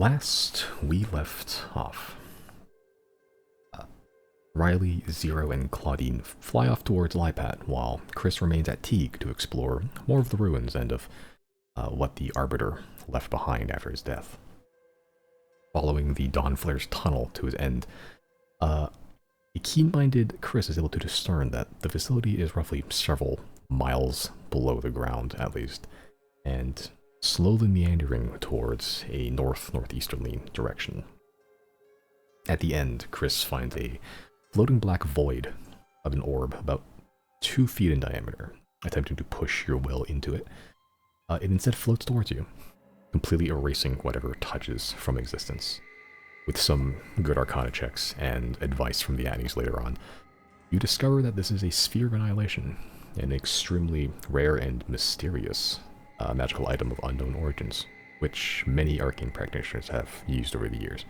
Last we left off, Riley, Zero, and Claudine fly off towards Lipat, while Chris remains at Teague to explore more of the ruins and of what the Arbiter left behind after his death. Following the Dawnflare's tunnel to his end, a keen-minded Chris is able to discern that the facility is roughly several miles below the ground, at least, and slowly meandering towards a northeasterly direction. At the end, Chris finds a floating black void of an orb about 2 feet in diameter. Attempting to push your will into it, it instead floats towards you, completely erasing whatever it touches from existence. With some good Arcana checks and advice from the Annies later on, you discover that this is a Sphere of Annihilation, an extremely rare and mysterious magical item of unknown origins, which many arcane practitioners have used over the years.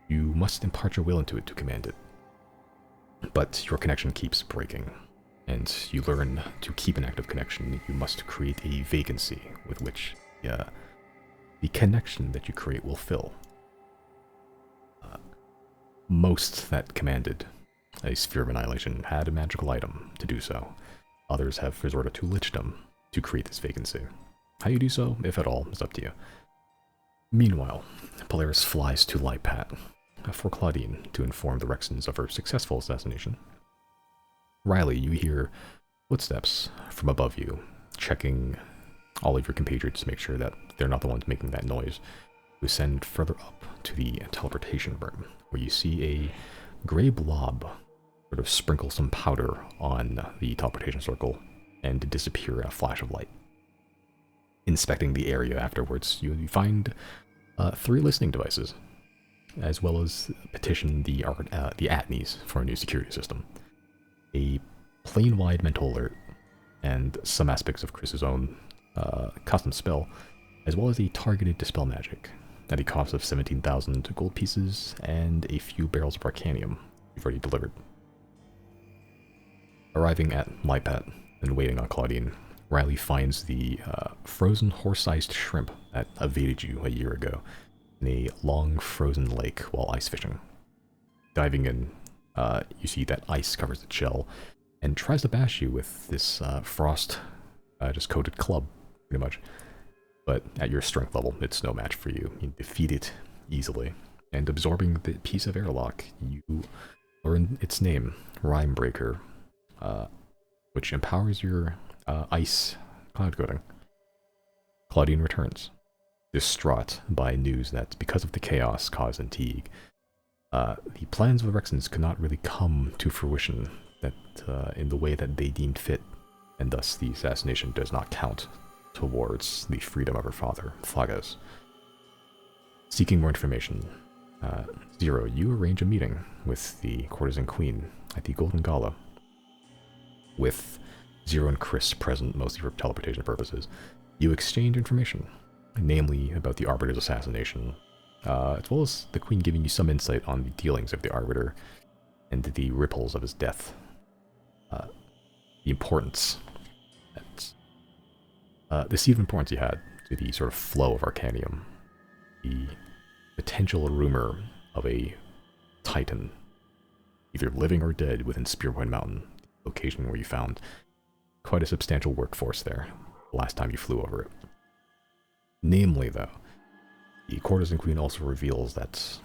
You must impart your will into it to command it, but your connection keeps breaking, and you learn to keep an active connection. You must create a vacancy with which the connection that you create will fill. Most that commanded a Sphere of Annihilation had a magical item to do so. Others have resorted to lichdom to create this vacancy. How you do so, if at all, is up to you. Meanwhile, Polaris flies to Lipat for Claudine to inform the Rexons of her successful assassination. Riley, you hear footsteps from above you, checking all of your compatriots to make sure that they're not the ones making that noise. You ascend further up to the teleportation room, where you see a gray blob sort of sprinkle some powder on the teleportation circle and disappear in a flash of light. Inspecting the area afterwards, you find 3 listening devices, as well as petition the Atneys for a new security system, a plane-wide mental alert, and some aspects of Chris's own custom spell, as well as a targeted dispel magic at a cost of 17,000 gold pieces and a few barrels of arcanium you've already delivered. Arriving at Lipat and waiting on Claudine, Riley finds the frozen horse-sized shrimp that evaded you a year ago in a long frozen lake while ice fishing. Diving in, you see that ice covers the shell and tries to bash you with this frost just coated club, pretty much. But at your strength level, it's no match for you. You defeat it easily. And absorbing the piece of airlock, you learn its name, Rhymebreaker, which empowers your ice cloud coating. Claudine returns, distraught by news that because of the chaos caused in Teague, the plans of the Rexons could not really come to fruition that in the way that they deemed fit, and thus the assassination does not count towards the freedom of her father, Phagos. Seeking more information, Zero, you arrange a meeting with the courtesan queen at the Golden Gala. With Zero and Chris present, mostly for teleportation purposes, you exchange information, namely about the Arbiter's assassination, as well as the Queen giving you some insight on the dealings of the Arbiter and the ripples of his death. The importance, the seed of importance you had to the sort of flow of Arcanium, the potential rumor of a Titan, either living or dead, within Spearpoint Mountain, the location where you found quite a substantial workforce there the last time you flew over it. Namely, though, the courtesan queen also reveals that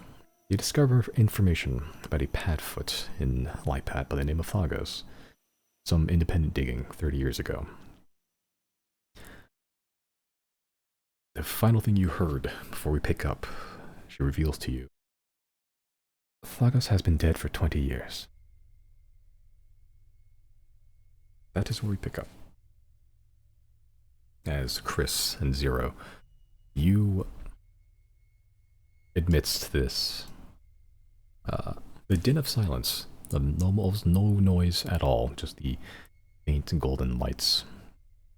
you discover information about a padfoot in Lipat by the name of Phagos, some independent digging 30 years ago. The final thing you heard before we pick up, she reveals to you, Phagos has been dead for 20 years. That is where we pick up. As Chris and Zero, you, amidst this, the din of silence, almost no noise at all, just the faint golden lights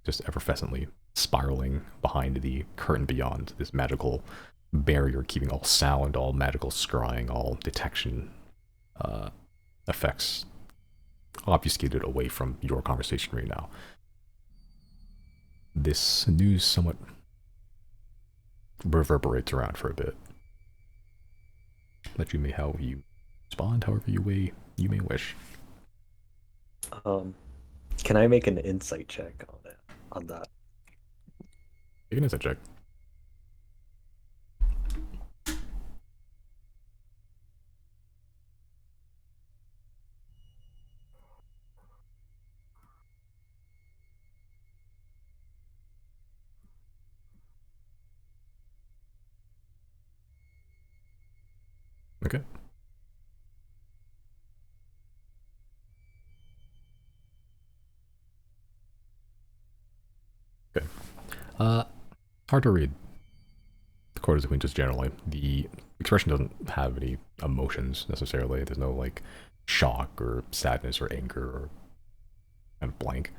just effervescently spiraling behind the curtain beyond, this magical barrier keeping all sound, all magical scrying, all detection effects obfuscated away from your conversation right now. This news somewhat reverberates around for a bit. Let you may how you respond, however you may wish. Can I make an insight check on it on that? Make an insight check. Okay. Okay. Hard to read. The Court of the Queen just generally. The expression doesn't have any emotions necessarily. There's no like shock or sadness or anger or kind of blank.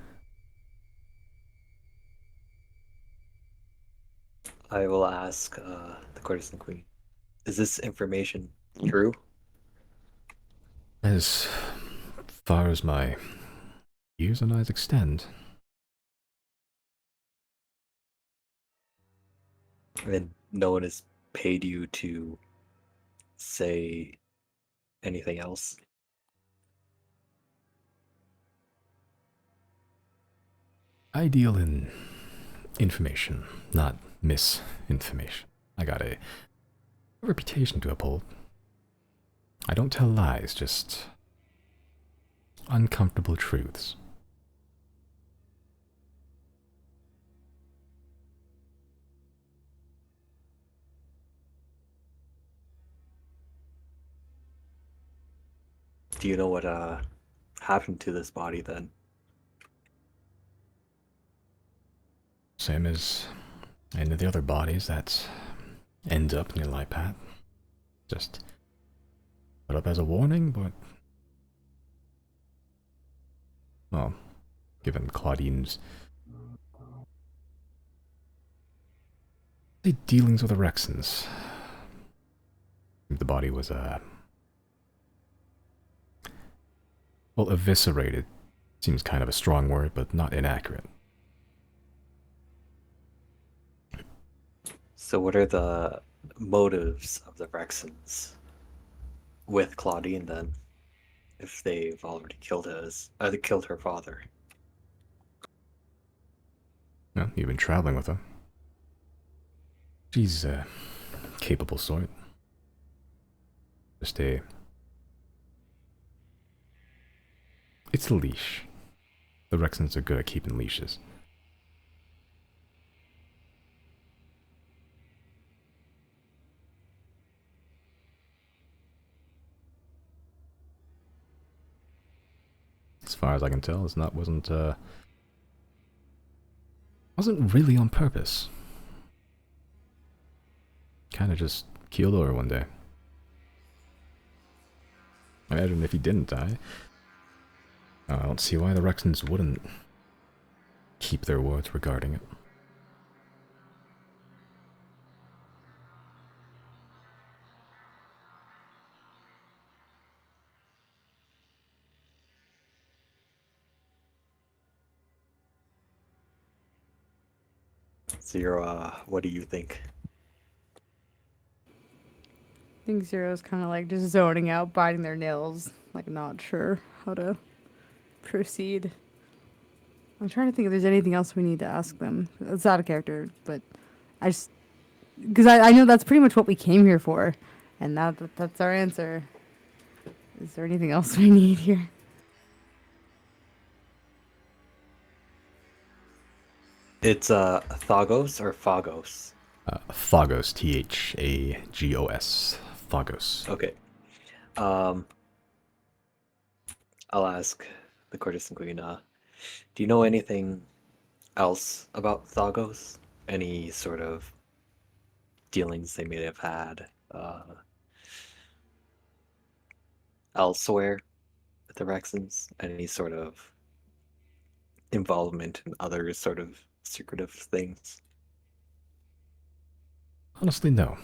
I will ask the courtesan queen. Is this information true? As far as my ears and eyes extend, And no one has paid you to say anything else? I deal in information, not misinformation. I got a reputation to uphold. I don't tell lies, just uncomfortable truths. Do you know what happened to this body then? Same as any of the other bodies that end up near Lipat. Just put up as a warning, but well, given Claudine's dealings with the Rexons, the body was well, eviscerated. Seems kind of a strong word, but not inaccurate. So what are the motives of the Rexons with Claudine then? If they've already killed killed her father. Well, you've been traveling with her. She's a capable sort. Just a... It's a leash. The Rexons are good at keeping leashes. As far as I can tell, it's not wasn't really on purpose. Kind of just keeled over one day. I imagine if he didn't die, I don't see why the Rexons wouldn't keep their words regarding it. So you're what do you think? I think Zero's kind of like just zoning out, biting their nails, like not sure how to proceed. I'm trying to think if there's anything else we need to ask them. It's out of character, but I just because I know that's pretty much what we came here for, and that's our answer. Is there anything else we need here? It's Thagos or Phagos? Phagos, Thagos. Phagos. Okay. I'll ask the courtesan queen, do you know anything else about Thagos? Any sort of dealings they may have had elsewhere with the Rexons? Any sort of involvement in other sort of secretive things? Honestly, no.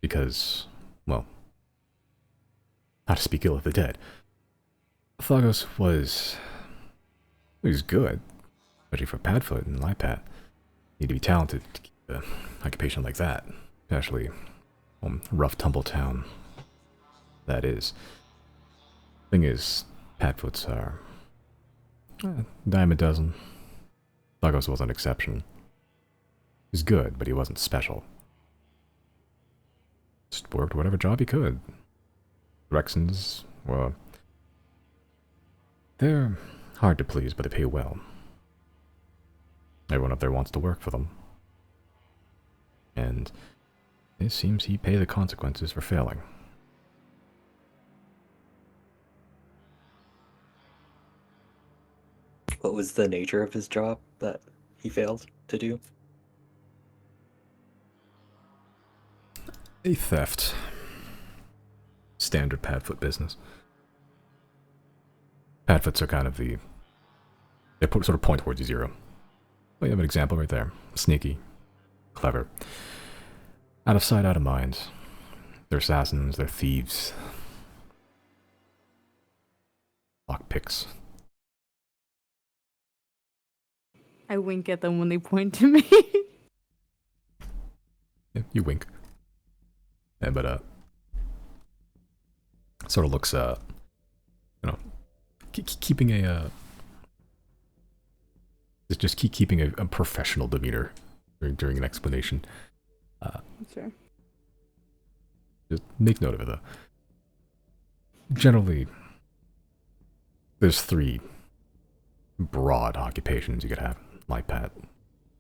Because, well, not to speak ill of the dead, Phagos was... he was good, especially for Padfoot and Lipat. Need to be talented to keep an occupation like that, especially rough tumble town that is. Thing is, Padfoots are dime a dozen. Lagos was an exception. He's good, but he wasn't special. Just worked whatever job he could. Rexons, well, they're hard to please, but they pay well. Everyone up there wants to work for them. And it seems he paid the consequences for failing. What was the nature of his job that he failed to do? A theft. Standard Padfoot business. Padfoots are kind of they sort of point towards zero. Well, you have an example right there. Sneaky. Clever. Out of sight, out of mind. They're assassins, they're thieves. Lockpicks. I wink at them when they point to me. Yeah, you wink. Yeah, but sort of looks keeping just keeping a professional demeanor during an explanation. Sure. Just make note of it though. Generally, there's 3 broad occupations you could have, like Pat.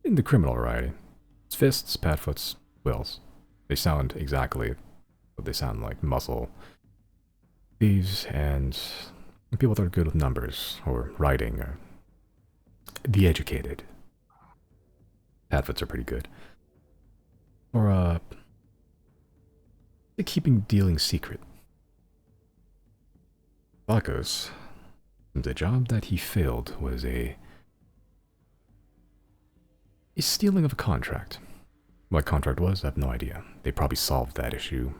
In the criminal variety, it's fists, Padfoots, wills. They sound exactly what they sound like: muscle, thieves, and people that are good with numbers or writing, or the educated. Padfoots are pretty good. Or keeping dealings secret. Bakos, the job that he failed was a stealing of a contract. What contract was, I have no idea. They probably solved that issue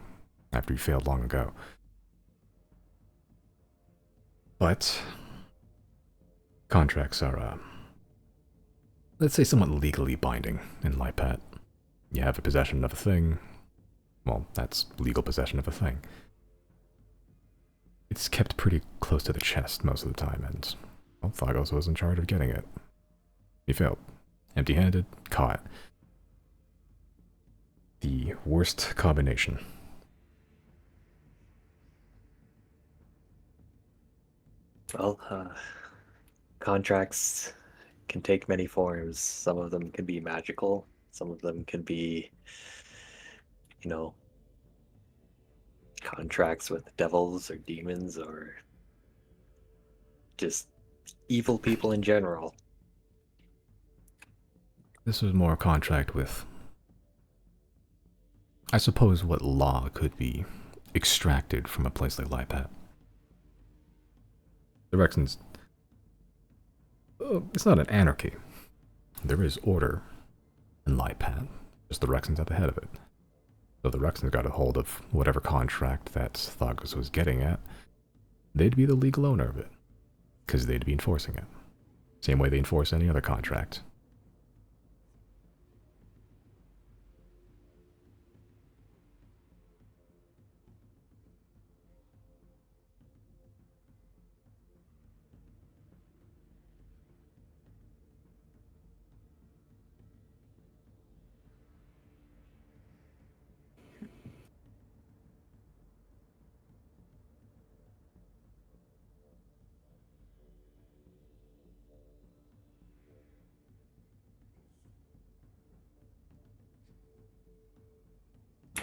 after he failed long ago. But contracts are, let's say, somewhat legally binding in Lipat. You have a possession of a thing, well, that's legal possession of a thing. It's kept pretty close to the chest most of the time, and well, Thagos was in charge of getting it. He failed. Empty-handed, caught. The worst combination. Well, contracts can take many forms. Some of them can be magical. Some of them can be, contracts with devils or demons or just evil people in general. This was more a contract with, I suppose, what law could be extracted from a place like Lipat. The Rexons, it's not an anarchy. There is order in Lipat, just the Rexons at the head of it. So the Rexons got a hold of whatever contract that Thagos was getting at, they'd be the legal owner of it, because they'd be enforcing it. Same way they enforce any other contract.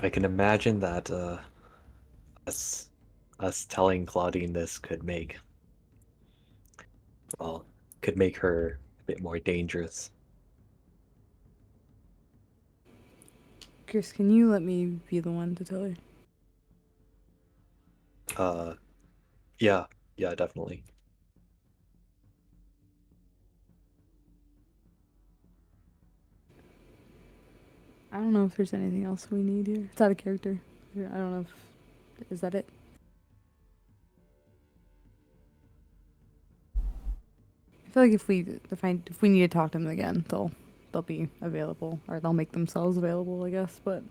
I can imagine that us telling Claudine this could make her a bit more dangerous. Chris, can you let me be the one to tell her? Yeah, definitely. I don't know if there's anything else we need here. It's out of character. I don't know if... Is that it? I feel like if we need to talk to them again, they'll they'll be available, or they'll make themselves available, I guess. But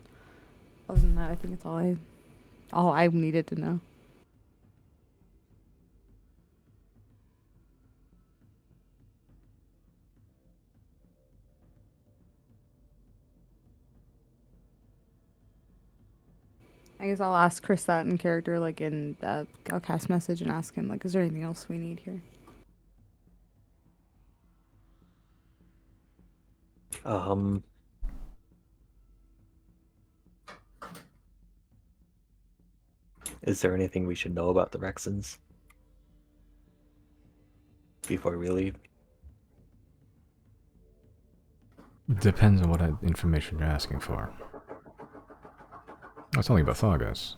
other than that, I think it's all I needed to know. I guess I'll ask Chris that in character, like I'll cast message and ask him, like, is there anything else we need here? Is there anything we should know about the Rexons before we leave? Depends on what information you're asking for. I was telling you about Thagos.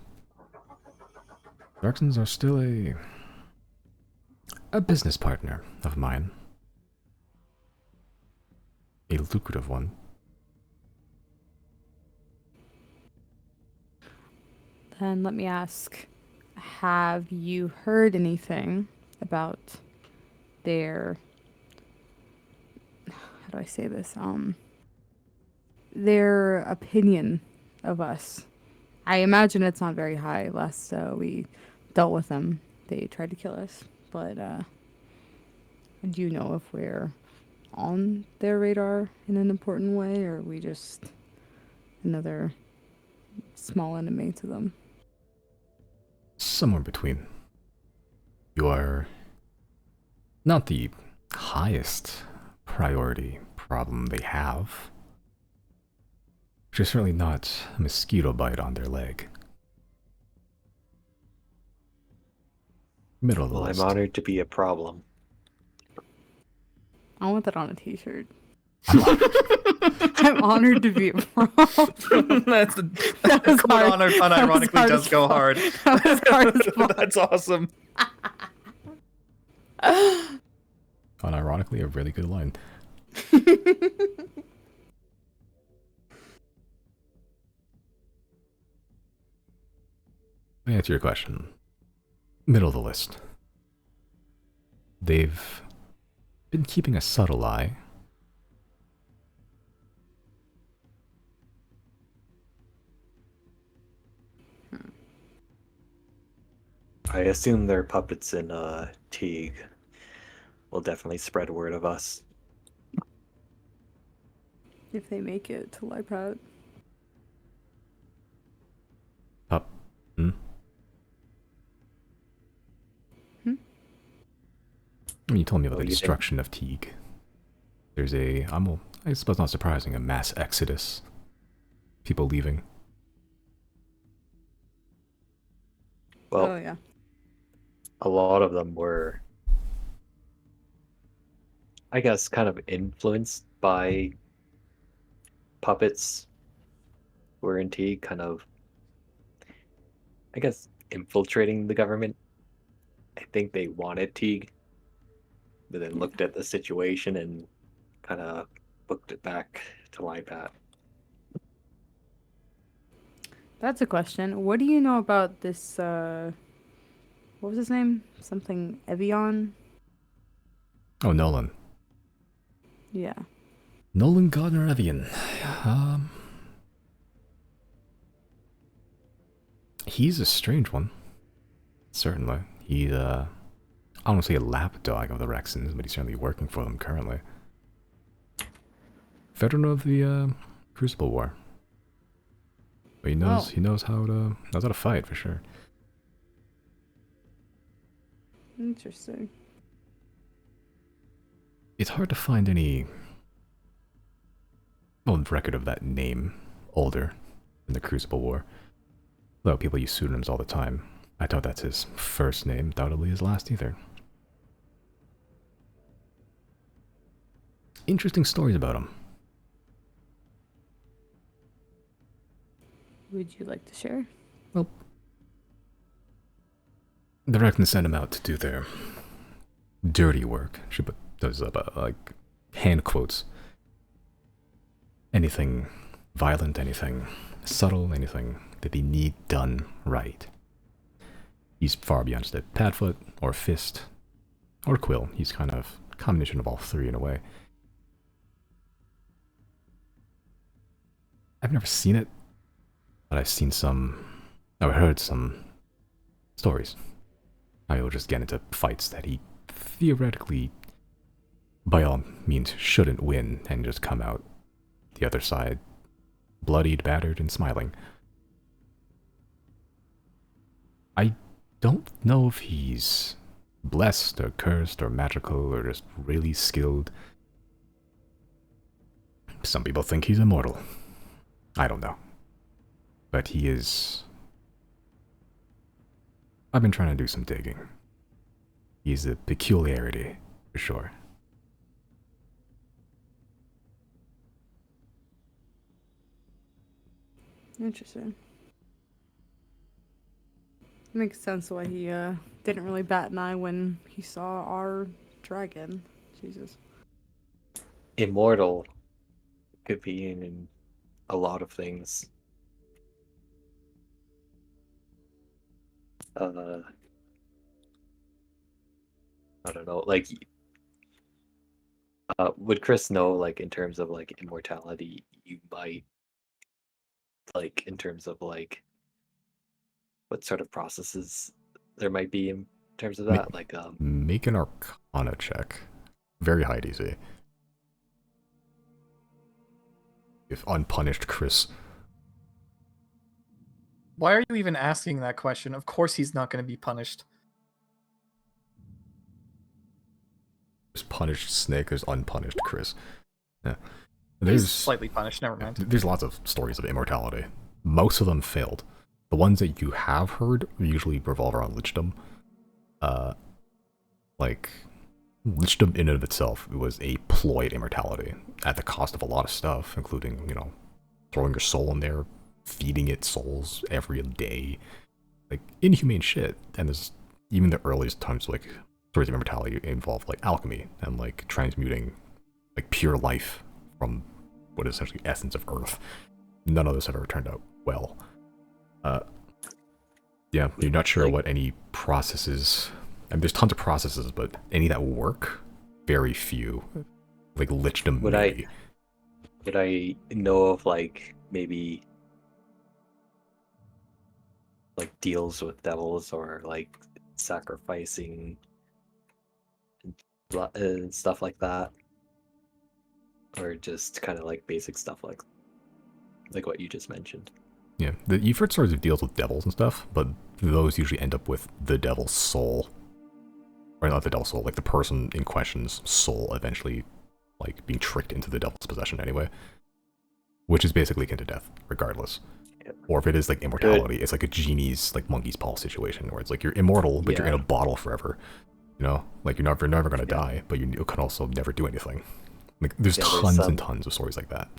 Rexons are still a business partner of mine. A lucrative one. Then let me ask, have you heard anything about their, how do I say this? Their opinion of us? I imagine it's not very high. Last we dealt with them, they tried to kill us. But do you know if we're on their radar in an important way, or are we just another small enemy to them? Somewhere between. You are not the highest priority problem they have. Which is certainly not a mosquito bite on their leg. Middle of the Well, list. I'm honored to be a problem. I want that on a t-shirt. I'm honored to be a problem. That's That was hard. unironically hard does as go fuck. hard. That was hard as fuck. That's awesome. Unironically, a really good line. To answer your question, middle of the list. They've been keeping a subtle eye. I assume their puppets in Teague will definitely spread word of us. If they make it to Lipat. I mean, you told me about What the do you think? destruction of Teague. There's I suppose not surprising, a mass exodus. People leaving. Well, Oh yeah. a lot of them were, I guess, kind of influenced by puppets who were in Teague, kind of, I guess, infiltrating the government. I think they wanted Teague, but then looked at the situation and kind of booked it back to Lipat. That's a question. What do you know about this, what was his name? Something Evian? Oh, Nolan. Yeah. Nolan Gardner Evian. He's a strange one. Certainly. He's, I don't want to say a lapdog of the Rexons, but he's certainly working for them currently. Veteran of the Crucible War. But he knows how to fight for sure. Interesting. It's hard to find any record of that name older than the Crucible War. Though people use pseudonyms all the time. I doubt that's his first name, doubtedly his last either. Interesting stories about him. Would you like to share? Well, the Rexons send him out to do their dirty work. She put those up, like, hand quotes. Anything violent, anything subtle, anything that they need done right. He's far beyond just a Padfoot, or Fist, or Quill. He's kind of a combination of all three in a way. I've never seen it, but I've seen some. I've heard some stories. I will just get into fights that he theoretically, by all means, shouldn't win and just come out the other side bloodied, battered, and smiling. I don't know if he's blessed or cursed or magical or just really skilled. Some people think he's immortal. I don't know. But he is... I've been trying to do some digging. He's a peculiarity, for sure. Interesting. Makes sense why he didn't really bat an eye when he saw our dragon. Jesus. Immortal could be in a lot of things. I don't know, like, would Chris know, like, in terms of, like, immortality, you might, like, in terms of, like, what sort of processes there might be in terms of that? Like, Make an Arcana check. Very high DC. If unpunished, Chris. Why are you even asking that question? Of course he's not going to be punished. There's punished Snake, there's unpunished Chris. Yeah. He's There's slightly punished, never mind. There's lots of stories of immortality. Most of them failed. The ones that you have heard usually revolve around lichdom. Like, lichdom in and of itself was a ploy to immortality at the cost of a lot of stuff, including, you know, throwing your soul in there, feeding it souls every day. Like, inhumane shit. And there's even the earliest times, like, stories of immortality involve, like, alchemy and, like, transmuting, like, pure life from what is essentially essence of Earth. None of this ever turned out well. Yeah, you're not sure what any processes... I mean, there's tons of processes, but any that work, very few. Like lichdom, maybe. Would I know of, like, maybe, like, deals with devils or, like, sacrificing and stuff like that? Or just kind of, like, basic stuff like what you just mentioned? Yeah, you've heard stories of deals with devils and stuff, but those usually end up with the devil's soul. Or not the devil's soul, like the person in question's soul eventually, like, being tricked into the devil's possession anyway. Which is basically akin to death, regardless. Yep. Or if it is, like, immortality, it's like a genie's, like, monkey's paw situation, where it's like you're immortal, but you're in a bottle forever. You know? Like, you're never gonna die, but you can also never do anything. Like, there's tons and tons of stories like that.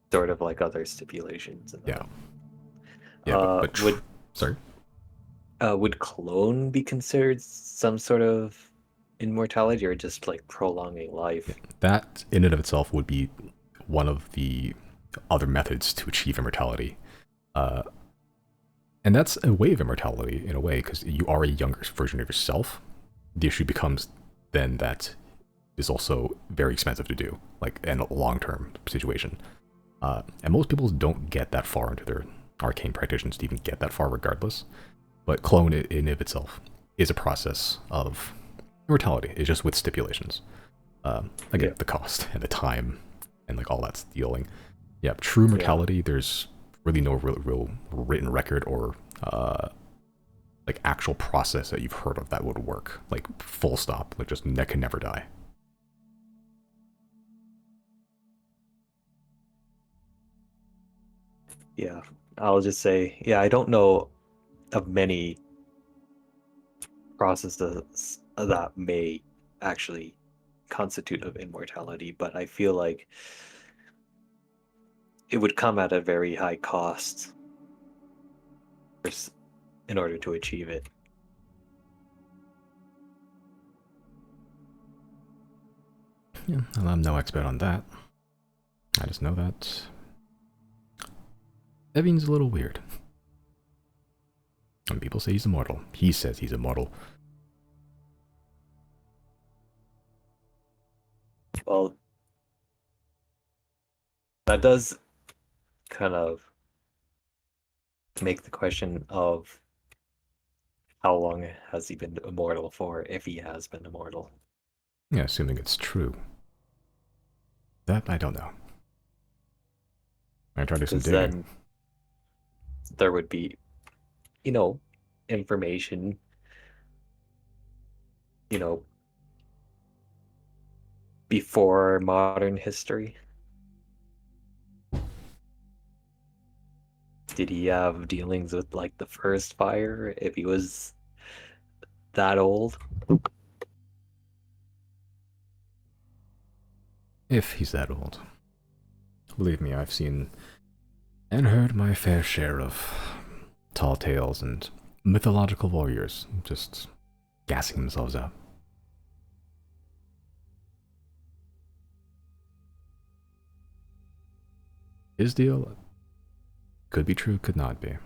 Sort of like other stipulations. Yeah. Yeah, but sorry? Would clone be considered some sort of immortality, or just, like, prolonging life? That, in and of itself, would be one of the other methods to achieve immortality. And that's a way of immortality, in a way, because you are a younger version of yourself. The issue becomes then that is also very expensive to do, like, in a long-term situation. And most people don't get that far into their arcane practitioners to even get that far regardless. But clone in and of itself is a process of immortality. It's just with stipulations. Again, the cost and the time and, like, all that's dealing. Yeah, true mortality, there's really no real written record or like actual process that you've heard of that would work. Like, full stop. Like, just that can never die. Yeah, I'll just say, I don't know of many processes that may actually constitute of immortality, but I feel like it would come at a very high cost in order to achieve it. Yeah, well, I'm no expert on that. I just know that Evian's a little weird. When people say he's immortal, he says he's immortal. Well, that does kind of make the question of how long has he been immortal for, if he has been immortal. Yeah, assuming it's true. That I don't know. I tried to do some Because digging. then there would be, information, before modern history. Did he have dealings with like the first fire if he was that old? If he's that old. Believe me, I've seen and heard my fair share of tall tales and mythological warriors just gassing themselves up. His deal could be true, could not be.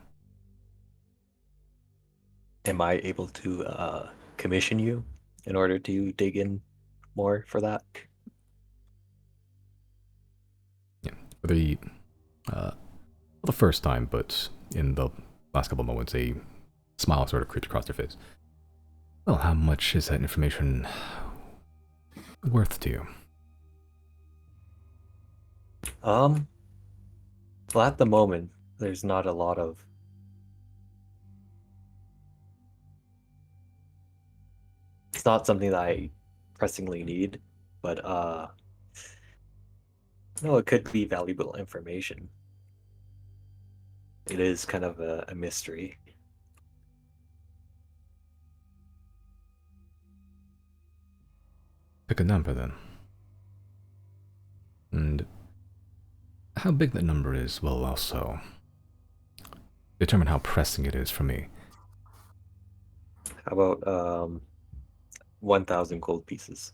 Am I able to commission you in order to dig in more for that? Yeah, for the first time, but in the last couple of moments, a smile sort of creeps across their face. Well, how much is that information worth to you? Well, at the moment, there's not a lot of. It's not something that I pressingly need, but no, it could be valuable information. It is kind of a mystery. Pick a number then. And how big that number is will also determine how pressing it is for me. How about 1,000 gold pieces?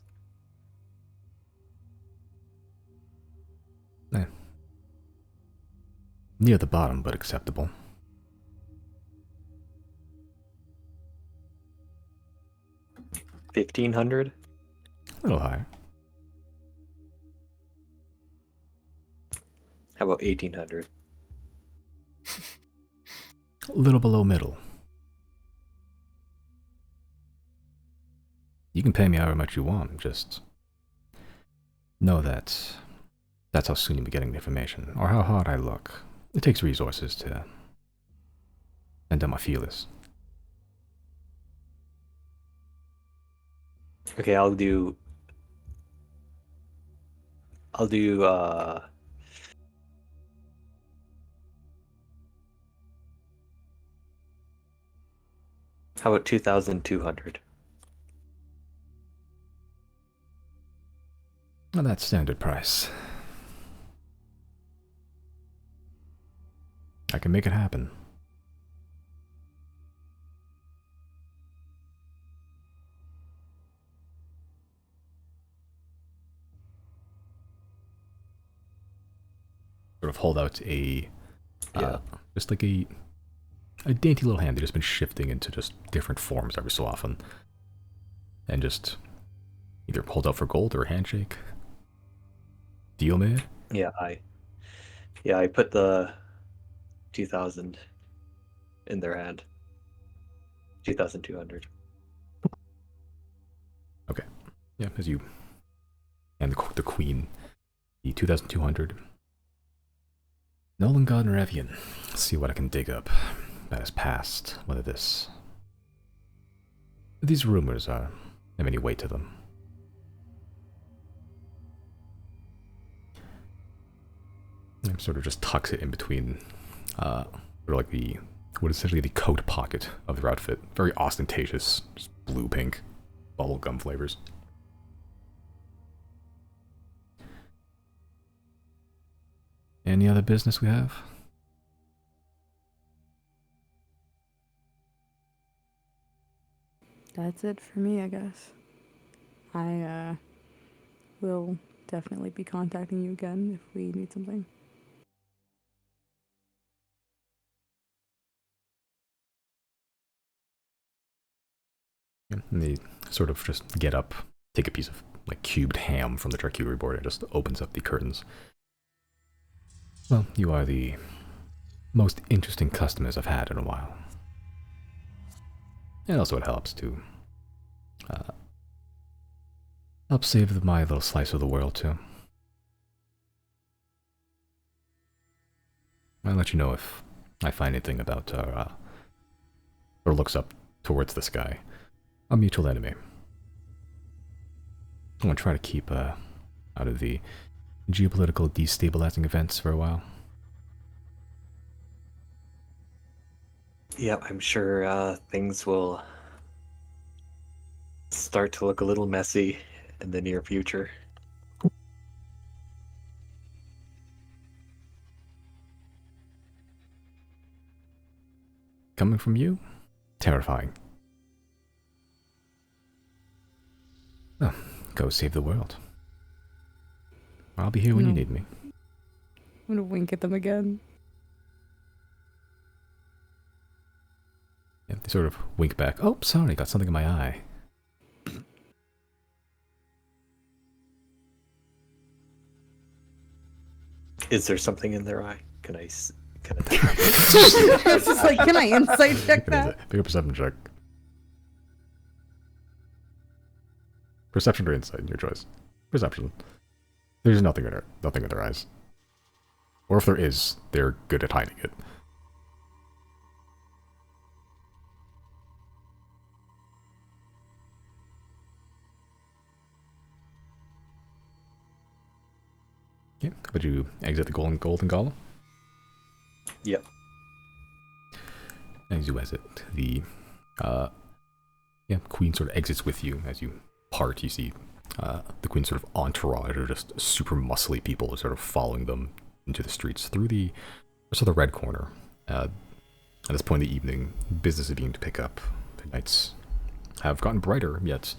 Near the bottom, but acceptable. 1,500? A little higher. How about 1,800? A little below middle. You can pay me however much you want, just know that that's how soon you'll be getting the information, or how hard I look. It takes resources to send out my feelers. Okay, I'll do how about 2,200? Well, that's standard price. I can make it happen. Sort of hold out a, Yeah. just like a dainty little hand that has been shifting into just different forms every so often. And just either hold out for gold or a handshake. Deal made? Yeah, I put the 2,000 in their hand. 2,200. Okay. Yeah, as you and the queen, the 2,200. Nolan Gardner Evian. Let's see what I can dig up that has passed. Whether these rumors have any weight to them. And sort of just tucks it in between, sort of like what is essentially the coat pocket of their outfit. Very ostentatious, just blue-pink, bubblegum flavors. Any other business we have? That's it for me, I guess. I will definitely be contacting you again if we need something. And they sort of just get up, take a piece of like cubed ham from the charcuterie board, and just opens up the curtains. Well, you are the most interesting customers I've had in a while. And also it helps to help save my little slice of the world too. I'll let you know if I find anything about our, or looks up towards the sky. A mutual enemy. I want to try to keep out of the geopolitical destabilizing events for a while. Yeah, I'm sure things will start to look a little messy in the near future. Coming from you? Terrifying. Oh, go save the world. I'll be here when you No. need me. I'm gonna wink at them again. Yeah, they sort of wink back. Oh, sorry, got something in my eye. Is there something in their eye? Can I? Can I? It's just like, can I insight check that? Pick a perception check. Perception or insight, your choice. Perception. There's nothing in their eyes. Or if there is, they're good at hiding it. Yeah, but you exit the golden golem? Yep. As you exit, the queen sort of exits with you. As you part, you see the queen's sort of entourage are just super muscly people sort of following them into the streets through the rest of the red corner. At this point in the evening, business is beginning to pick up. The nights have gotten brighter, yet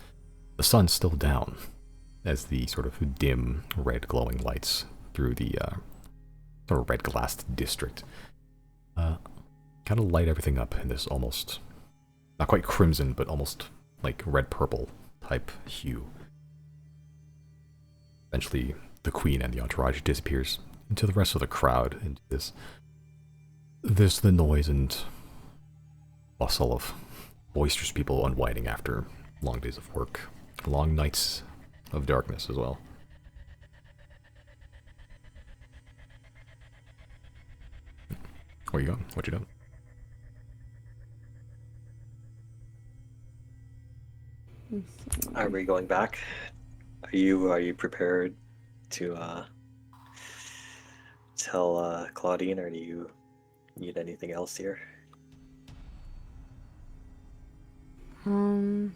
the sun's still down as the sort of dim red glowing lights through the sort of red glassed district kind of light everything up in this almost, not quite crimson, but almost like red-purple type hue. Eventually, the queen and the entourage disappears into the rest of the crowd, into this the noise and bustle of boisterous people unwinding after long days of work, long nights of darkness as well. Where you going? What you doing? Are we going back? Are you prepared to tell Claudine, or do you need anything else here? Hmm.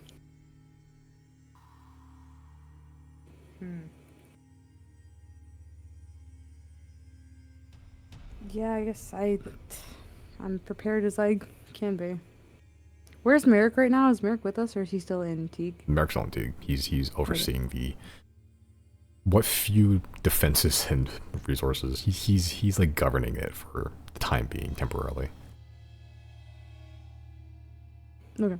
Yeah, I guess I'm prepared as I can be. Where's Merrick right now? Is Merrick with us, or is he still in Teague? Merrick's on Dig. He's overseeing the what few defenses and resources. He's like governing it for the time being, temporarily. Okay.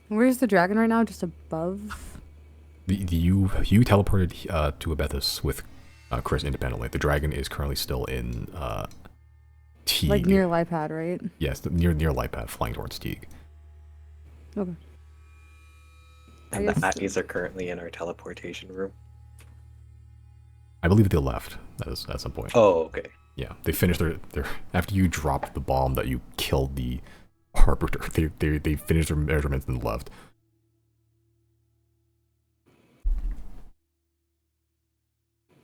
Where's the dragon right now? Just above? You teleported to Abethus with Chris independently. The dragon is currently still in Teague. Like near Lipad, right? Yes, near Lipad, flying towards Teague. Okay. And the Atneys are currently in our teleportation room. I believe they left at some point. Oh, okay. Yeah, they finished their after you dropped the bomb that you killed the Harbinger. They finished their measurements and left.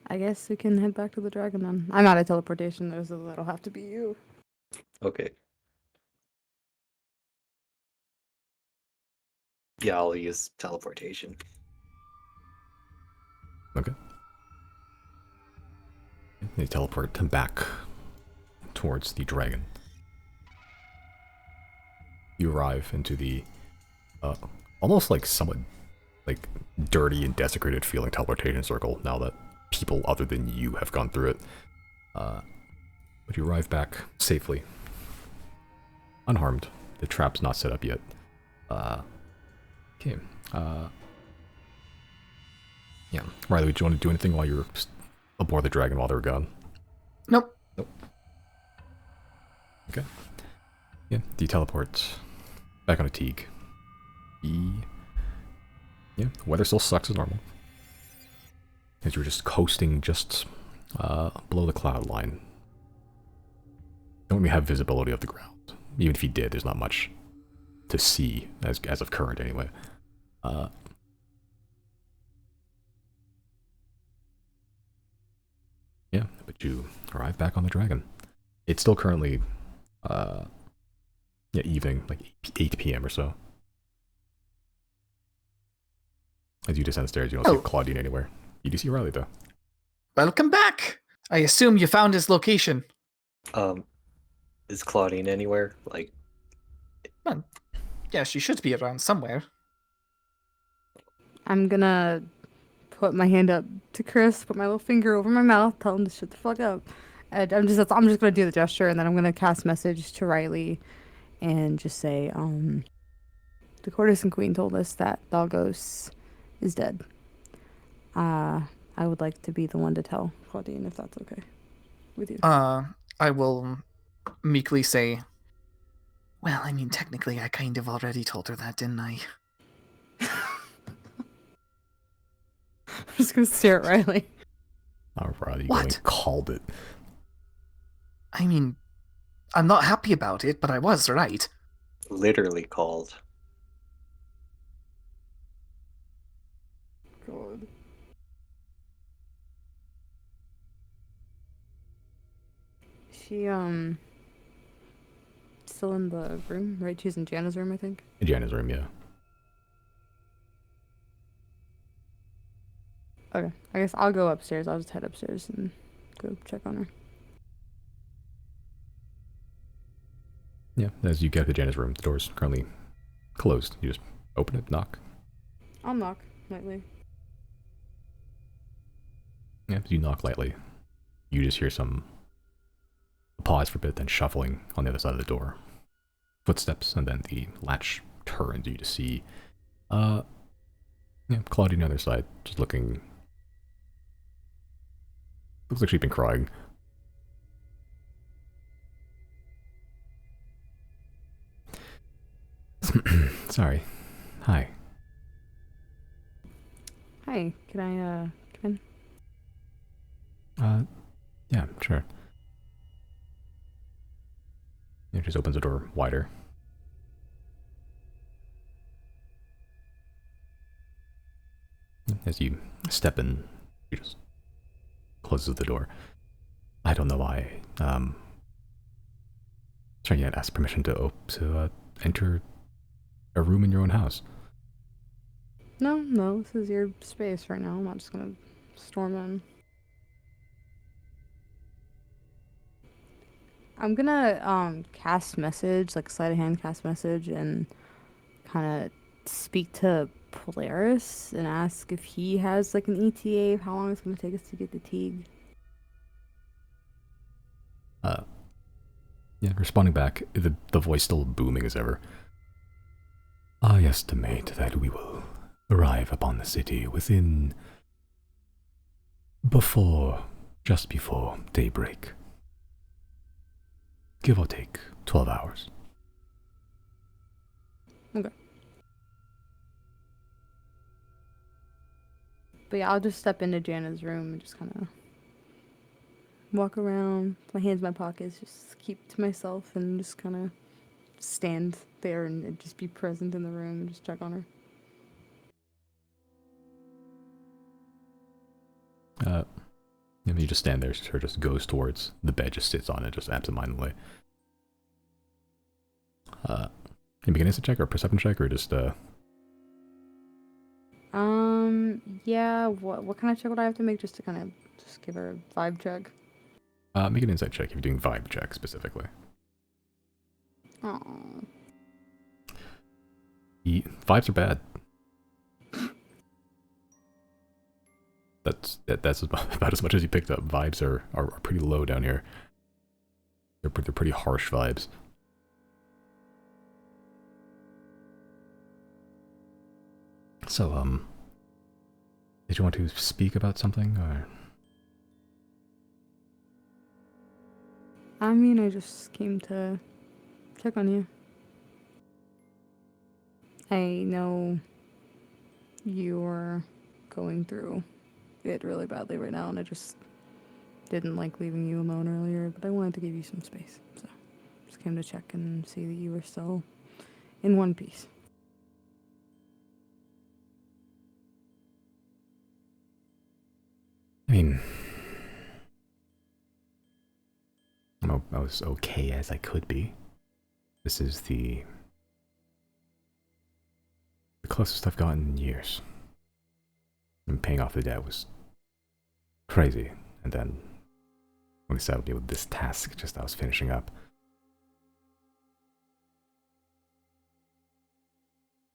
I guess we can head back to the dragon then. I'm out of teleportation though, so that'll have to be you. Okay. Yeah, I'll use teleportation. Okay. They teleport him back towards the dragon. You arrive into the almost like somewhat like dirty and desecrated feeling teleportation circle now that people other than you have gone through it. But you arrive back safely, unharmed. The trap's not set up yet. Okay. Yeah. Riley, do you want to do anything while you're aboard the dragon while they're gone? Nope. Nope. Okay. Yeah, do you teleport back on a Teague? Yeah, the weather still sucks as normal. As you're just coasting just below the cloud line. Don't really have visibility of the ground. Even if you did, there's not much to see as of current anyway. Yeah, but you arrive back on the dragon. It's still currently evening, like 8 p.m. or so. As you descend the stairs, you don't see Claudine anywhere. You do see Riley though. Welcome back. I assume you found his location. Is Claudine anywhere? Like, Well, yeah, she should be around somewhere. I'm gonna put my hand up to Chris, put my little finger over my mouth, tell him to shut the fuck up. And I'm just gonna do the gesture, and then I'm gonna cast message to Riley, and just say, the courtesan queen told us that Dalgos is dead. I would like to be the one to tell Claudine, if that's okay with you. I will meekly say, well, I mean, technically, I kind of already told her that, didn't I? I'm just gonna stare at Riley. Oh, Riley, you What? going called it. I mean, I'm not happy about it, but I was right. literally called. God. She still in the room, right? She's in Jana's room, I think. In Jana's room, yeah. Okay, I guess I'll go upstairs. I'll just head upstairs and go check on her. Yeah, as you get to Jana's room, the door's currently closed. You just open it, knock. I'll knock lightly. Yeah, as you knock lightly, you just hear some pause for a bit, then shuffling on the other side of the door. Footsteps, and then the latch turns. You just see, Claudia on the other side, just looking. Looks like she's been crying. Sorry. Hi. Hi, can I come Yeah, sure. It just opens the door wider. As you step in, she just closes the door. I don't know why. Sorry, you had asked permission to enter a room in your own house. in? No, this is your space right now. I'm not just gonna storm in. I'm gonna cast message, like sleight of hand cast message, and kind of speak to Polaris and ask if he has like an ETA of how long it's gonna take us to get the Teague. Yeah, responding back, the voice still booming as ever. I estimate that we will arrive upon the city just before daybreak. Give or take 12 hours. Okay. But yeah, I'll just step into Jana's room and just kind of walk around, my hands in my pockets, just keep to myself and just kind of stand there and just be present in the room and just check on her. You just stand there, her just goes towards the bed, just sits on it, just absentmindedly. You make an instant check or a perception check or just Yeah, what kind of check would I have to make just to kind of just give her a vibe check? make an insight check if you're doing vibe check specifically. Oh. Vibes are bad. That's about as much as you picked up. Vibes are pretty low down here. They're pretty harsh vibes. So Did you want to speak about something, or? I mean, I just came to check on you. I know you're going through it really badly right now, and I just didn't like leaving you alone earlier, but I wanted to give you some space. So just came to check and see that you were still in one piece. I mean, I was okay as I could be. This is the closest I've gotten in years. And paying off the debt was crazy. And then when they saddled me with this task just I was finishing up.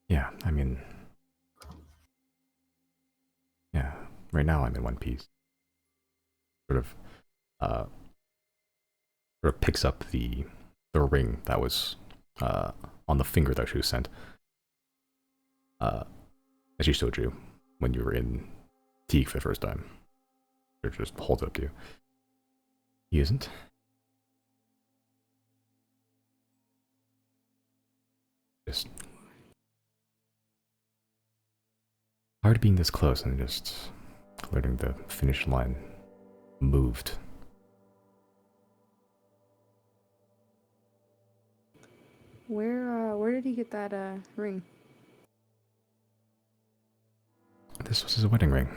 Yeah, I mean, yeah, right now I'm in one piece. Sort of, picks up the ring that was on the finger that she was sent. That she showed you when you were in Teague for the first time. Or just holds it up to you. He isn't. Just hard being this close and just letting the finish line moved. Where did he get that ring? This was his wedding ring.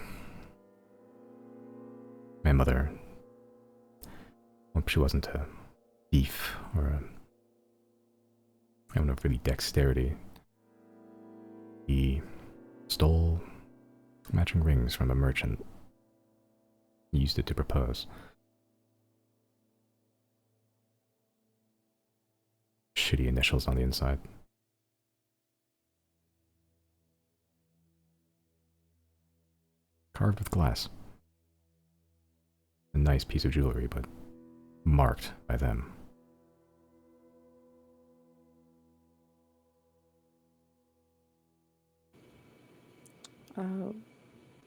My mother, well, she wasn't a thief or I don't know, really dexterity. He stole matching rings from a merchant. He used it to propose. Shitty initials on the inside. Carved with glass. A nice piece of jewelry, but marked by them.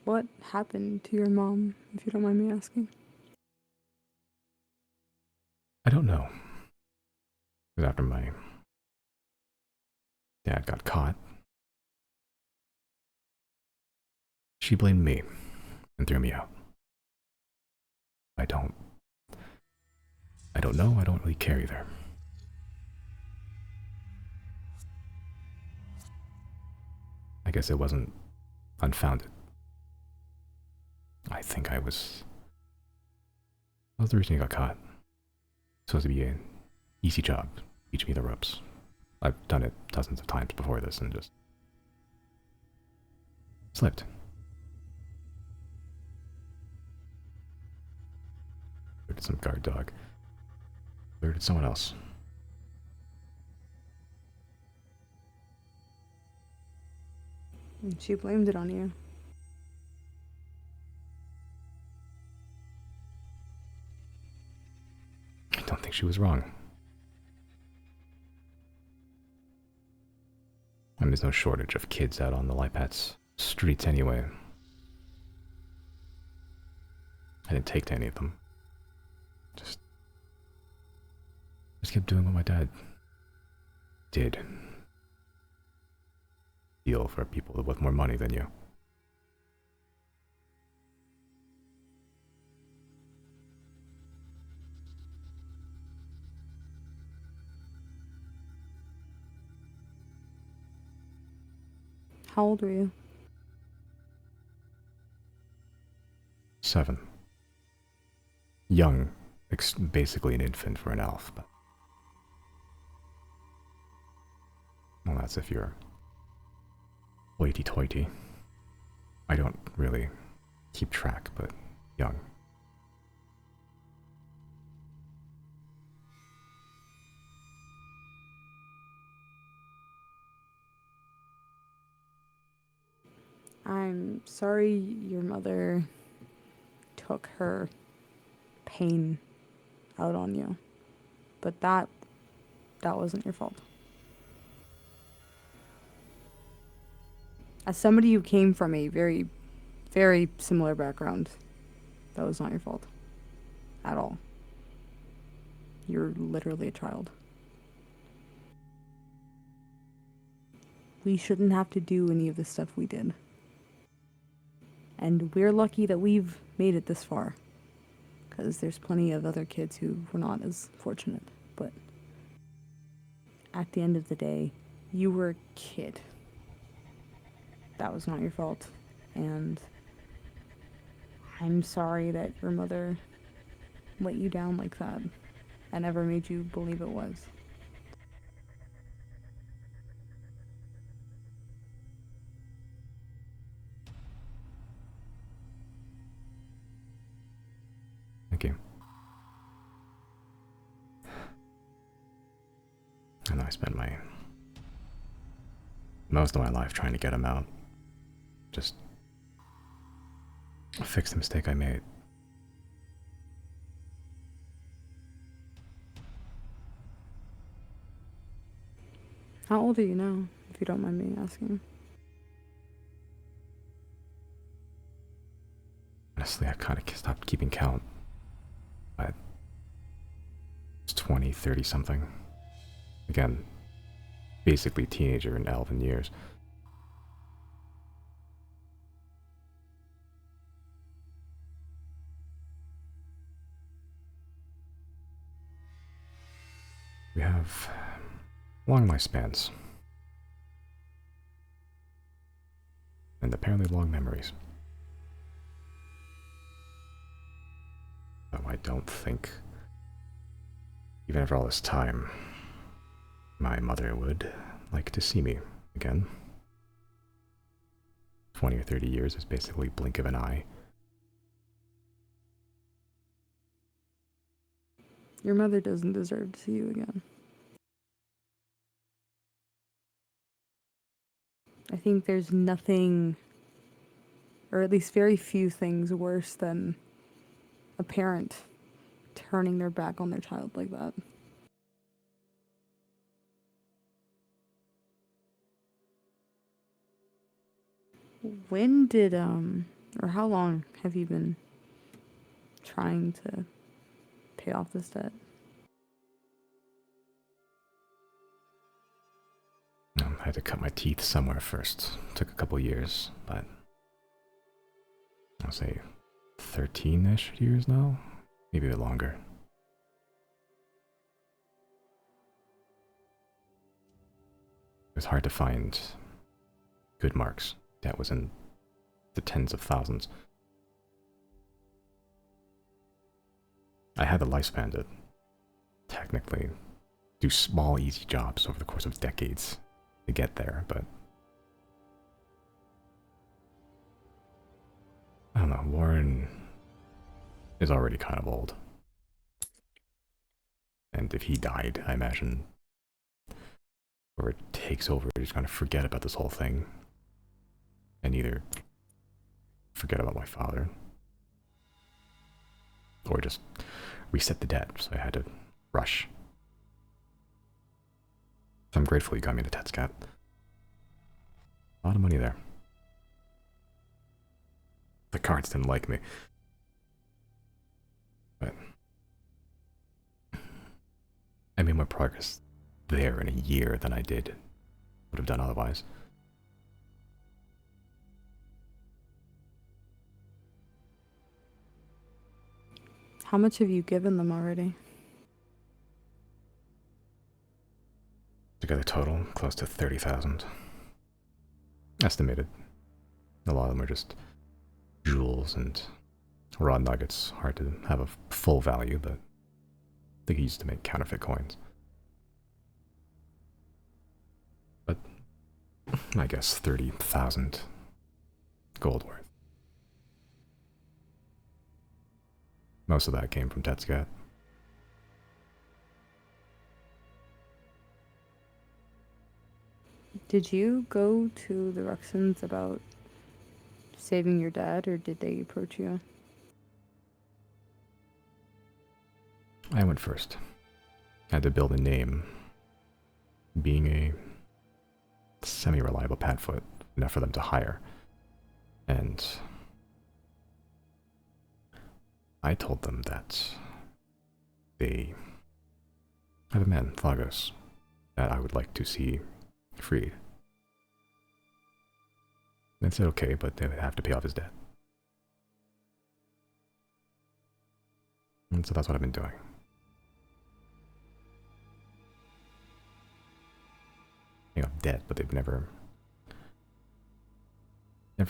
What happened to your mom, if you don't mind me asking? I don't know. Because after my dad got caught, she blamed me and threw me out. I don't know, I don't really care either. I guess it wasn't unfounded. I think that was the reason he got caught. It's supposed to be an easy job. Teach me the ropes. I've done it dozens of times before this and just slipped. Alerted some guard dog. Alerted someone else. And she blamed it on you. I don't think she was wrong. And there's no shortage of kids out on the Lipat's streets anyway. I didn't take to any of them. Just kept doing what my dad did. Deal for people with more money than you. How old were you? 7. Young, basically an infant for an elf, but well, that's if you're hoity-toity. I don't really keep track, but young. I'm sorry your mother took her pain out on you. But that wasn't your fault. As somebody who came from a very, very similar background. That was not your fault. At all. You're literally a child. We shouldn't have to do any of the stuff we did. And we're lucky that we've made it this far. Because there's plenty of other kids who were not as fortunate. But at the end of the day, you were a kid. That was not your fault. And I'm sorry that your mother let you down like that and ever made you believe it was. Thank you. I know I spent most of my life trying to get him out. Just fix the mistake I made. How old are you now, if you don't mind me asking? Honestly, I kind of stopped keeping count. I was 20, 30 something. Again, basically teenager in elven years. We have long lifespans. And apparently long memories. Though I don't think, even after all this time, my mother would like to see me again. 20 or 30 years is basically blink of an eye. Your mother doesn't deserve to see you again. I think there's nothing, or at least very few things worse than a parent turning their back on their child like that. When did, or how long have you been trying to pay off this debt? I had to cut my teeth somewhere first. Took a couple years, but I'll say 13-ish years now, maybe a bit longer. It was hard to find good marks. That was in the tens of thousands. I had the lifespan to technically do small, easy jobs over the course of decades to get there, but I don't know, Warren is already kind of old. And if he died, I imagine whoever takes over is going to forget about this whole thing and either forget about my father or just reset the debt. So I had to rush. So I'm grateful you got me the Tetscat. A lot of money there. The cards didn't like me. But I made more progress there in a year than I would have done otherwise. How much have you given them already? Together total, close to 30,000. Estimated. A lot of them are just jewels and raw nuggets. Hard to have a full value, but they used to make counterfeit coins. But I guess 30,000 gold worth. Most of that came from Tetscat. Did you go to the Ruxins about saving your dad, or did they approach you? I went first. I had to build a name. Being a semi-reliable Padfoot, enough for them to hire. And I told them that they have a man, Thagos, that I would like to see freed. They said okay, but they would have to pay off his debt. And so that's what I've been doing. Paying off debt, but they've never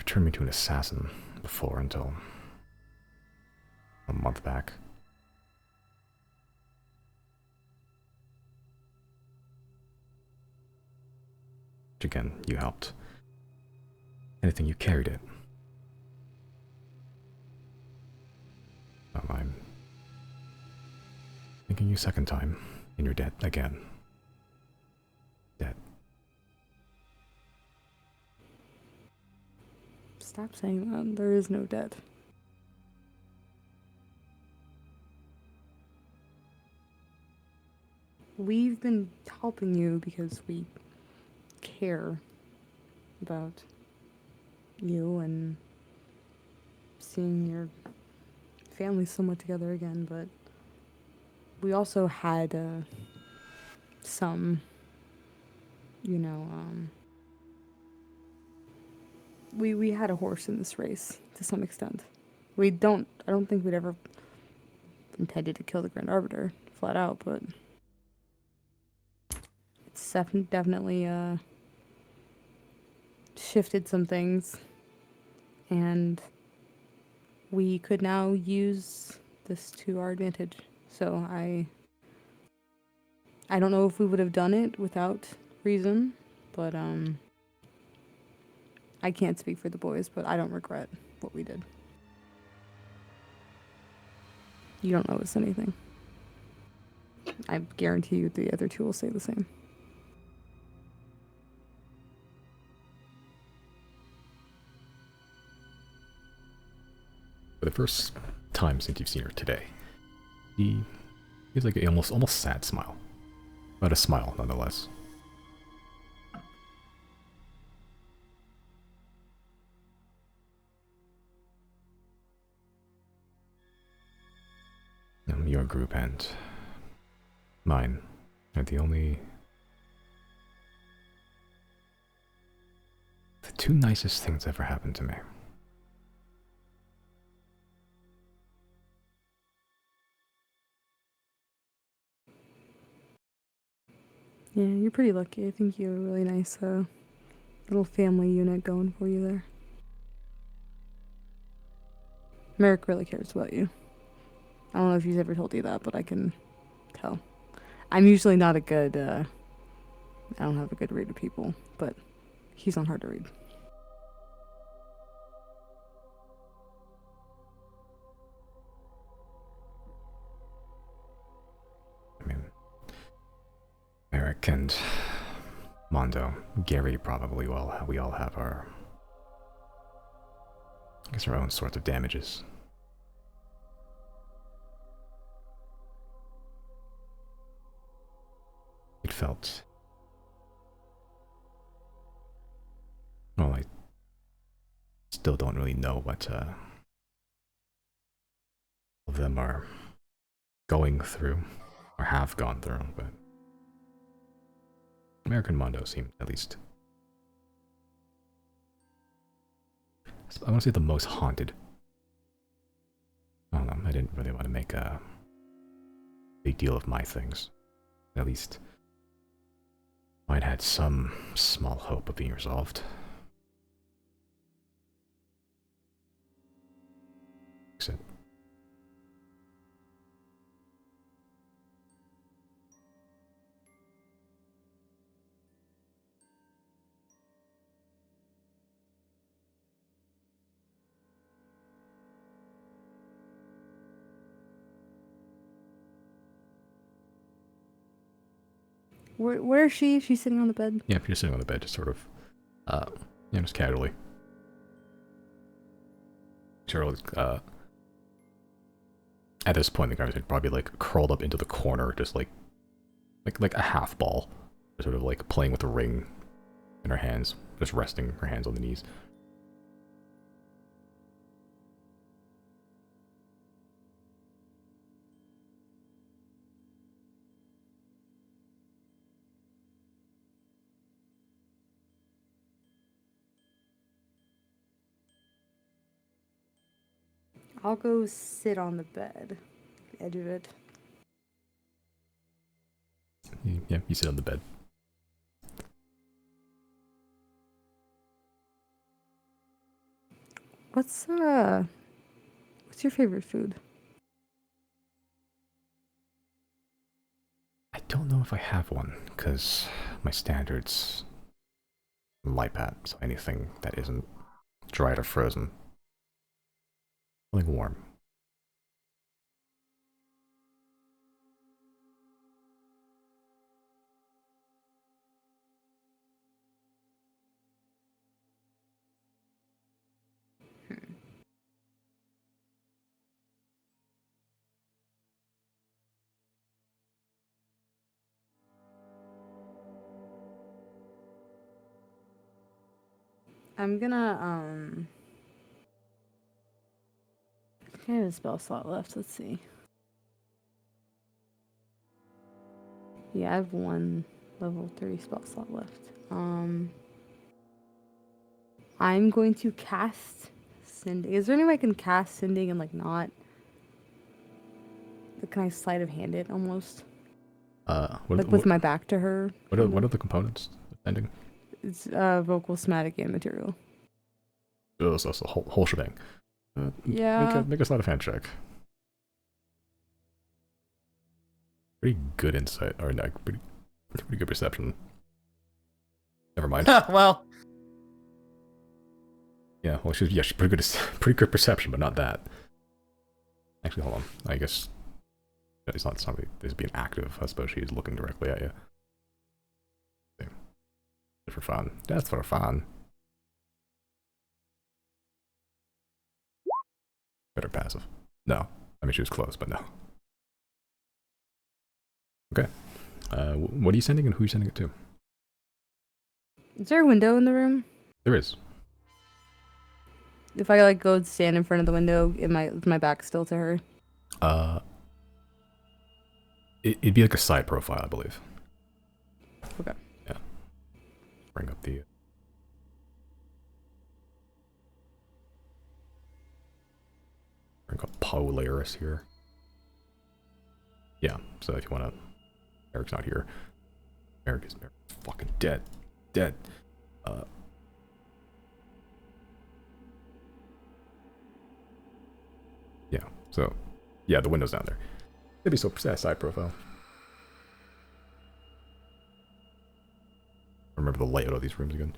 turned me into an assassin before until a month back. Which again, you helped. Anything, you carried it. I'm thinking you second time, and you're dead again. Dead. Stop saying that. There is no debt. We've been helping you because we care about you and seeing your family somewhat together again, but we also had some, you know, we had a horse in this race to some extent. I don't think we'd ever intended to kill the Grand Arbiter flat out, but it's definitely shifted some things, and we could now use this to our advantage. So I don't know if we would have done it without reason, but I can't speak for the boys, but I don't regret what we did. You don't owe us anything. I guarantee you the other two will say the same. For the first time since you've seen her today, he has like a almost sad smile, but a smile nonetheless. Your group and mine are the two nicest things ever happened to me. Yeah, you're pretty lucky. I think you have a really nice little family unit going for you there. Merrick really cares about you. I don't know if he's ever told you that, but I can tell. I'm usually not a good, I don't have a good read of people, but he's not hard to read. I mean, Eric and Mondo, Gary probably we all have our, I guess, our own sorts of damages. It felt, well, I still don't really know what all of them are going through, or have gone through, but American Mondo seemed at least, I want to say, the most haunted. I don't know, I didn't really want to make a big deal of my things. At least mine had some small hope of being resolved. Except Where is she? She's sitting on the bed? yeah, you're sitting on the bed, just sort of, just casually. Sure, at this point, the guy's probably like curled up into the corner, just like a half ball, sort of like playing with a ring in her hands, just resting her hands on the knees. I'll go sit on the bed, edge of it. Yeah, you sit on the bed. What's your favorite food? I don't know if I have one, because my standards light pat, so anything that isn't dried or frozen. Something warm. I'm gonna I have a spell slot left. Let's see. Yeah, I have one level 3 spell slot left. I'm going to cast Sending. Is there any way I can cast Sending and like not? Can I sleight of hand it almost? With my back to her. What are the components? Ending. It's vocal, somatic, and material. Oh, so it's a whole shebang. Yeah. Make a sleight of hand check. Pretty good insight, or no, pretty good perception. Never mind. Well, Yeah, well, she's pretty good perception, but not that. Actually, hold on. I guess it's not something that's being active. I suppose she's looking directly at you. For fun. That's for fun. Better passive. No. I mean, she was close, but no. Okay. What are you sending and who are you sending it to? Is there a window in the room? There is. If I like go stand in front of the window, is my back still to her? It'd be like a side profile, I believe. Okay. Yeah. Bring up the... Bring up Polaris here. Yeah, so if you want to... Eric's not here. Eric's fucking dead. Dead. Yeah, so... Yeah, the window's down there. It'd be so side profile. Remember the layout of these rooms again.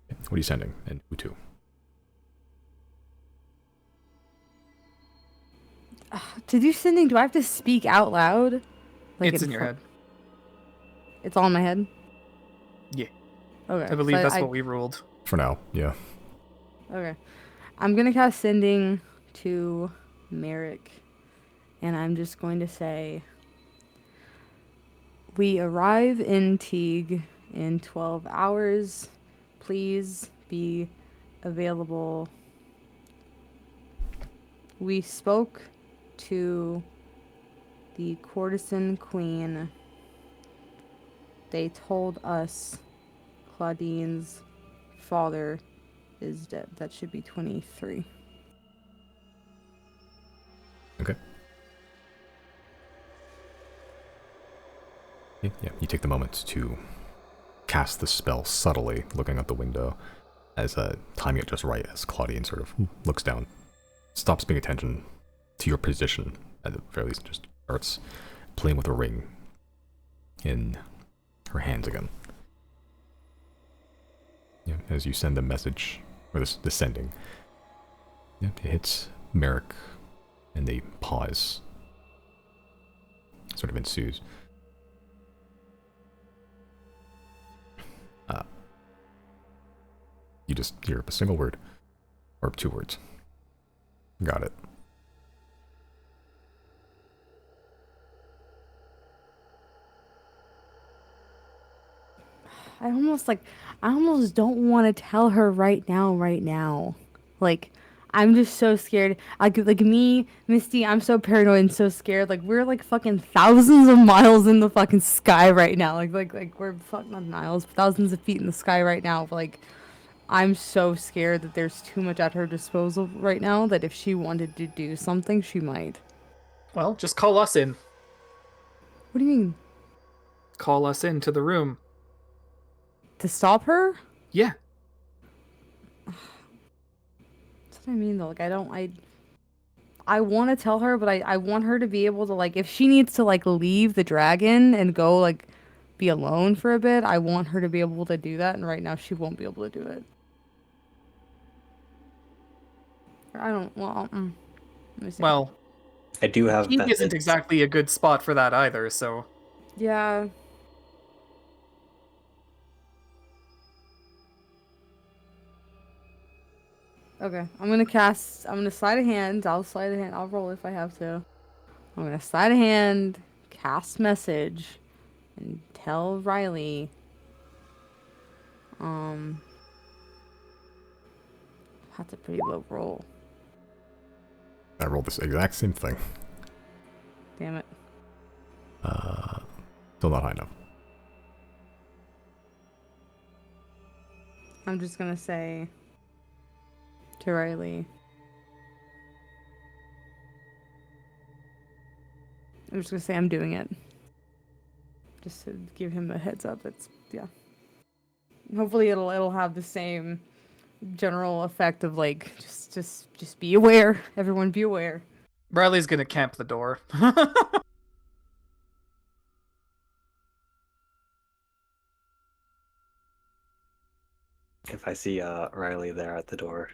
What are you sending? And who to? To do sending, do I have to speak out loud? it's in your head. It's all in my head? Yeah. Okay. I believe that's what we ruled. For now, yeah. Okay. I'm going to cast Sending to Merrick. And I'm just going to say... We arrive in Teague in 12 hours. Please be available. We spoke to the courtesan queen. They told us Claudine's father is dead. That should be 23. Okay. Yeah, you take the moment to cast the spell subtly, looking out the window, as timing it just right as Claudine sort of looks down, stops paying attention to your position, at the very least, just starts playing with a ring in her hands again. Yeah, as you send the message, or the sending, yeah, it hits Merrick, and they pause. Sort of ensues. You just hear a single word, or 2 words. Got it. I almost don't want to tell her right now. Like, I'm just so scared. Like me, Misty, I'm so paranoid and so scared. Like, we're like fucking thousands of miles in the fucking sky right now. Like we're fucking not miles, thousands of feet in the sky right now. Like, I'm so scared that there's too much at her disposal right now that if she wanted to do something, she might. Well, just call us in. What do you mean? Call us into the room. To stop her? Yeah. That's what I mean though. Like I want to tell her, but I want her to be able to like if she needs to like leave the dragon and go like be alone for a bit, I want her to be able to do that, and right now she won't be able to do it. I don't well, let me see. Well, I do have Teague isn't methods. exactly a good spot for that either, so... Yeah. Okay, I'm gonna slide a hand. I'll slide a hand. I'll roll if I have to. I'm gonna slide a hand, cast message, and tell Riley. That's a pretty low roll. I rolled this exact same thing. Damn it. Still not high enough. I'm just gonna say to Riley. I'm just gonna say I'm doing it. Just to give him a heads up. It's yeah. Hopefully it'll have the same general effect of like just be aware. Everyone be aware. Riley's gonna camp the door. If I see Riley there at the door,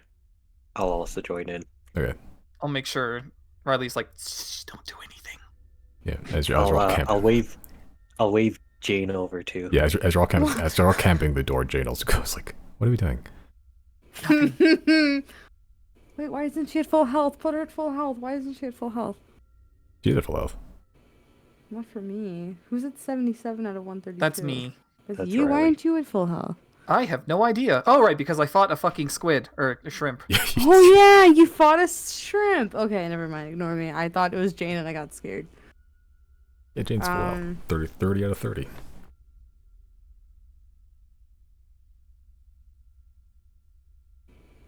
I'll also join in. Okay. I'll make sure Riley's like, "Shh, don't do anything." Yeah, as you're all camping. I'll wave Jane over too. Yeah, as you're all camping the door, Jane also goes like, "What are we doing?" Wait, why isn't she at full health? Put her at full health. Why isn't she at full health? She's at full health. Not for me. Who's at 77 out of 132? That's me. That's That's you. Why Riley. aren't you at full health? I have no idea. Oh, right, because I fought a fucking squid, or a shrimp. Oh yeah, you fought a shrimp. Okay, never mind. Ignore me. I thought it was Jane and I got scared. Yeah, Jane's full health. 30 out of 30.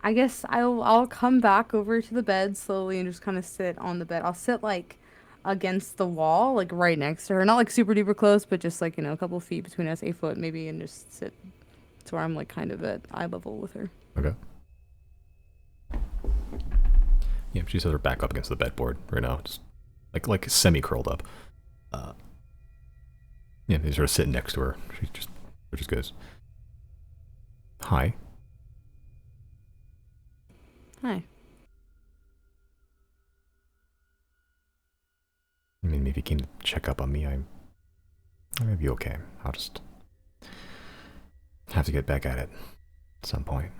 I guess I'll come back over to the bed slowly and just kind of sit on the bed. I'll sit like against the wall, like right next to her. Not like super duper close, but just like, a couple feet between us, 8 foot maybe, and just sit to where I'm like kind of at eye level with her. Okay. Yeah, she has her back up against the bedboard right now, just like semi curled up. Yeah, he's sort of sitting next to her. She just goes, "Hi." Hi. I mean, if you came to check up on me, I may be okay. I'll just have to get back at it at some point.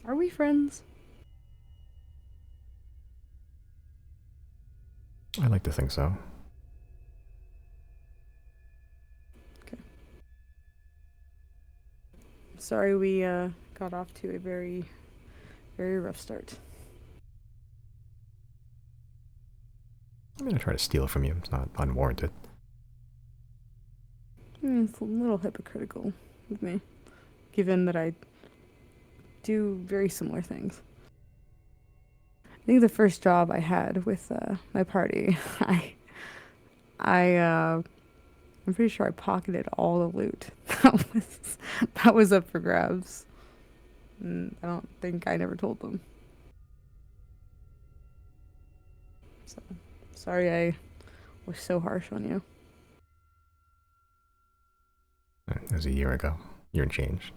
Are we friends? I like to think so. Sorry we got off to a very, very rough start. I'm gonna try to steal from you. It's not unwarranted. I mean, it's a little hypocritical with me, given that I do very similar things. I think the first job I had with my party, I'm pretty sure I pocketed all the loot. That was up for grabs. And I don't think I never told them. So, sorry I was so harsh on you. It was a year ago. Year and change.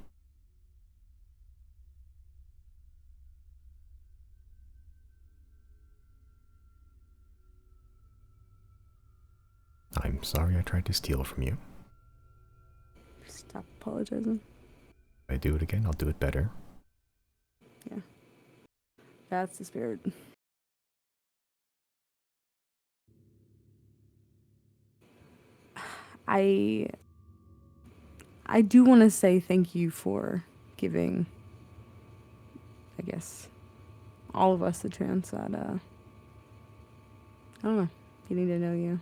I'm sorry I tried to steal from you. Stop apologizing. If I do it again, I'll do it better. Yeah. That's the spirit. I do want to say thank you for giving, I guess, all of us the chance at, I don't know, getting to know you,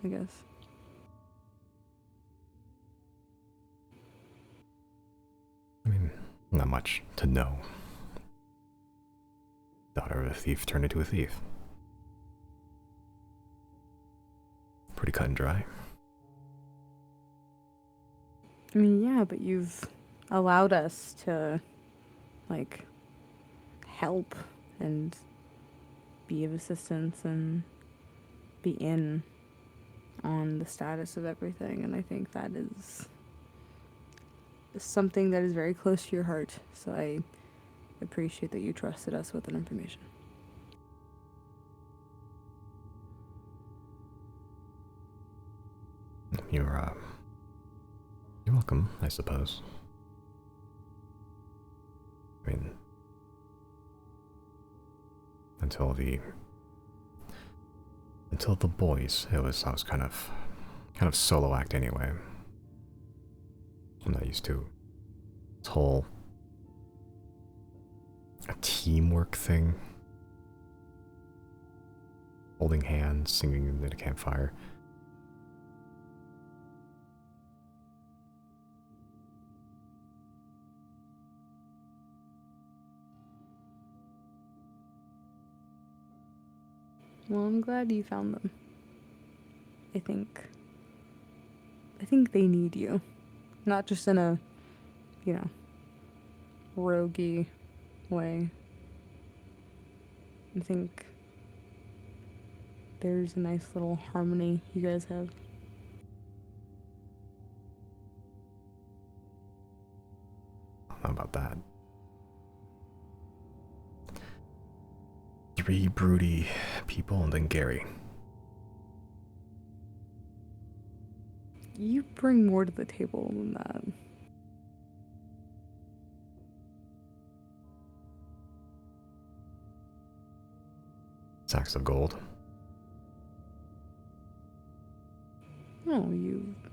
I guess. I mean, not much to know. Daughter of a thief turned into a thief. Pretty cut and dry. I mean, yeah, but you've allowed us to, like, help and be of assistance and be in on the status of everything, and I think that is something that is very close to your heart, so I appreciate that you trusted us with that information. You're welcome, I suppose. I mean, until the boys, I was kind of solo act anyway. I'm not used to this whole a teamwork thing. Holding hands, singing at a campfire. Well, I'm glad you found them. I think they need you. Not just in a, roguey way. I think there's a nice little harmony you guys have. I don't know about that. 3 broody people and then Gary. You bring more to the table than that. Sacks of gold. No,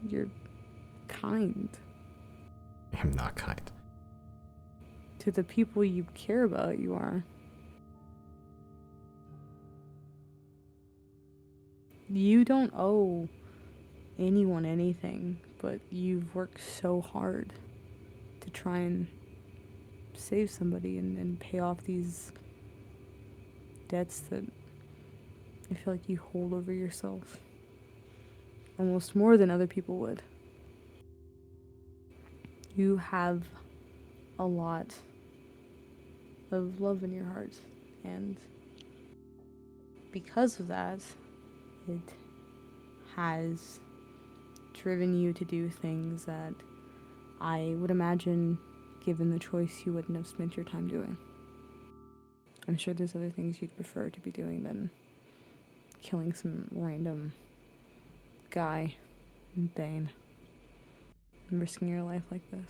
you're kind. I'm not kind. To the people you care about, you are. You don't owe anyone anything, but you've worked so hard to try and save somebody and pay off these debts that I feel like you hold over yourself almost more than other people would. You have a lot of love in your heart, and because of that, it has driven you to do things that I would imagine, given the choice, you wouldn't have spent your time doing. I'm sure there's other things you'd prefer to be doing than killing some random guy in Bane and risking your life like this.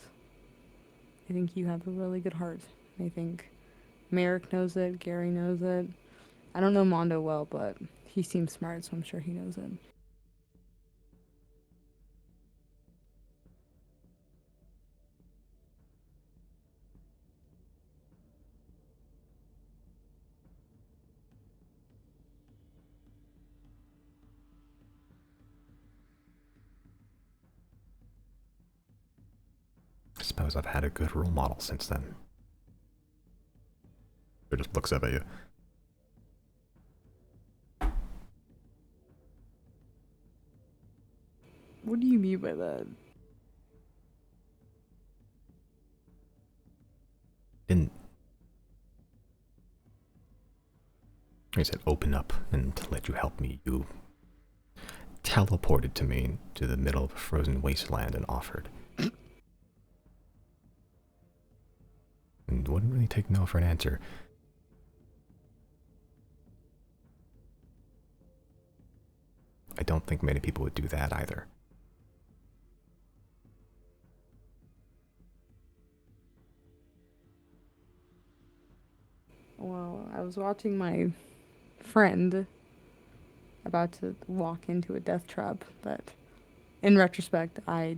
I think you have a really good heart. I think Merrick knows it, Gary knows it. I don't know Mondo well, but he seems smart, so I'm sure he knows it. I suppose I've had a good role model since then. It just looks up at you. What do you mean by that? Didn't. I said open up and let you help me. You teleported to me to the middle of a frozen wasteland and offered. And wouldn't really take no for an answer. I don't think many people would do that either. Well, I was watching my friend about to walk into a death trap, but in retrospect, I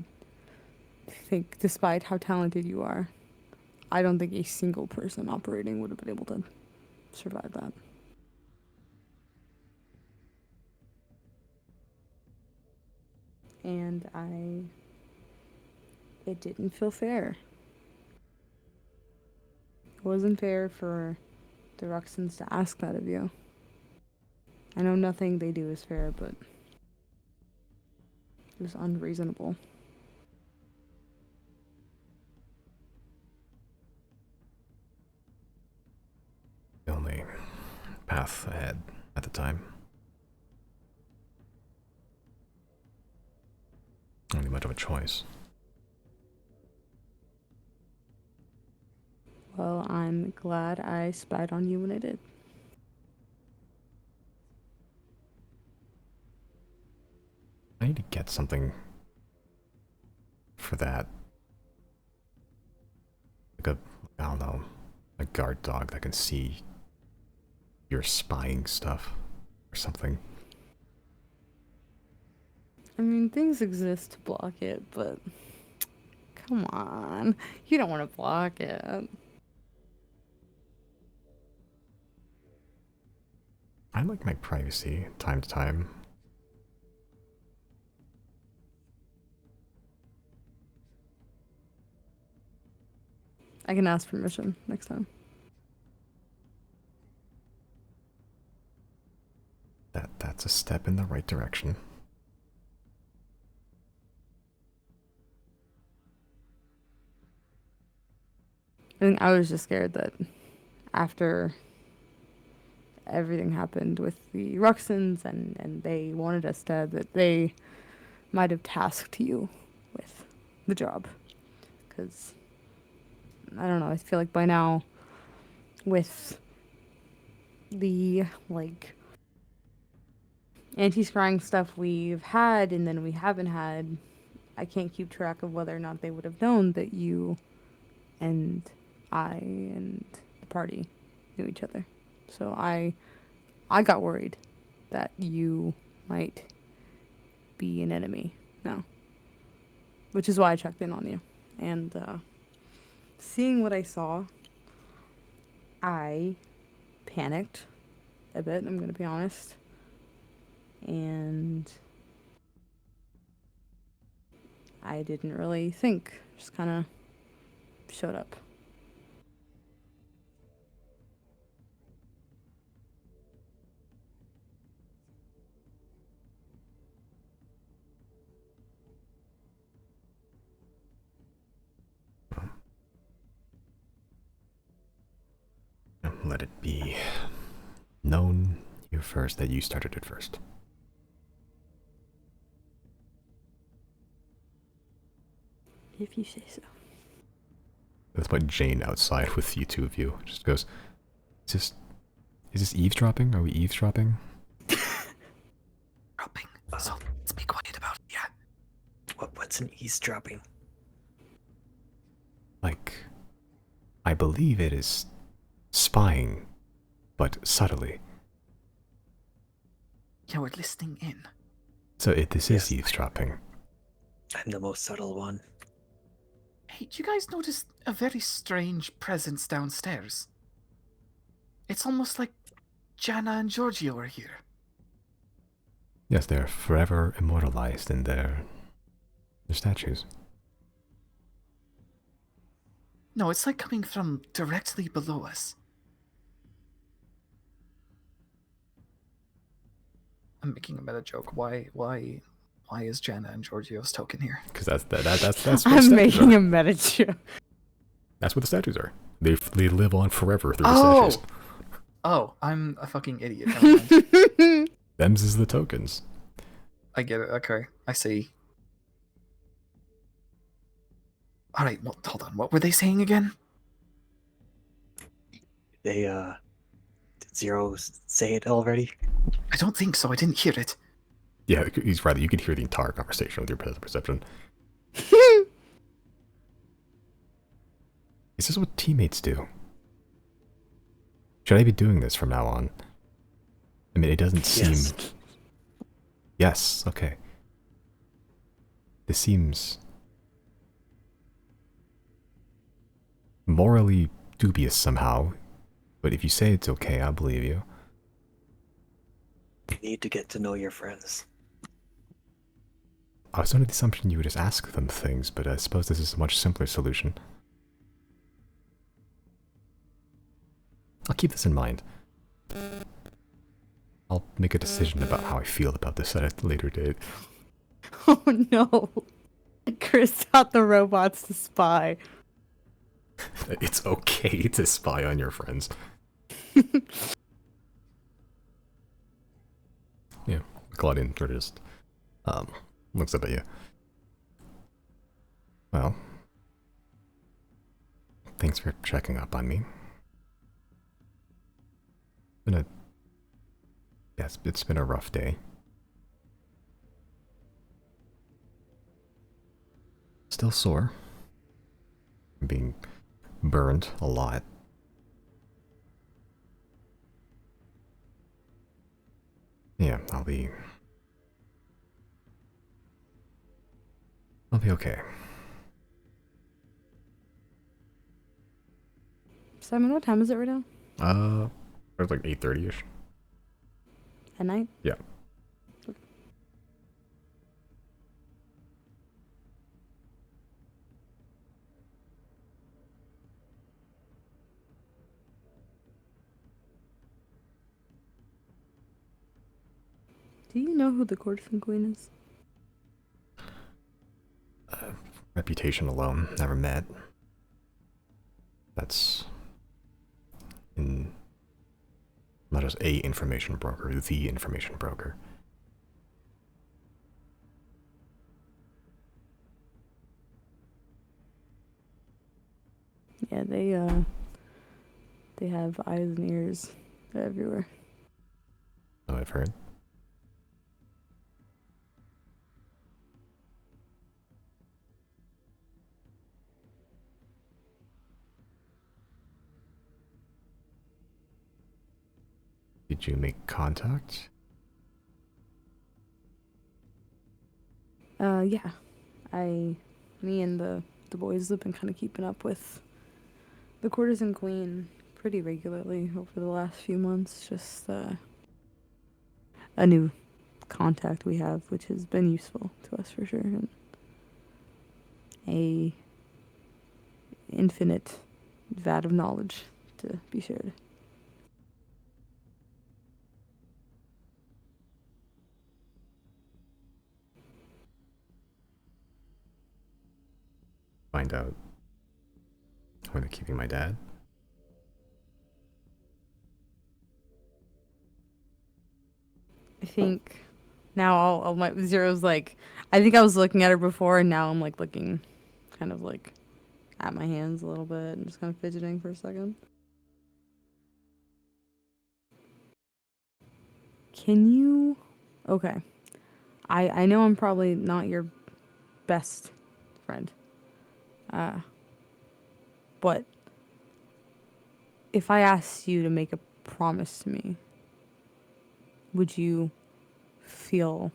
think, despite how talented you are, I don't think a single person operating would have been able to survive that. And it didn't feel fair. It wasn't fair for the Ruxins to ask that of you. I know nothing they do is fair, but it was unreasonable. The only path ahead at the time. Not really much of a choice. Well, I'm glad I spied on you when I did. I need to get something for that. Like I don't know, a guard dog that can see your spying stuff or something. I mean, things exist to block it, but come on. You don't want to block it. I like my privacy time to time. I can ask permission next time. That's a step in the right direction. I think I was just scared that after everything happened with the Ruxins and they wanted us dead, that they might have tasked you with the job. Because, I don't know, I feel like by now, with the, like, anti-scrying stuff we've had and then we haven't had, I can't keep track of whether or not they would have known that you and I and the party knew each other. So I got worried that you might be an enemy now. Which is why I checked in on you. And seeing what I saw, I panicked a bit, I'm going to be honest. And I didn't really think. Just kind of showed up. Let it be known you first that you started it first. If you say so. That's why Jane outside with you two of you just goes, is this eavesdropping? Are we eavesdropping? Dropping. So let's be quiet about it, yeah. What's an eavesdropping? Like, I believe it is spying, but subtly. Yeah, we're listening in. So this Yes. is eavesdropping. I'm the most subtle one. Hey, do you guys notice a very strange presence downstairs? It's almost like Jana and Giorgio are here. Yes, they're forever immortalized in their statues. No, it's like coming from directly below us. I'm making a meta joke. Why is Jana and Giorgio's token here? Because that's what the I'm statues making are. a meta joke. That's what the statues are. They live on forever through the Oh! statues. Oh, I'm a fucking idiot. Never mind. Them's is the tokens. I get it. Okay, I see. All right, well, hold on. What were they saying again? They, did Zero say it already? I don't think so. I didn't hear it. Yeah, he's right. You could hear the entire conversation with your perception. Is this what teammates do? Should I be doing this from now on? I mean, it doesn't seem... Yes. Yes, okay. This seems morally dubious somehow, but if you say it's okay, I believe you. You need to get to know your friends. I was under the assumption you would just ask them things, but I suppose this is a much simpler solution. I'll keep this in mind. I'll make a decision about how I feel about this at a later date. Oh no. Chris taught the robots to spy. It's okay to spy on your friends. Yeah, Claudine sort of just looks up at you. Well, thanks for checking up on me. It's been a rough day. Still sore. I'm being burned a lot. Yeah, I'll be okay. Simon, what time is it right now? It's like 8:30ish. At night? Yeah. Do you know who the courtesan queen is? Reputation alone, never met. That's not just a information broker, the information broker. Yeah, they have eyes and ears everywhere. So I've heard. Did you make contact? Yeah. Me and the boys have been kind of keeping up with the courtesan queen pretty regularly over the last few months. Just a new contact we have, which has been useful to us for sure, and a infinite vat of knowledge to be shared. Find out where they're keeping my dad? I think now I'll my Zero's like, I think I was looking at her before, and now I'm like looking kind of like at my hands a little bit and just kind of fidgeting for a second. Can you? Okay. I know I'm probably not your best friend. But if I asked you to make a promise to me, would you feel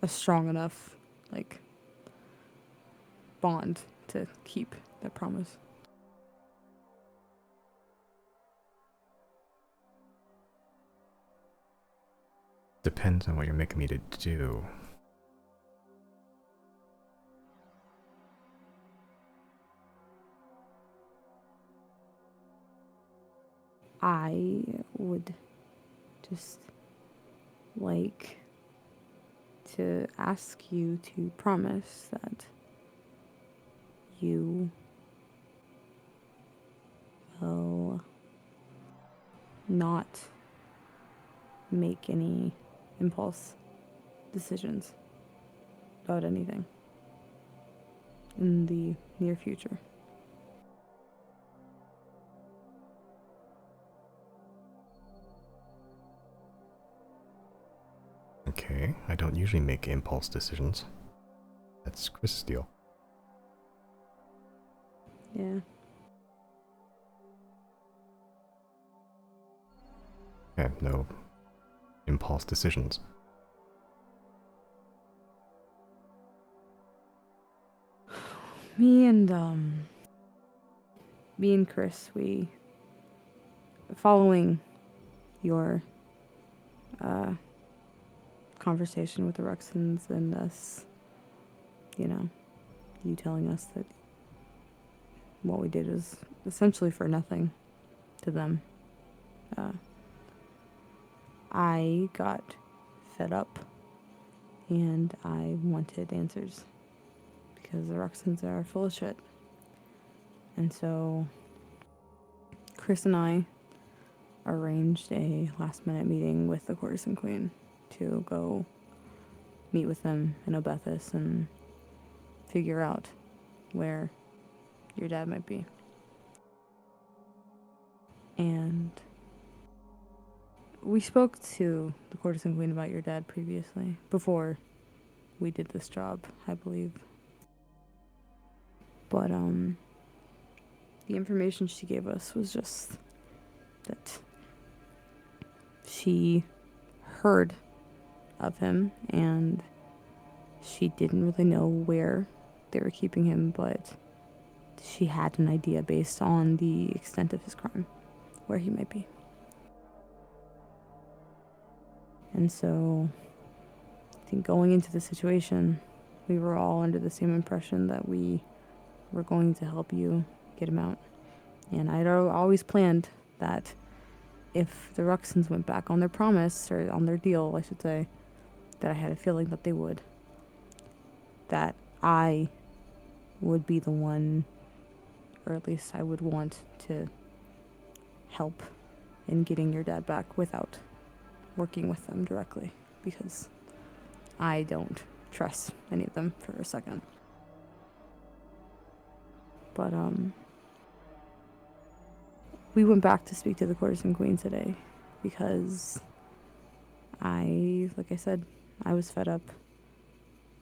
a strong enough, like, bond to keep that promise? Depends on what you're making me to do. I would just like to ask you to promise that you will not make any impulse decisions about anything in the near future. Okay, I don't usually make impulse decisions. That's Chris's deal. Yeah. Okay, no impulse decisions. Me and me and Chris, we, following your conversation with the Ruxins and us, you know, you telling us that what we did is essentially for nothing to them. I got fed up and I wanted answers because the Ruxins are full of shit. And so Chris and I arranged a last minute meeting with the Courtesan Queen to go meet with them in Obethus and figure out where your dad might be. And we spoke to the Courtesan Queen about your dad previously, before we did this job, I believe. But the information she gave us was just that she heard of him and she didn't really know where they were keeping him, but she had an idea based on the extent of his crime, where he might be. And so I think going into the situation, we were all under the same impression that we were going to help you get him out. And I'd always planned that if the Ruxins went back on their promise, or on their deal, I should say, that I had a feeling that they would, that I would be the one, or at least I would want to help in getting your dad back without working with them directly, because I don't trust any of them for a second. But we went back to speak to the Courtesan Queen today because like I said, I was fed up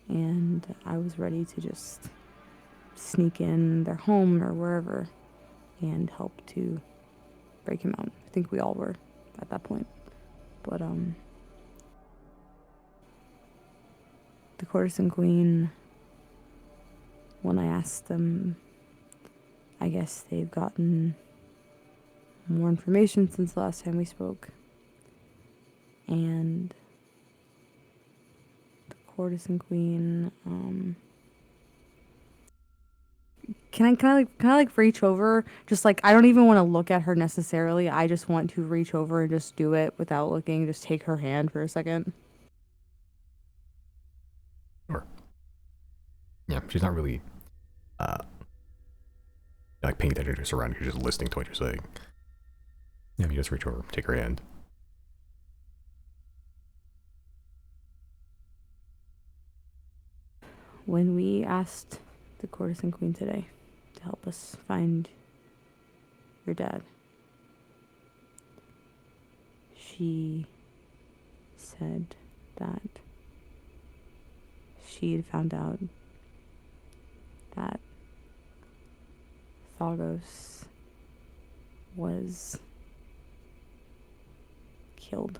and I was ready to just sneak in their home or wherever and help to break him out. I think we all were at that point. But the Courtesan Queen, when I asked them, I guess they've gotten more information since the last time we spoke. And the Courtesan Queen, can I reach over? Just like, I don't even want to look at her necessarily. I just want to reach over and just do it without looking. Just take her hand for a second. Sure. Yeah, she's not really like paying attention to her surroundings. You're just listening to what you're saying. Yeah, you just reach over, take her hand. When we asked the Courtesan Queen today to help us find your dad, she said that she had found out that Thagos was killed.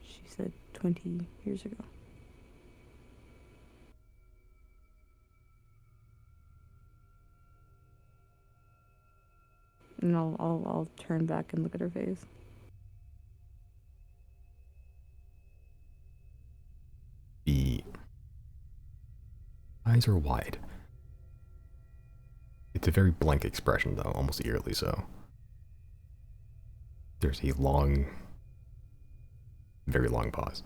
She said 20 years ago. And I'll turn back and look at her face. The eyes are wide. It's a very blank expression, though, almost eerily so. There's a long, very long pause.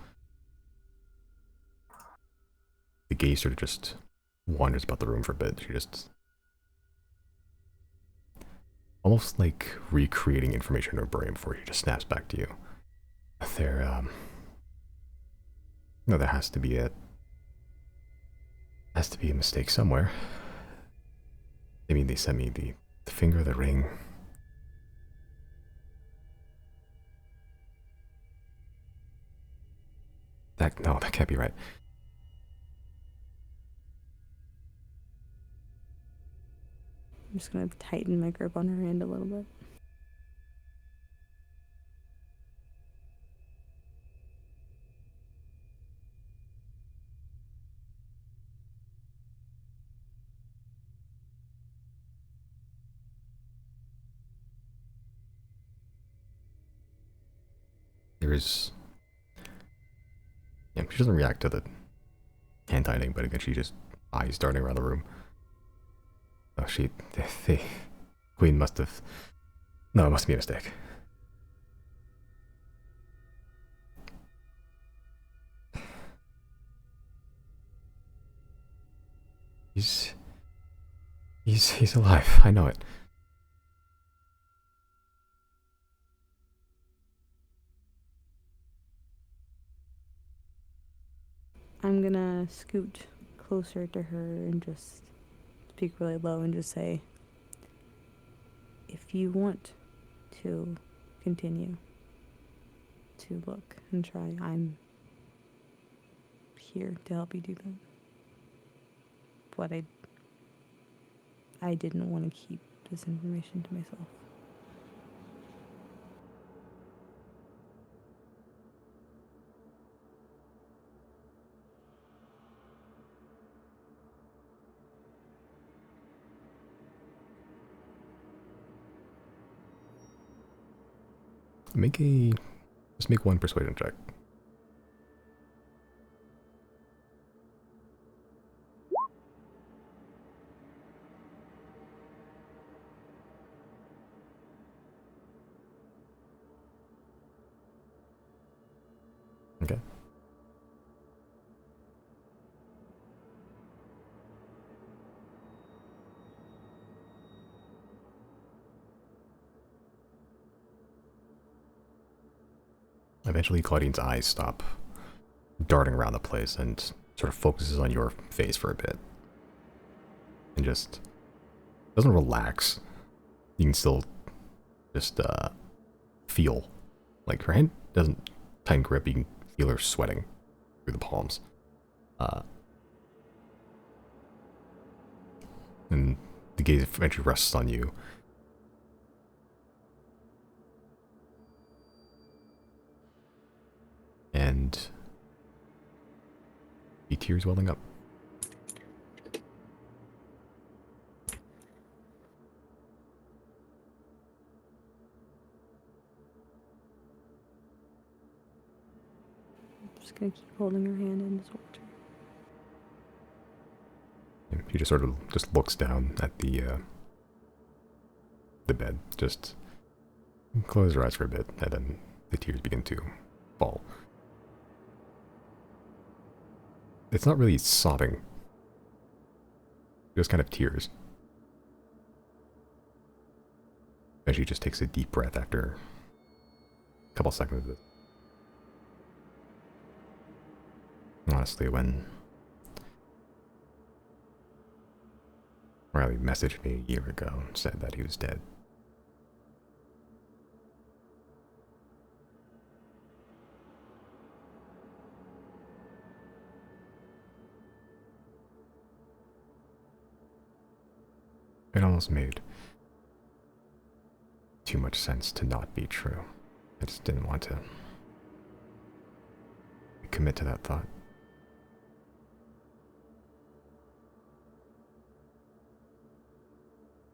The gaze sort of just wanders about the room for a bit. She just... almost like recreating information in her brain before she just snaps back to you. No, there has to be a mistake somewhere. I mean, they sent me the finger, the ring. That can't be right. I'm just gonna tighten my grip on her hand a little bit. There's... Yeah, she doesn't react to the hand tightening, but again, she just eyes darting around the room. Oh, the Queen must have... No, it must be a mistake. He's alive. I know it. I'm gonna scoot closer to her and just speak really low and just say, if you want to continue to look and try, I'm here to help you do that. But I didn't want to keep this information to myself. Just make one persuasion check. Okay. Eventually, Claudine's eyes stop darting around the place and sort of focuses on your face for a bit. And just doesn't relax. You can still just feel. Like her hand doesn't tighten grip, you can feel her sweating through the palms. And the gaze eventually rests on you. And the tears welling up. I'm just gonna keep holding her hand and just watch her. She just sort of just looks down at the bed, just closes her eyes for a bit, and then the tears begin to fall. It's not really sobbing, just kind of tears. And she just takes a deep breath after a couple seconds of this. Honestly, when Riley messaged me a year ago and said that he was dead, it almost made too much sense to not be true. I just didn't want to commit to that thought.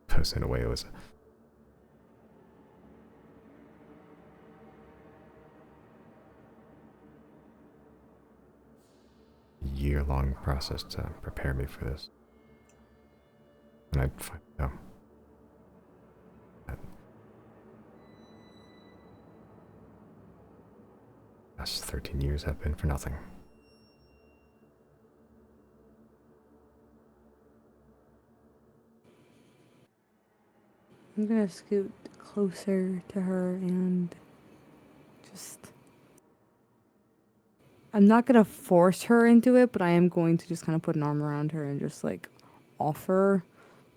Because in a way it was a year-long process to prepare me for this. And I'd find out that the last 13 years have been for nothing. I'm gonna scoot closer to her and just... I'm not gonna force her into it, but I am going to just kind of put an arm around her and just like offer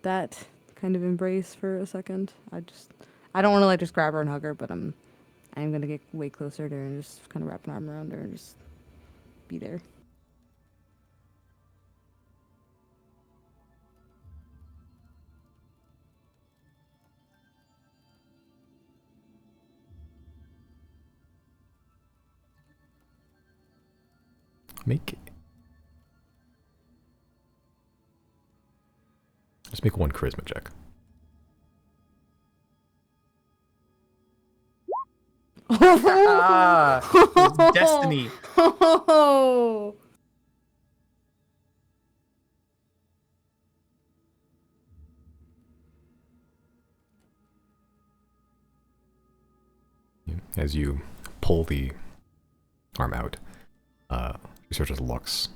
that kind of embrace for a second. I don't want to like just grab her and hug her, but I'm gonna get way closer to her and just kind of wrap an arm around her and just be there. Just make one charisma check. Ah, it's destiny. Oh. As you pull the arm out, she sort of just looks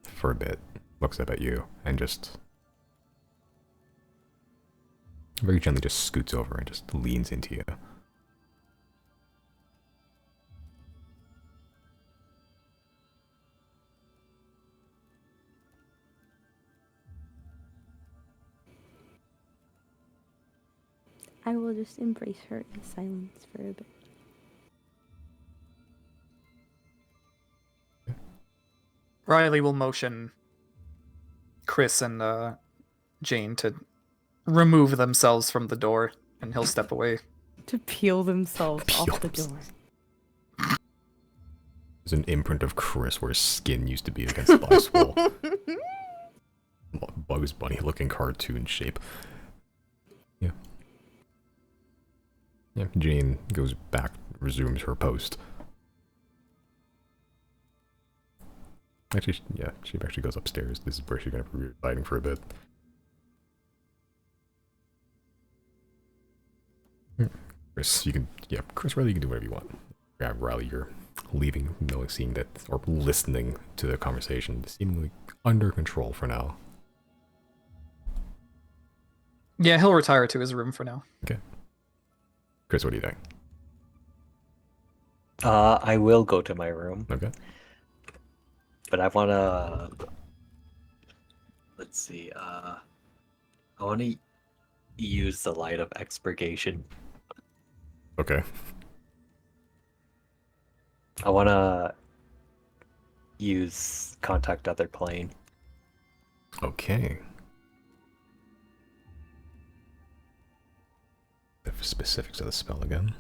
for a bit, looks up at you, and just very gently just scoots over and just leans into you. I will just embrace her in silence for a bit. Riley will motion Chris and Jane to remove themselves from the door, and he'll step away. To peel themselves Peel off the door. themselves. There's an imprint of Chris where his skin used to be against the ice wall. Bugs Bunny looking cartoon shape. Yeah. Yeah, Jane goes back, resumes her post. Actually, yeah, she actually goes upstairs. This is where she's gonna be residing for a bit. Chris, you can, yeah, Chris, Riley, you can do whatever you want. Yeah, Riley, you're leaving, knowing, seeing that, or listening to the conversation, seemingly under control for now. Yeah, he'll retire to his room for now. Okay. Chris, what do you think? I will go to my room, Okay. but I wanna. Let's see. I want to use the light of expurgation. Okay. I want to use contact other plane. Okay. The specifics of the spell again.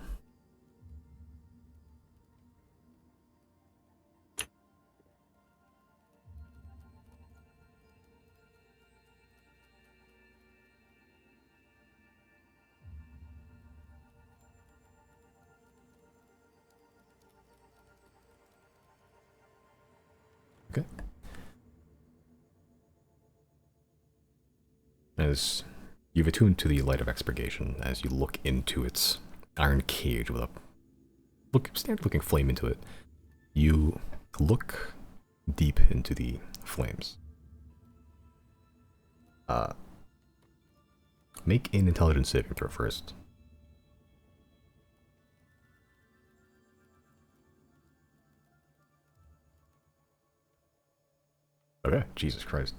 Okay. As you've attuned to the light of expurgation, as you look into its iron cage with a standard looking flame into it, you look deep into the flames. Make an intelligence saving throw first. Okay, Jesus Christ.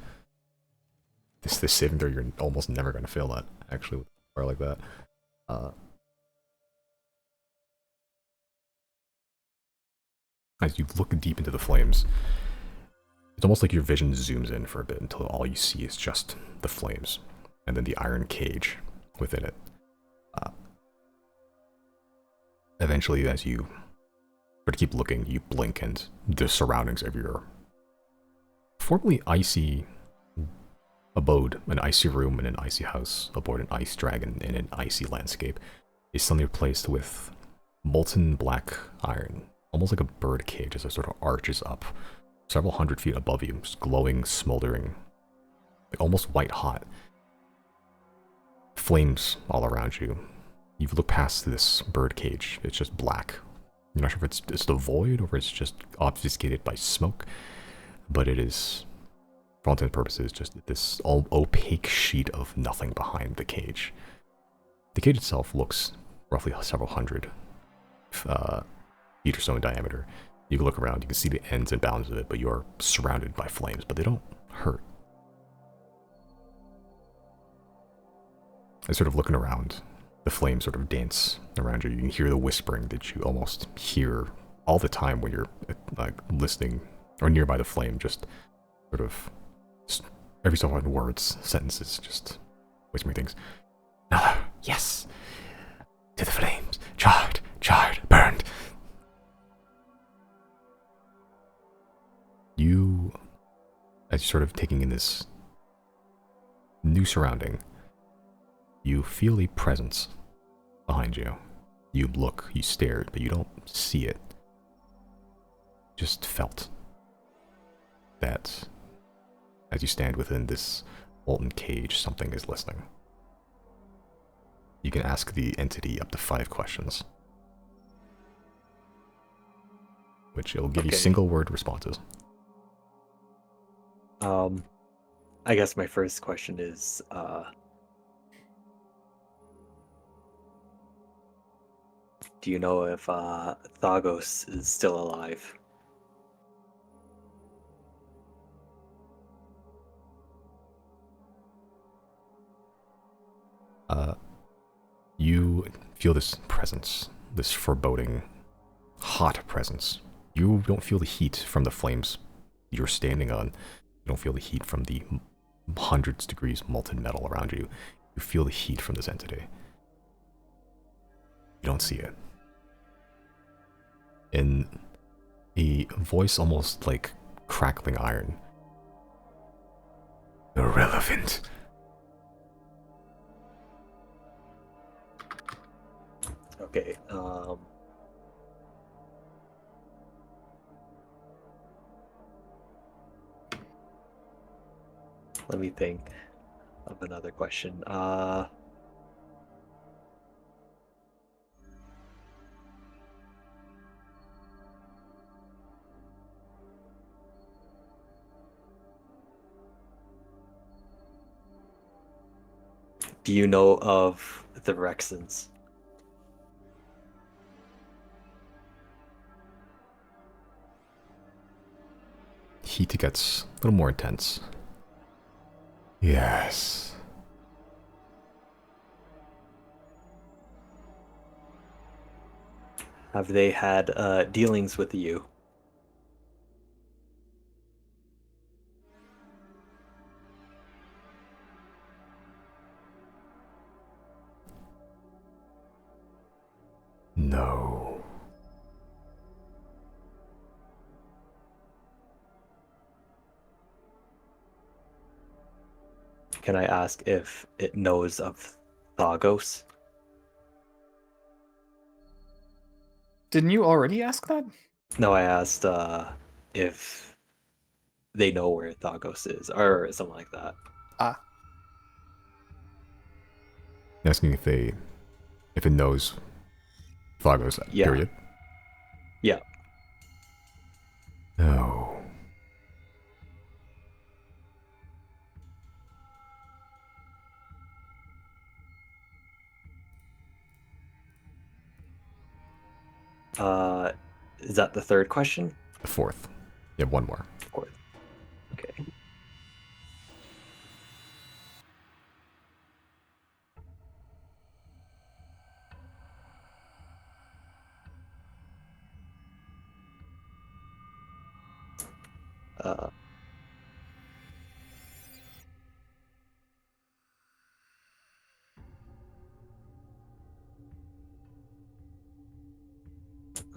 This saving throw, you're almost never going to fail that, actually, with a fire like that. As you look deep into the flames, it's almost like your vision zooms in for a bit until all you see is just the flames, and then the iron cage within it. Eventually, as you sort of keep looking, you blink, and the surroundings of your formerly icy abode, an icy room in an icy house aboard an ice dragon in an icy landscape, is suddenly replaced with molten black iron, almost like a bird cage as it sort of arches up several hundred feet above you, just glowing, smoldering, like almost white hot. Flames all around you. You look past this bird cage, it's just black. You're not sure if it's the void or it's just obfuscated by smoke, but it is, for all intents and purposes, just this opaque sheet of nothing behind the cage. The cage itself looks roughly several hundred feet or so in diameter. You can look around, you can see the ends and bounds of it, but you are surrounded by flames, but they don't hurt. As sort of looking around, the flames sort of dance around you. You can hear the whispering that you almost hear all the time when you're like listening or nearby the flame, just sort of every so often words, sentences, just whispering things. Another, yes, to the flames, charred, burned. You, as you're sort of taking in this new surrounding, you feel a presence behind you. You look, you stared, but you don't see it. Just felt that as you stand within this molten cage, something is listening. You can ask the entity up to 5 questions, which it'll give you single word responses. I guess my first question is, do you know if Thagos is still alive? You feel this presence, this foreboding, hot presence. You don't feel the heat from the flames you're standing on. You don't feel the heat from the hundreds degrees molten metal around you. You feel the heat from this entity. You don't see it. In a voice almost like crackling iron. Irrelevant. Okay. Let me think of another question. Do you know of the Rexons? Heat gets a little more intense. Yes. Have they had dealings with you? No. Can I ask if it knows of Thagos? Didn't you already ask that? No, I asked if they know where Thagos is, or something like that. Ah. Asking if it knows Thagos, Yeah. period. Yeah. No. Is that the third question? The 4th. You have one more. Fourth. Okay.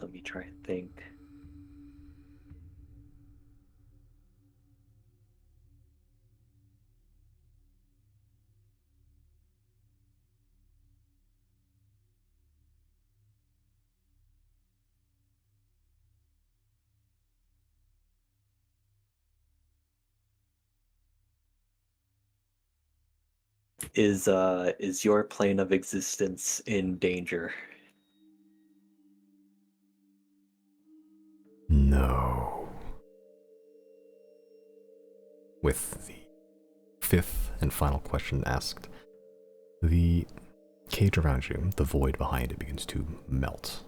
Let me try and think. Is your plane of existence in danger? No. With the 5th and final question asked, the cage around you, the void behind it, begins to melt.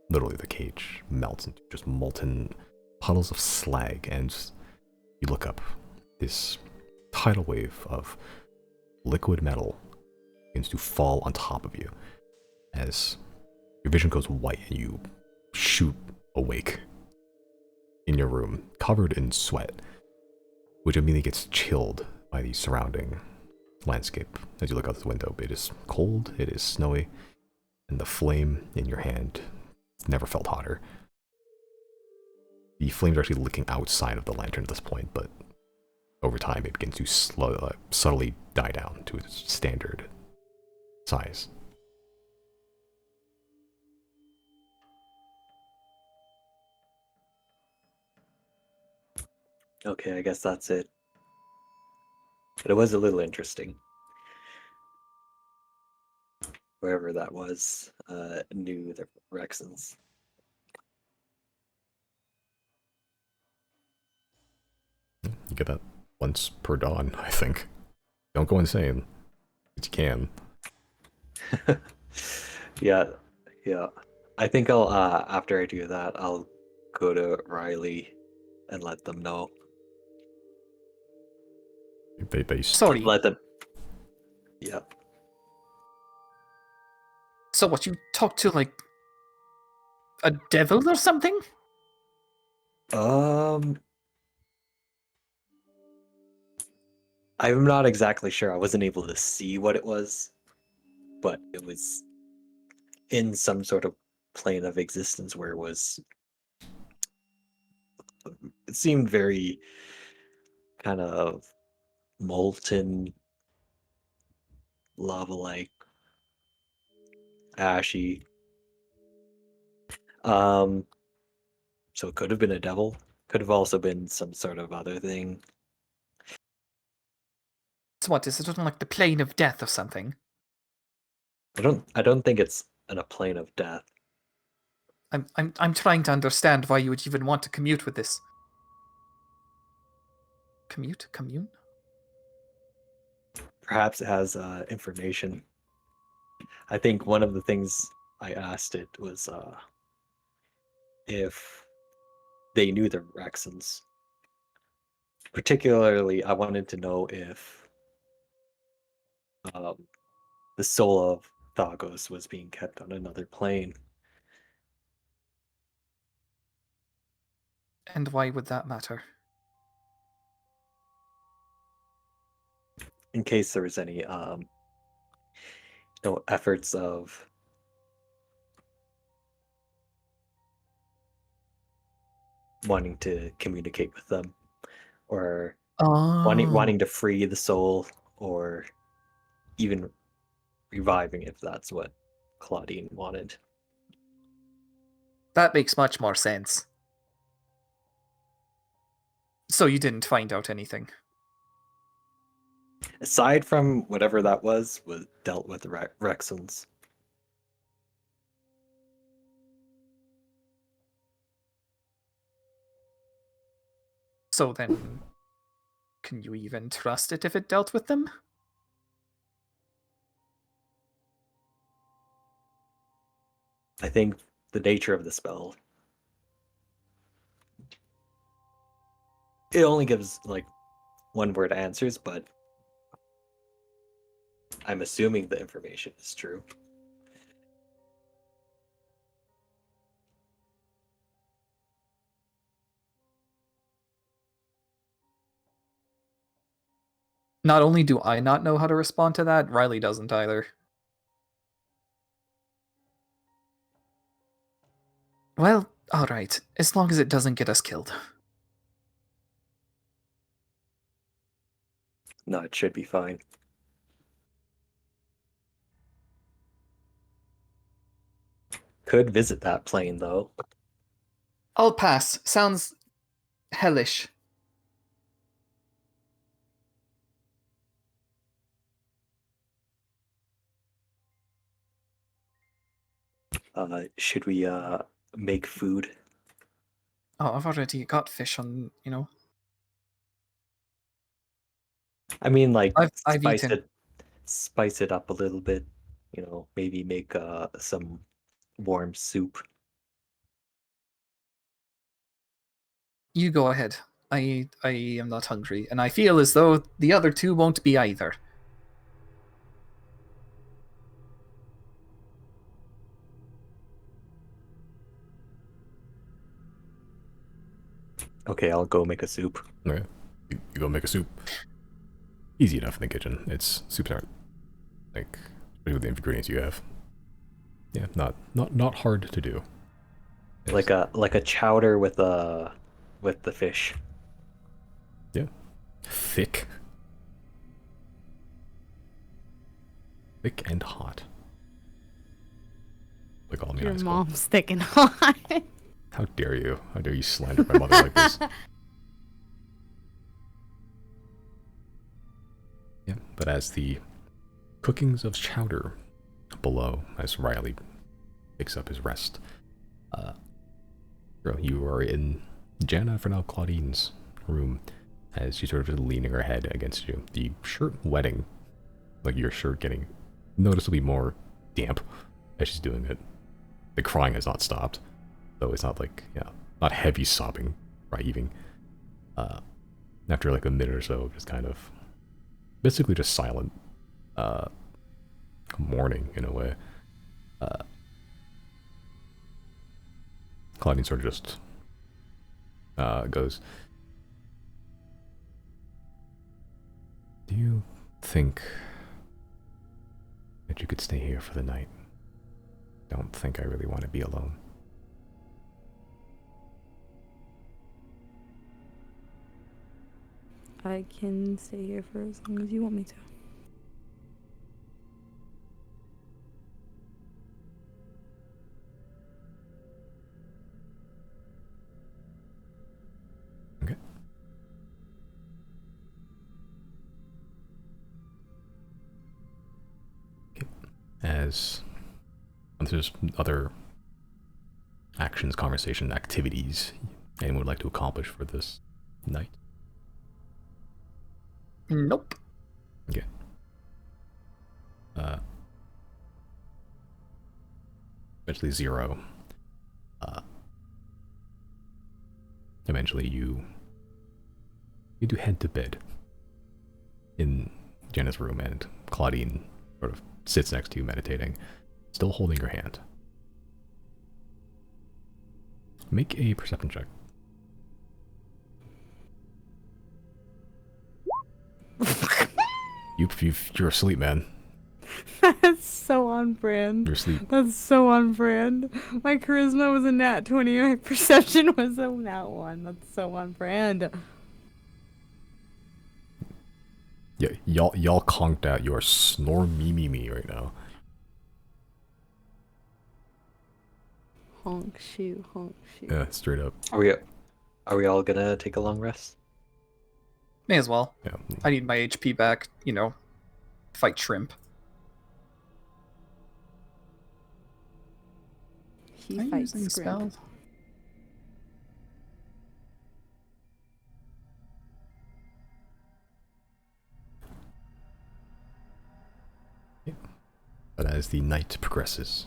Literally, the cage melts into just molten puddles of slag, and you look up. This tidal wave of liquid metal begins to fall on top of you as your vision goes white and you shoot awake in your room, covered in sweat, which immediately gets chilled by the surrounding landscape as you look out the window. It is cold, it is snowy, and the flame in your hand never felt hotter. The flames are actually licking outside of the lantern at this point, but over time it begins to subtly die down to its standard size. Okay, I guess that's it. But it was a little interesting. Wherever that was, knew the Rexons. You get that once per dawn, I think. Don't go insane. But you can. Yeah, yeah. I think I'll after I do that, I'll go to Riley and let them know. They Sorry. Let them. Yeah. So what, you talked to, like, a devil or something? I'm not exactly sure. I wasn't able to see what it was, but it was in some sort of plane of existence where it was. It seemed very kind of molten, lava-like, ashy. Um, so it could have been a devil. Could have also been some sort of other thing. So what, is it on, like, the plane of death or something? I don't think it's in a plane of death. I'm trying to understand why you would even want to commute with this. Commune? Perhaps it has information. I think one of the things I asked it was if they knew the Rexons. Particularly, I wanted to know if um, the soul of Thagos was being kept on another plane. And why would that matter? In case there was any efforts of wanting to communicate with them, or Oh. wanting to free the soul, or even reviving if that's what Claudine wanted. That makes much more sense. So you didn't find out anything? Aside from whatever that was dealt with the Rexons. So then, can you even trust it if it dealt with them? I think the nature of the spell, it only gives like one word answers, but I'm assuming the information is true. Not only do I not know how to respond to that, Riley doesn't either. Well, alright, as long as it doesn't get us killed. No, it should be fine. Could visit that plane though. I'll pass. Sounds hellish. Should we make food? Oh, I've already got fish on, you know. I mean, like I've eaten. spice it up a little bit. Maybe make some warm soup. You go ahead. I am not hungry, and I feel as though the other two won't be either. Okay, I'll go make a soup. Okay. You go make a soup. Easy enough in the kitchen. It's soup's not like with the ingredients you have. Yeah, not hard to do. Yes. Like a chowder with the fish. Yeah. Thick. Thick and hot. Like all me in Your high school. mom's thick and hot. How dare you? How dare you slander my mother like this? But as the cookings of chowder below, as Riley picks up his rest, you are in Jana, for now Claudine's room, as she's sort of just leaning her head against you. The shirt wetting, like your shirt getting noticeably more damp as she's doing it. The crying has not stopped, though it's not like, not heavy sobbing, right, heaving. After like a minute or so, just kind of, basically just silent, mourning in a way. Claudine sort of just goes, "Do you think that you could stay here for the night? Don't think I really want to be alone." I can stay here for as long as you want me to. Okay. As there's other actions, conversation, activities anyone would like to accomplish for this night? Nope. Okay. Eventually zero. Eventually you do head to bed in Jenna's room, and Claudine sort of sits next to you meditating, still holding your hand. Make a perception check. You're asleep, man. That's so on brand. You're asleep. That's so on brand. My charisma was a nat 20, my perception was a nat 1. That's so on brand. Yeah, y'all conked out your snore me right now. Honk shoe, honk shoe. Yeah, straight up. Are we all gonna take a long rest? May as well. Yeah. I need my HP back, fight shrimp. He Am I fights using Scrimp. spells? But as the night progresses,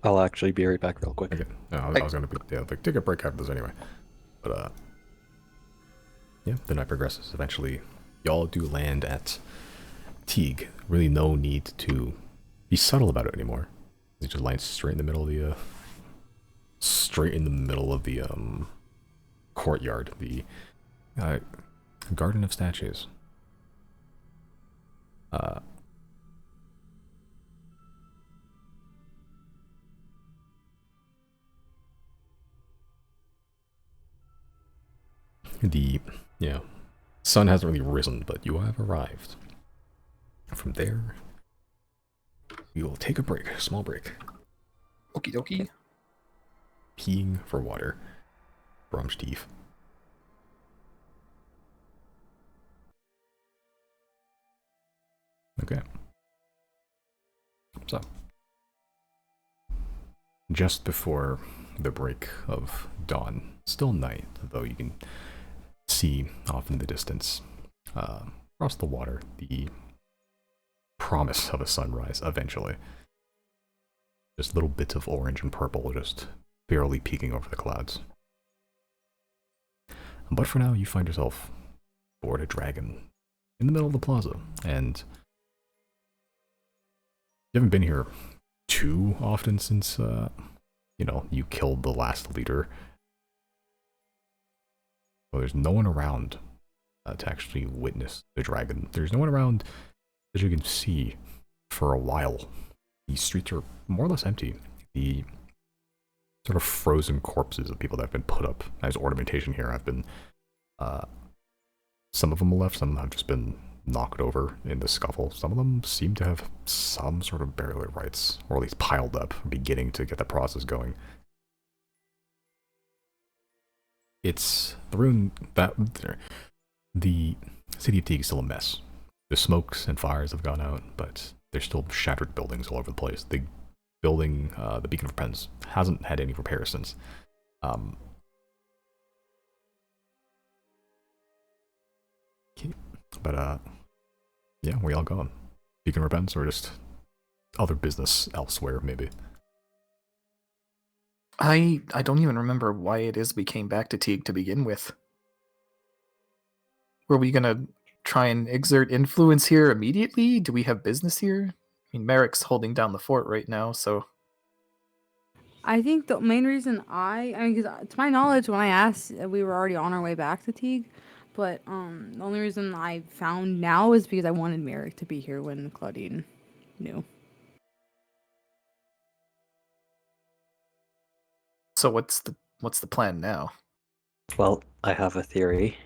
I'll actually be right back real quick. okay. I was gonna take a break after this anyway. But yeah, the night progresses. Eventually, y'all do land at Teague. Really, no need to be subtle about it anymore. It just lands straight in the middle of the courtyard, the Garden of Statues. The sun hasn't really risen, but you have arrived. From there, we will take a break, a small break. Okie dokie. Peeing for water. Brahms teeth. Okay. So, just before the break of dawn, still night, though you can see off in the distance, across the water, the promise of a sunrise eventually. Just little bits of orange and purple just barely peeking over the clouds. But for now, you find yourself aboard a dragon in the middle of the plaza, and you haven't been here too often since, you killed the last leader. Well, there's no one around to actually witness the dragon. There's no one around that you can see for a while. The streets are more or less empty. The sort of frozen corpses of people that have been put up as ornamentation here have been, some of them left, some have just been knocked over in the scuffle. Some of them seem to have some sort of burial rites, or at least piled up, beginning to get the process going. It's the ruin that the city of Teague is still a mess. The smokes and fires have gone out, but there's still shattered buildings all over the place. The building, the Beacon of Repentance, hasn't had any repairs since. But yeah, where y'all going? Beacon of Repentance, or just other business elsewhere, maybe? I don't even remember why it is we came back to Teague to begin with. Were we gonna try and exert influence here immediately? Do we have business here? I mean, Merrick's holding down the fort right now, so... I think the main reason I mean, because to my knowledge, when I asked, we were already on our way back to Teague. But the only reason I found now is because I wanted Merrick to be here when Claudine knew. So what's the plan now? Well, I have a theory.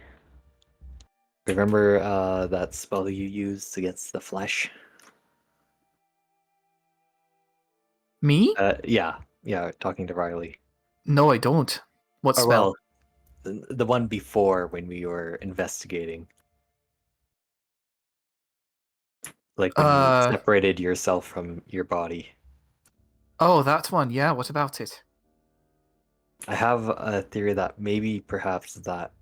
Remember that spell you used against the flesh? Me? Yeah, talking to Riley. No, I don't. What Or spell? well, the one before when we were investigating. Like when you separated yourself from your body. Oh, that one. Yeah, what about it? I have a theory that maybe perhaps that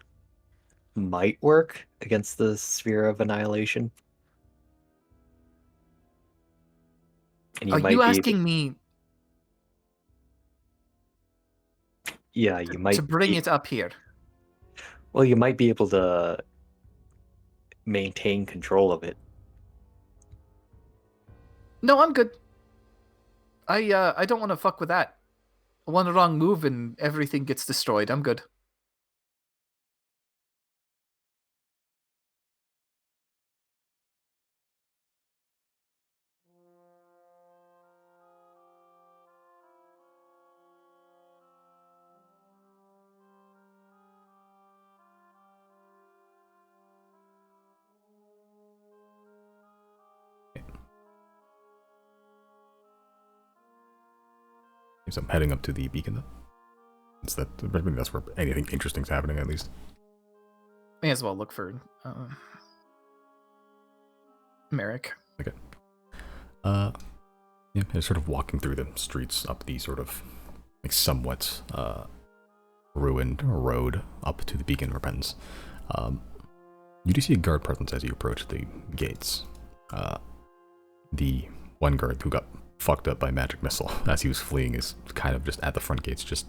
might work against the Sphere of Annihilation. And Are you asking me Yeah, you might to bring it up here? Well, you might be able to maintain control of it. No, I'm good. I don't want to fuck with that. One wrong move and everything gets destroyed. I'm good. So I'm heading up to the beacon then. I think that's where anything interesting's happening, at least. May as well look for Merrick. Okay. Yeah, sort of walking through the streets up the sort of like somewhat ruined road up to the Beacon of Repentance. You do see a guard presence as you approach the gates. The one guard who got fucked up by magic missile as he was fleeing is kind of just at the front gates, just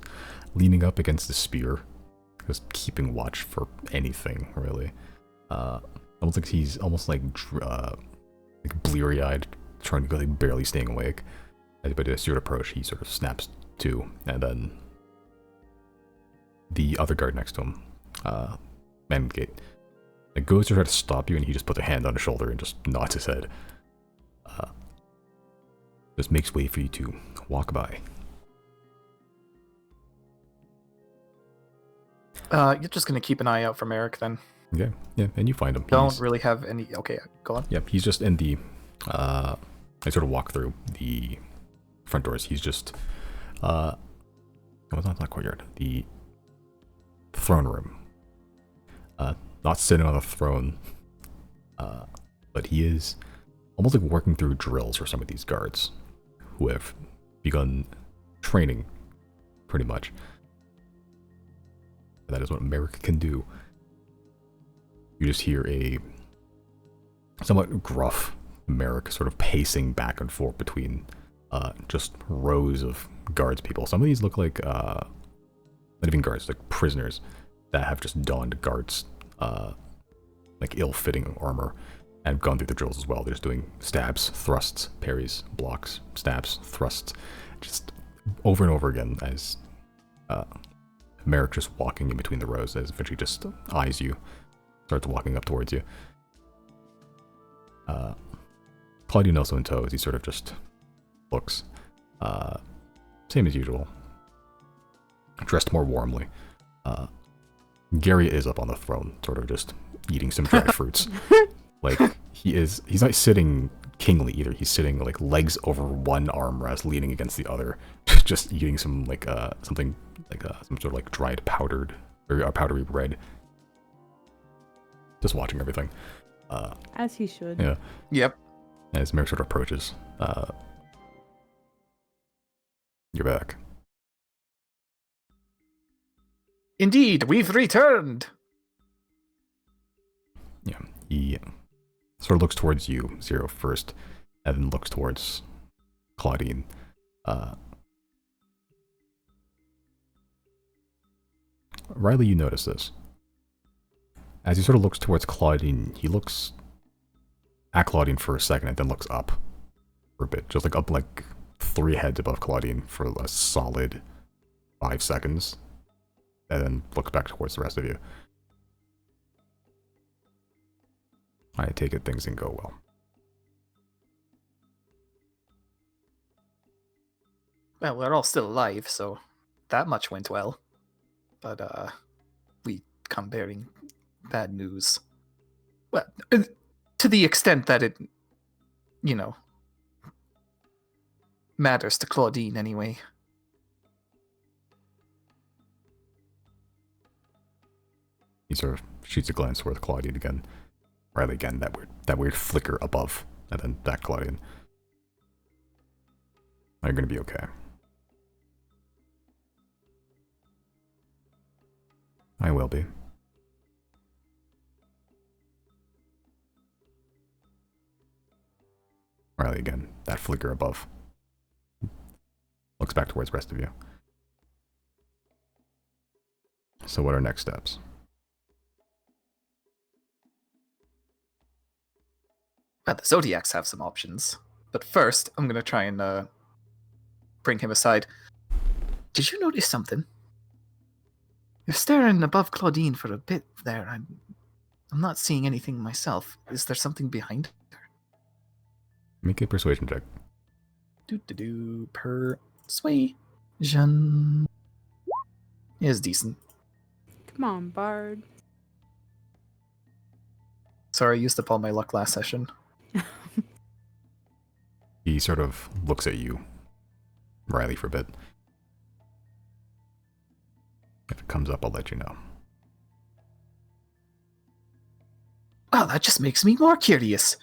leaning up against the spear, just keeping watch for anything, really. Almost like he's almost like bleary-eyed, trying to go, like, barely staying awake. But as you approach, he sort of snaps to, and then the other guard next to him, man gate, like, goes to try to stop you, and he just puts a hand on his shoulder and just nods his head. Just makes way for you to walk by. You're just gonna keep an eye out for Merrick then. Okay, yeah, and you find him. Don't really have any... Okay, go on. Yep, he's just in the... I sort of walk through the front doors. He's just... no, it's not courtyard. The throne room. Not sitting on the throne, but he is almost like working through drills for some of these guards who have begun training, pretty much. That is what Merrick can do. You just hear a somewhat gruff Merrick sort of pacing back and forth between just rows of guards people. Some of these look like, not even guards, like prisoners that have just donned guards, like ill-fitting armor, and gone through the drills as well. They're just doing stabs, thrusts, parries, blocks, stabs, thrusts, just over and over again as Merrick just walking in between the rows, as eventually just eyes you, starts walking up towards you. Claudian also in tow as he sort of just looks. Same as usual. Dressed more warmly. Gary is up on the throne, sort of just eating some dry fruits. Like, he's not sitting kingly either. He's sitting, like, legs over one armrest, leaning against the other, just eating some, like, something, like, some sort of, like, dried powdered, or powdery bread. Just watching everything. As he should. Yeah. Yep. As Merrick sort of approaches, you're back. Indeed, we've returned. Yeah, he sort of looks towards you, Zero, first, and then looks towards Claudine. Riley, you notice this. As he sort of looks towards Claudine, he looks at Claudine for a second and then looks up for a bit. Just like up like 3 heads above Claudine for a solid 5 seconds. And then looks back towards the rest of you. I take it things didn't go well. Well, we're all still alive, so that much went well. But, we come bearing bad news. Well, to the extent that it, you know, matters to Claudine anyway. He sort of shoots a glance towards Claudine again. Riley again, that weird flicker above, and then back Claudine. You're gonna be okay. I will be. Riley again, that flicker above. Looks back towards the rest of you. So what are next steps? Well, the Zodiacs have some options. But first, I'm gonna try and, bring him aside. Did you notice something? You're staring above Claudine for a bit there. I'm not seeing anything myself. Is there something behind her? Make a persuasion check. Persuasion is decent. Come on, Bard. Sorry, I used up all my luck last session. He sort of looks at you, Riley, for a bit. If it comes up, I'll let you know. Wow, that just makes me more curious.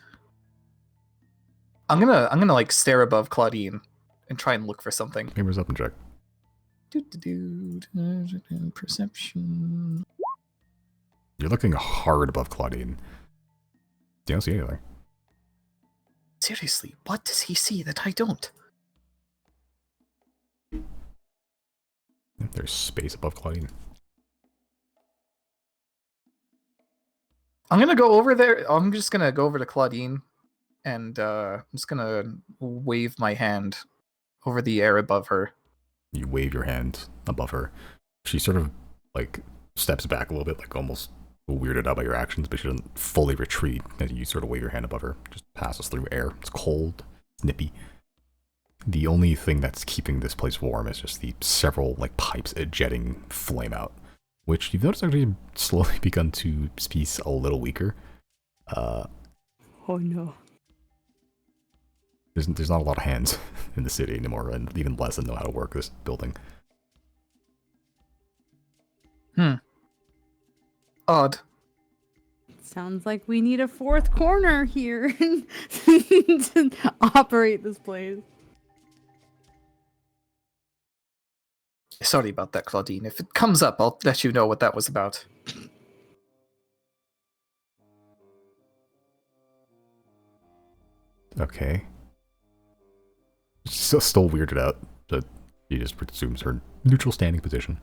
I'm gonna like stare above Claudine and try and look for something. Neighbors up and check. Perception. You're looking hard above Claudine. You don't see anything. Seriously, what does he see that I don't? There's space above Claudine. I'm gonna go over there. I'm just gonna go over to Claudine, and I'm just gonna wave my hand over the air above her. You wave your hand above her. She sort of like steps back a little bit, like almost weirded out by your actions, but she doesn't fully retreat as you sort of wave your hand above her. Just passes through air. It's cold, it's nippy. The only thing that's keeping this place warm is just the several like pipes jetting flame out, which you've noticed actually slowly begun to piece a little weaker. Oh no. There's not a lot of hands in the city anymore, and even less that know how to work this building. Odd. Sounds like we need a 4th corner here to operate this place. Sorry about that, Claudine. If it comes up, I'll let you know what that was about. Okay. Still weirded out, but he just presumes her neutral standing position.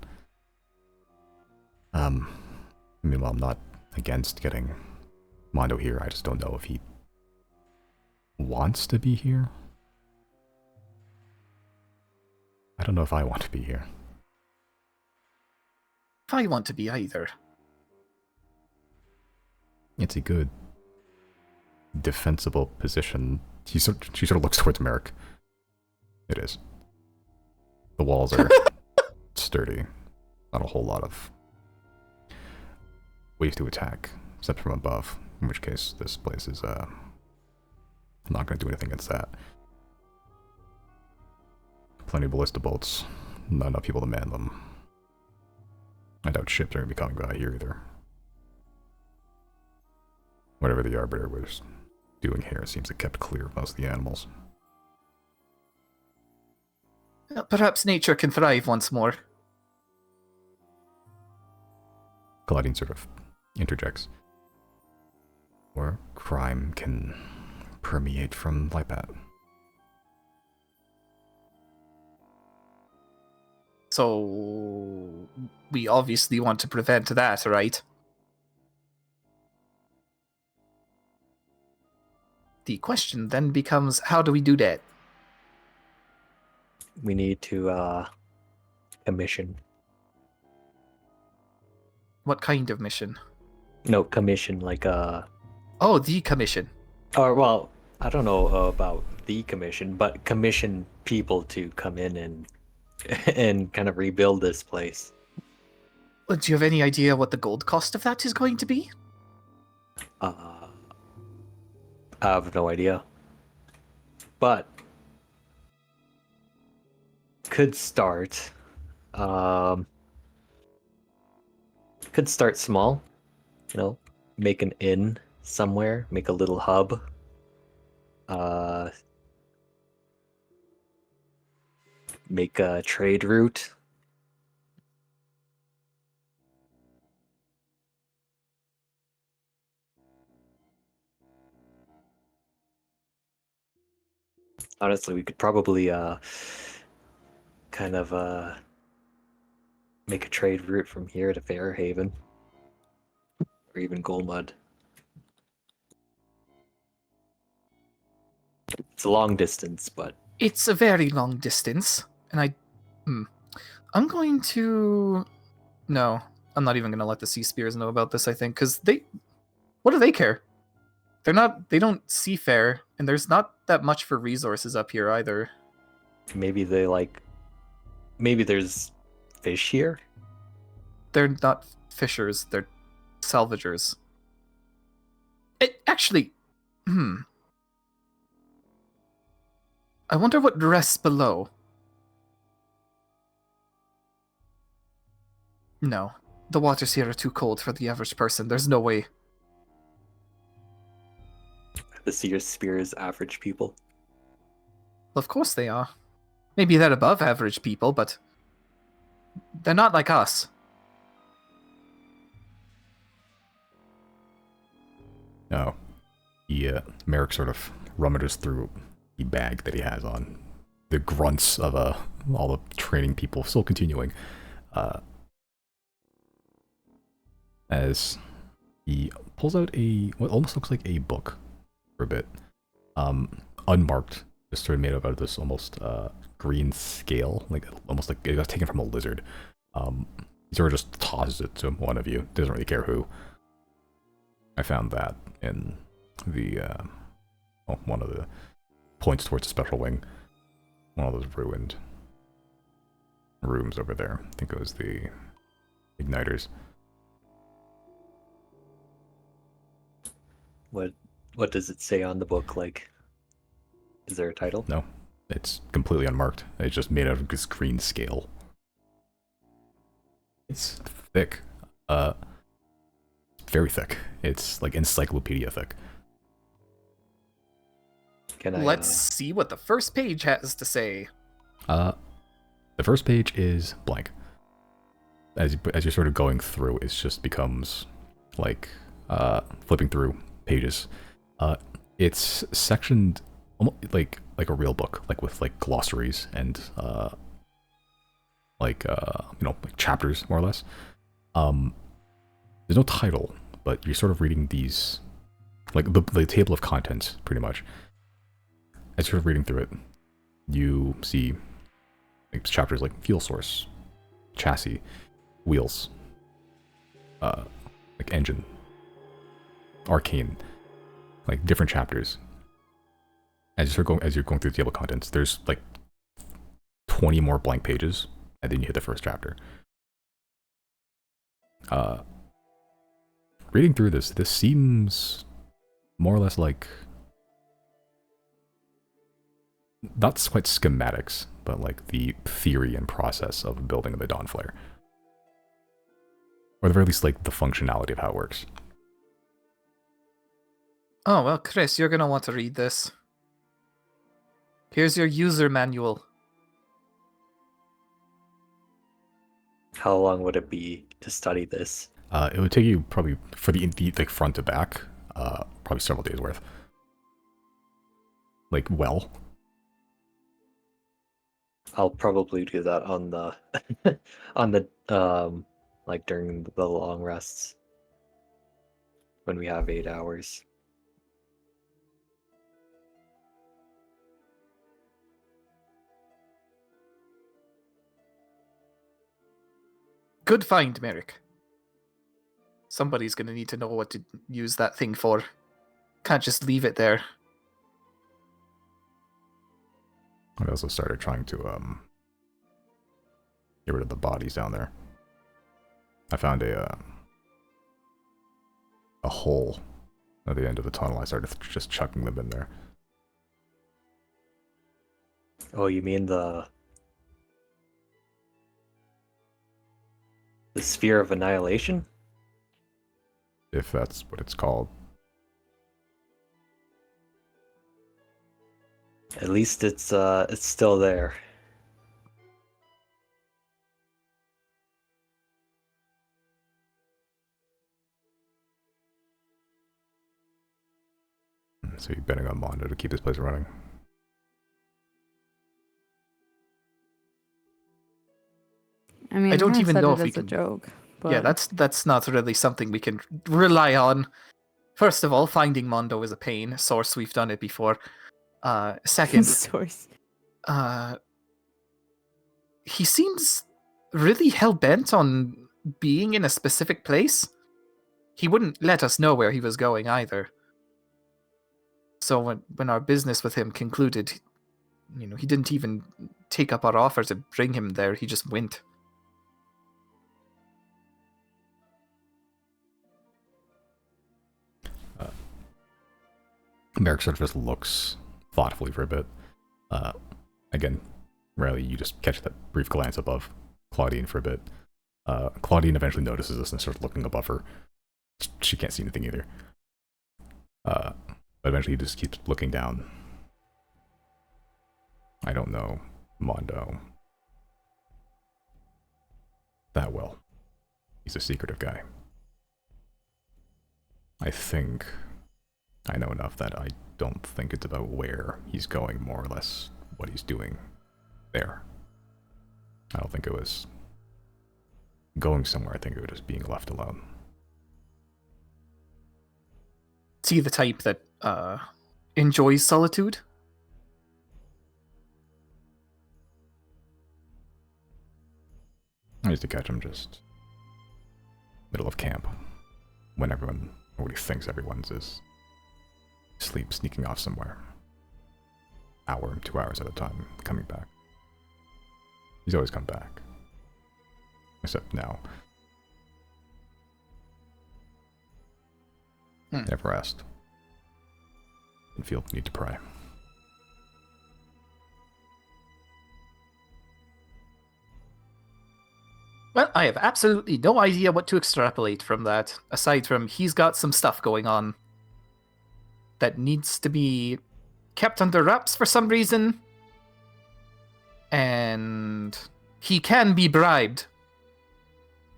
Meanwhile, I'm not against getting Mondo here. I just don't know if he wants to be here. I don't know if I want to be here. If I want to be either. It's a good defensible position. She sort of looks towards Merrick. It is. The walls are sturdy. Not a whole lot of ways to attack, except from above. In which case, this place is not going to do anything against that. Plenty of ballista bolts. Not enough people to man them. I doubt ships are going to be coming by here either. Whatever the Arbiter was doing here seems to have kept clear of most of the animals. Perhaps nature can thrive once more. Claudine sort of interjects. Or crime can permeate from Lipat. So we obviously want to prevent that, right? The question then becomes, how do we do that? We need to commission. What kind of mission? No, commission like Oh, the commission. or well, I don't know about the commission, but commission people to come in and kind of rebuild this place. Do you have any idea what the gold cost of that is going to be? I have no idea. But could start small, make an inn somewhere, make a little hub. Make a trade route. Honestly, we could probably kind of make a trade route from here to Fairhaven. Or even Golmud. It's a long distance, but It's a very long distance, and I'm going to... No, I'm not even going to let the Sea Spears know about this, I think, because what do they care? They don't seafare, and there's not that much for resources up here either. maybe there's fish here? They're not fishers, they're salvagers. Actually, I wonder what rests below. No, the waters here are too cold for the average person. There's no way. The Sea Spears average people. Of course they are. Maybe they're above average people, but they're not like us. No. Merrick sort of rummages through the bag that he has on. The grunts of all the training people still continuing. As he pulls out what almost looks like a book for a bit. Unmarked, just sort of made out of this almost green scale, like almost like it got taken from a lizard. He sort of just tosses it to one of you, doesn't really care who. I found that in the one of the points towards the special wing. One of those ruined rooms over there. I think it was the igniters. What does it say on the book? Like, is there a title? No, it's completely unmarked. It's just made out of this green scale. It's thick. Very thick. It's like encyclopedia thick. Let's see what the first page has to say. The first page is blank. As you're sort of going through, it just becomes like flipping through pages. It's sectioned almost like a real book, like with like glossaries and like chapters more or less. There's no title, but you're sort of reading these, like the table of contents, pretty much. As you're reading through it, you see like chapters like fuel source, chassis, wheels, like engine, arcane, like different chapters. As you're going through the table of contents, there's like 20 more blank pages, and then you hit the first chapter. Reading through this seems more or less like, not quite schematics, but like the theory and process of building the Dawn Flare. Or at the very least, like the functionality of how it works. Oh, well, Chris, you're going to want to read this. Here's your user manual. How long would it be to study this? It would take you probably, for the like front to back, probably several days worth. Like, well. I'll probably do that on the on the like during the long rests when we have 8 hours. Good find, Merrick. Somebody's going to need to know what to use that thing for. Can't just leave it there. I also started trying to get rid of the bodies down there. I found a hole at the end of the tunnel. I started just chucking them in there. Oh, you mean the sphere of annihilation? If that's what it's called. At least it's still there. So you're betting on Mondo to keep this place running. I mean, I don't kinda even said know it if we as a can- joke. But Yeah, that's not really something we can rely on. First of all, finding Mondo is a pain. Source, we've done it before. Second, source. he seems really hell-bent on being in a specific place. He wouldn't let us know where he was going either. So when our business with him concluded, he didn't even take up our offer to bring him there. He just went. Merrick sort of just looks thoughtfully for a bit. Again, rarely you just catch that brief glance above Claudine for a bit. Claudine eventually notices this and starts looking above her. She can't see anything either. But eventually he just keeps looking down. I don't know Mondo that well. He's a secretive guy. I think I know enough that I don't think it's about where he's going, more or less what he's doing there. I don't think it was going somewhere. I think it was just being left alone. Is he the type that enjoys solitude? I used to catch him just middle of camp when nobody thinks everyone's is asleep, sneaking off somewhere. Hour, 2 hours at a time, coming back. He's always come back. Except now. Never asked. Didn't feel the need to pry. Well, I have absolutely no idea what to extrapolate from that, aside from he's got some stuff going on that needs to be kept under wraps for some reason, and he can be bribed,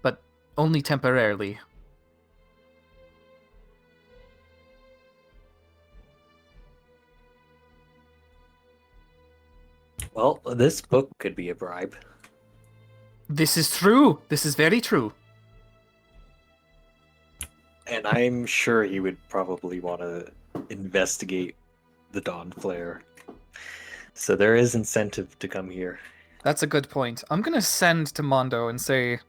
but only temporarily. Well, this book could be a bribe. This is true. This is very true. And I'm sure he would probably want to investigate the Dawn Flare. So there is incentive to come here. That's a good point. I'm gonna send to Mondo and say,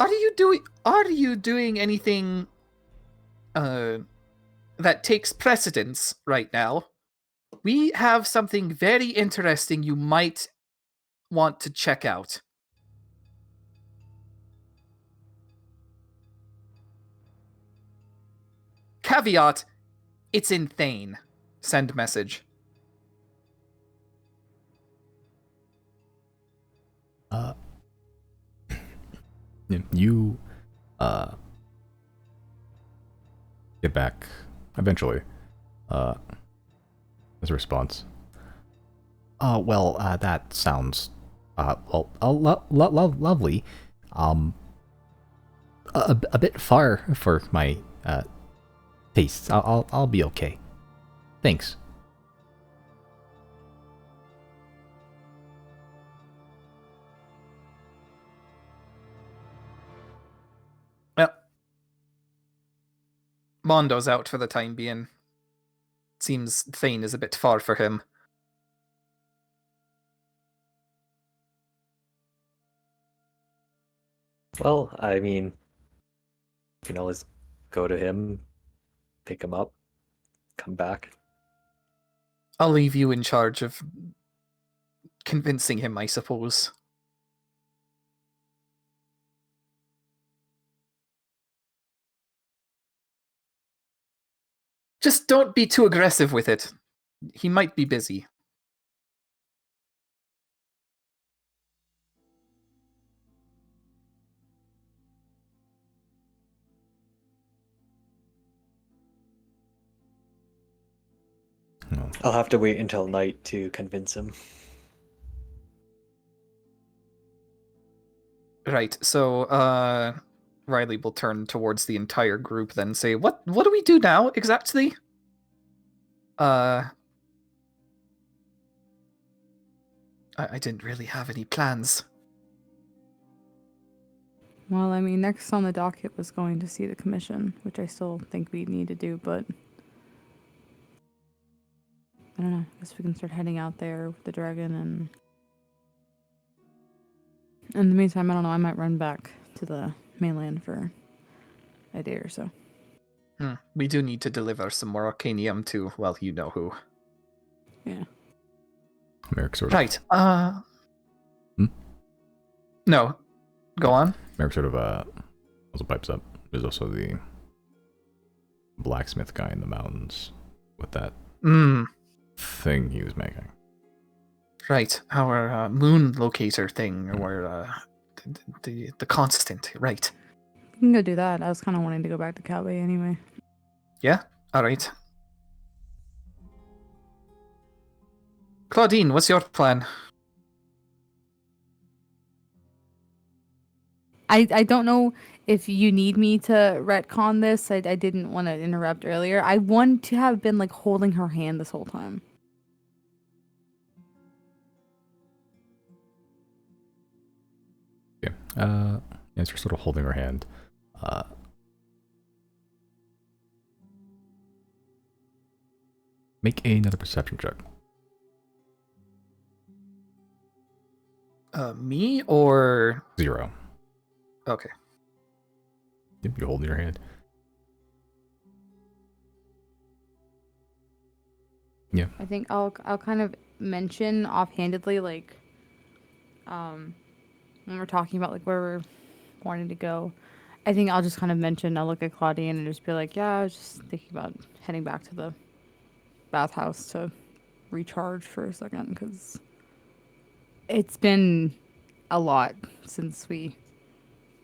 Are you doing anything that takes precedence right now? We have something very interesting you might want to check out. Caveat, it's in Thane. Send message. You get back eventually. As a response. Well, that sounds lovely. A bit far for my tastes. I'll be okay. Thanks. Well, Mondo's out for the time being. Seems Thane is a bit far for him. Well, I mean, you can always go to him, pick him up, come back. I'll leave you in charge of convincing him, I suppose. Just don't be too aggressive with it. He might be busy. No. I'll have to wait until night to convince him. Right, so Riley will turn towards the entire group then say, What do we do now exactly? I didn't really have any plans. Well, I mean, next on the docket was going to see the commission, which I still think we need to do, but I don't know. I guess we can start heading out there with the dragon, and in the meantime, I don't know. I might run back to the mainland for a day or so. We do need to deliver some more arcanium to, well, you know who. Yeah. Merrick sort of. Right. No. Go on. Merrick sort of also pipes up. There's also the blacksmith guy in the mountains with that thing he was making. Right. Our moon locator thing, or the constant. Right. We can go do that. I was kind of wanting to go back to Calais anyway. Yeah. All right. Claudine, what's your plan? I don't know if you need me to retcon this. I didn't want to interrupt earlier. I want to have been like holding her hand this whole time. Yeah. As you're sort of holding her hand, make another perception check. Me or 0. okay. Yep, you're holding your hand. Yeah. I think I'll kind of mention offhandedly, like, when we're talking about like where we're wanting to go. I think I'll just kind of mention. I'll look at Claudine and just be like, yeah, I was just thinking about heading back to the bathhouse to recharge for a second because it's been a lot since we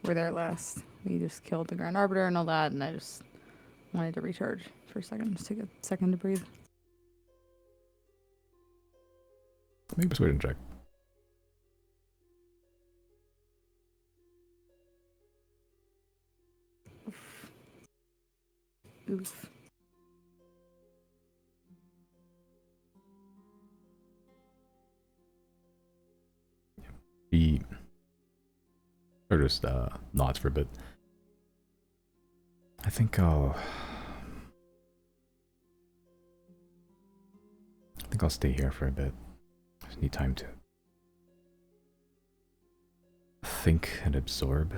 were there last. We just killed the Grand Arbiter and all that, and I just wanted to recharge for a second, just take a second to breathe. Make a persuasion check. Oof. He or just nods for a bit. I think I'll stay here for a bit. I just need time to think and absorb.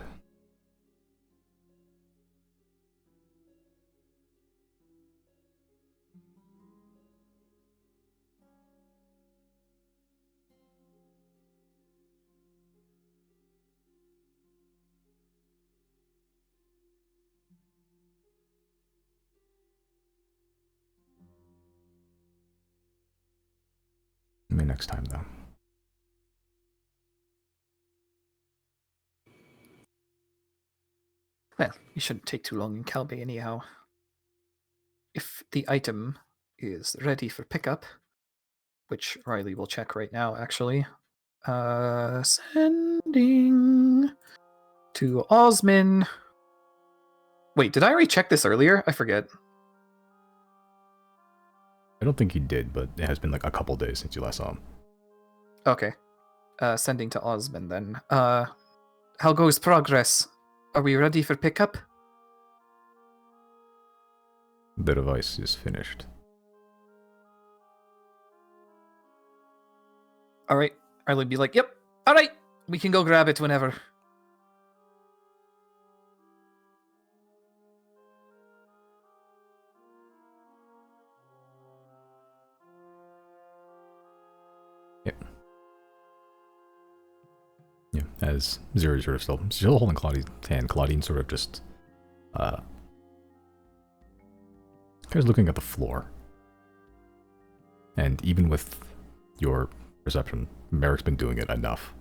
next time, though. Well, you shouldn't take too long in Calbe anyhow. If the item is ready for pickup, which Riley will check right now, actually. Sending to Osmin. Wait, did I already check this earlier? I forget. I don't think he did, but it has been like a couple days since you last saw him. Okay. Sending to Osmin then. How goes progress? Are we ready for pickup? The device is finished. Alright. Riley would be like, yep, alright, we can go grab it whenever. Yeah, as Zero sort of still holding Claudine's hand, Claudine sort of just kind of looking at the floor. And even with your perception, Merrick's been doing it enough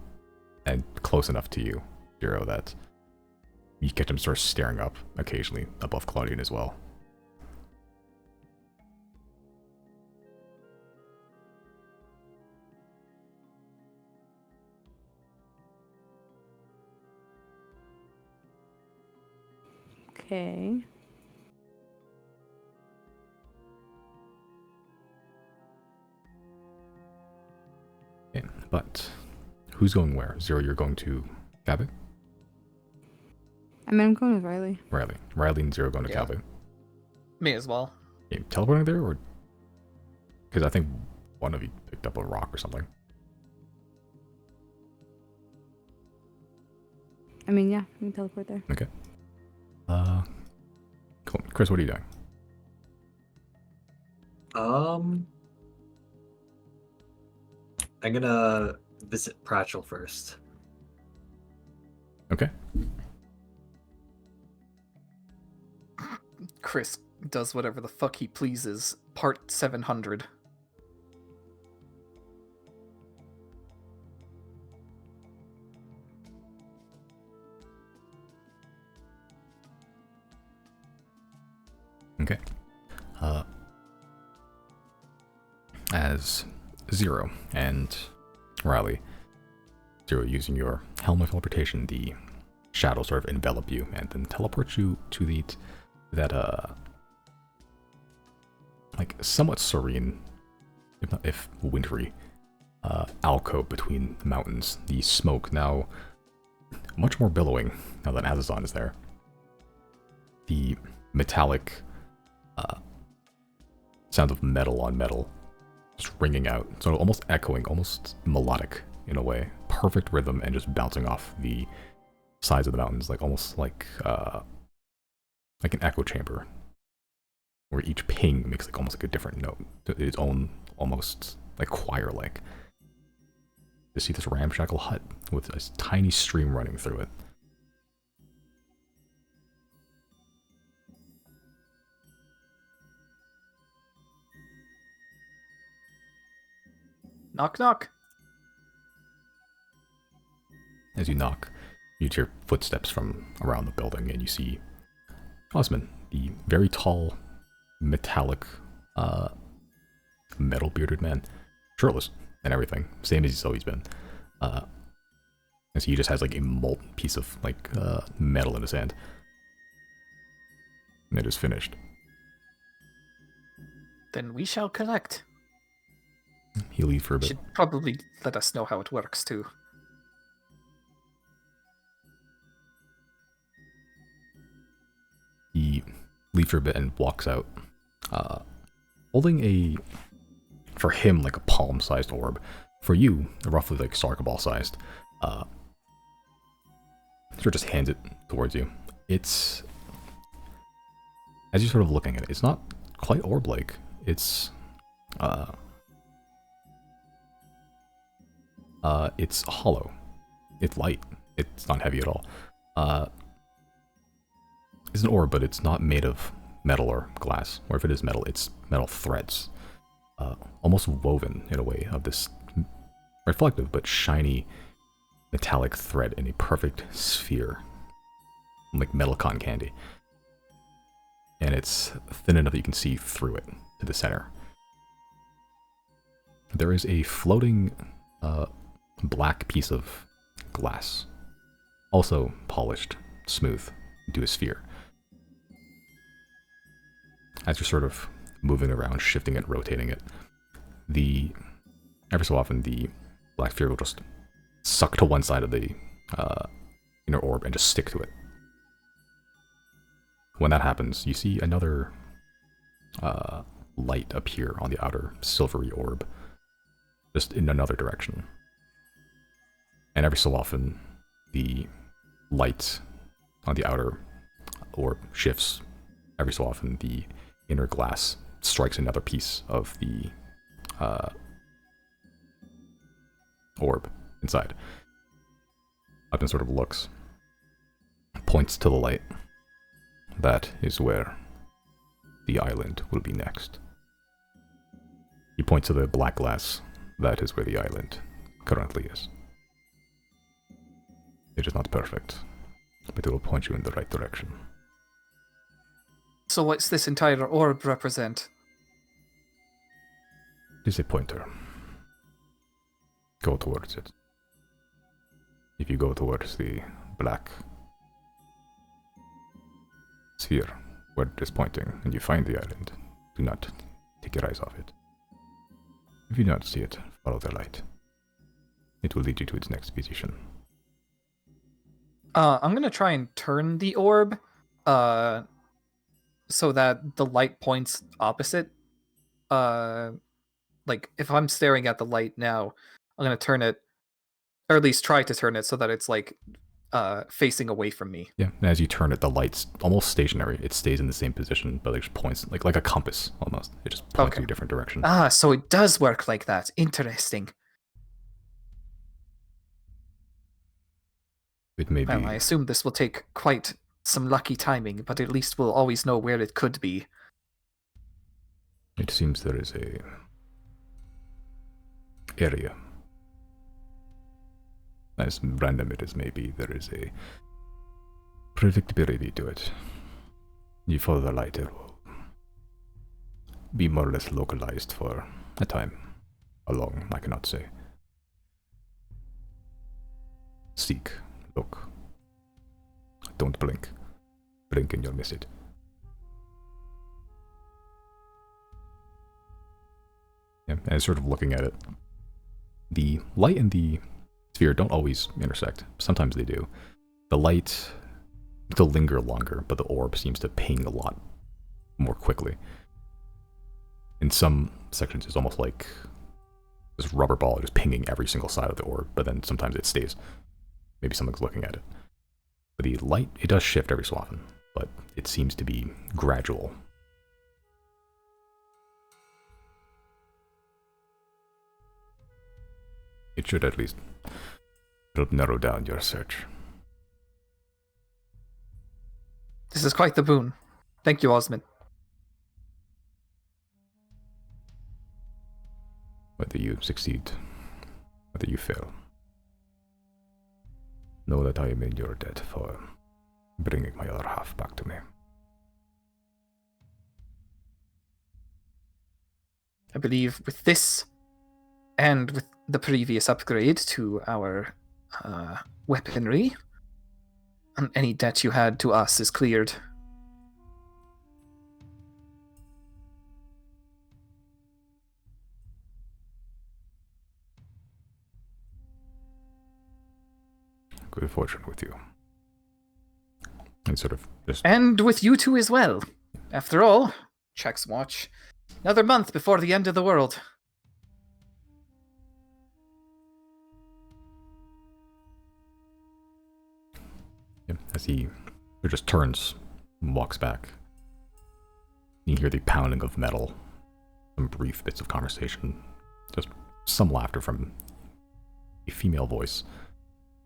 and close enough to you, Zero, that you catch him sort of staring up occasionally above Claudine as well. Okay. Okay, but who's going where? Zero, you're going to Cabot? I mean, I'm going with Riley. Riley and Zero going to Yeah. Cabot. Me as well. You teleporting there, or because I think one of you picked up a rock or something. I mean, yeah, we can teleport there. Okay. Cool. Chris, what are you doing? I'm gonna visit Pratchell first. Okay. Chris does whatever the fuck he pleases. Part 700. Okay. As Zero and Riley, Zero using your helm of teleportation, the shadows sort of envelop you and then teleport you to that like somewhat serene, if wintry, alcove between the mountains. The smoke now much more billowing now that Azazon is there. The metallic sound of metal on metal just ringing out, so almost echoing, almost melodic in a way. Perfect rhythm and just bouncing off the sides of the mountains, like almost like an echo chamber, where each ping makes like almost like a different note, its own almost like choir-like. You see this ramshackle hut with a tiny stream running through it. Knock knock. As you knock, you hear footsteps from around the building, and you see Osman, the very tall, metallic, metal-bearded man, shirtless and everything, same as he's always been. As he just has like a molten piece of like metal in his hand. And it is finished. Then we shall collect. He leaves for a bit. Should probably let us know how it works too. He leaves for a bit and walks out, holding a, for him, like a palm-sized orb. For you, roughly like soccer ball-sized. Sort of just hands it towards you. It's, as you're sort of looking at it, it's not quite orb-like. It's hollow. It's light. It's not heavy at all. It's an orb, but it's not made of metal or glass. Or if it is metal, it's metal threads. Almost woven in a way of this reflective but shiny metallic thread in a perfect sphere, like metal cotton candy. And it's thin enough that you can see through it to the center. There is a floating black piece of glass, also polished, smooth, into a sphere. As you're sort of moving around, shifting it, rotating it, every so often the black sphere will just suck to one side of the inner orb and just stick to it. When that happens, you see another light appear on the outer silvery orb, just in another direction. And every so often, the light on the outer orb shifts. Every so often, the inner glass strikes another piece of the orb inside. Upton sort of looks, points to the light. That is where the island will be next. He points to the black glass. That is where the island currently is. It is not perfect, but it will point you in the right direction. So what's this entire orb represent? It is a pointer. Go towards it. If you go towards the black sphere where it is pointing and you find the island, do not take your eyes off it. If you do not see it, follow the light. It will lead you to its next position. I'm gonna try and turn the orb so that the light points opposite. Like, if I'm staring at the light now, I'm gonna turn it, or at least try to turn it so that it's, like, facing away from me. Yeah, and as you turn it, the light's almost stationary. It stays in the same position, but it just points, like a compass, almost. It just points Okay. in a different direction. Ah, so it does work like that. Interesting. It may be... Well, I assume this will take quite some lucky timing, but at least we'll always know where it could be. It seems there is a... area. As random it is maybe, there is a predictability to it. You follow the light, it will be more or less localized for a time. How long, I cannot say. Seek, look. Don't blink. Blink and you'll miss it. Yeah, and sort of looking at it, the light and the sphere don't always intersect. Sometimes they do. The light will linger longer, but the orb seems to ping a lot more quickly. In some sections, it's almost like this rubber ball just pinging every single side of the orb, but then sometimes it stays. Maybe someone's looking at it. But the light, it does shift every so often, but it seems to be gradual. It should at least help narrow down your search. This is quite the boon. Thank you, Osmond. Whether you succeed, whether you fail, know that I am in your debt for bringing my other half back to me. I believe with this, and with the previous upgrade to our weaponry, any debt you had to us is cleared. Good fortune with you. And sort of just... And with you two as well. After all, checks watch. Another month before the end of the world. Yeah, as he just turns and walks back, you hear the pounding of metal, some brief bits of conversation, just some laughter from a female voice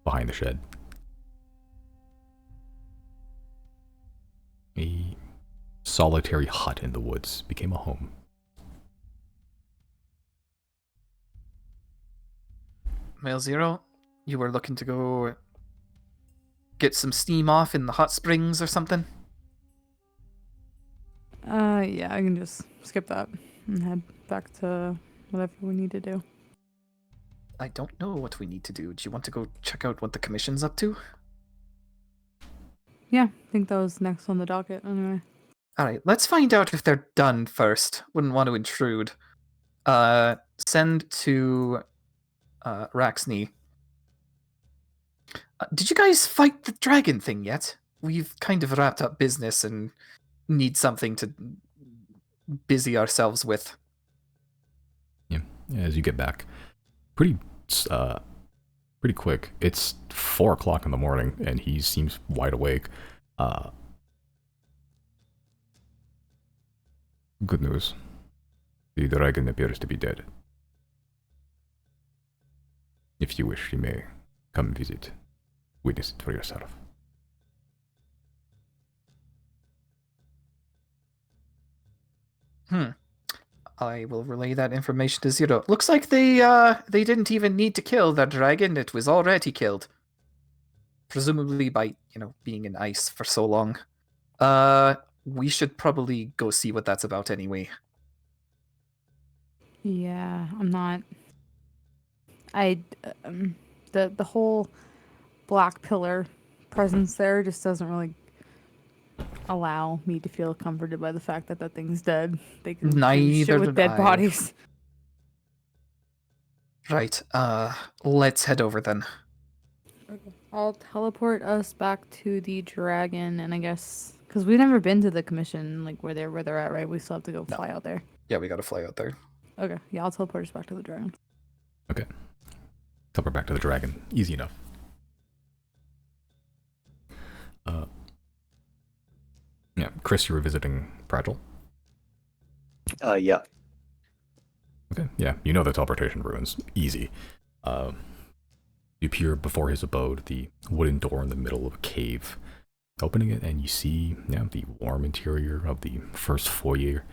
behind the shed. A solitary hut in the woods became a home. Male Zero, you were looking to go get some steam off in the hot springs or something? Yeah, I can just skip that and head back to whatever we need to do. I don't know what we need to do. Do you want to go check out what the commission's up to? Yeah, I think that was next on the docket anyway. Alright, let's find out if they're done first. Wouldn't want to intrude. Send to Raxney. Did you guys fight the dragon thing yet? We've kind of wrapped up business and need something to busy ourselves with. Yeah, as you get back, pretty quick. It's 4 o'clock in the morning, and he seems wide awake. Good news. The dragon appears to be dead. If you wish, you may come and visit. Witness it for yourself. I will relay that information to Zero. Looks like they didn't even need to kill the dragon. It was already killed. Presumably by, being in ice for so long. We should probably go see what that's about anyway. Yeah, I'm not. The whole black pillar presence there just doesn't really allow me to feel comforted by the fact that that thing's dead. They can do Neither shit with did dead I. bodies. Right, let's head over then. I'll teleport us back to the dragon, and I guess because we've never been to the commission, like where they're at, right? We still have to go fly out there. Yeah, we gotta fly out there. Okay, yeah, I'll teleport us back to the dragon. Okay. Teleport back to the dragon. Easy enough. Yeah, Chris, you were visiting Pratchell? Yeah. Okay, yeah, you know the teleportation ruins. Easy. You appear before his abode, the wooden door in the middle of a cave. Opening it, and you see the warm interior of the first foyer.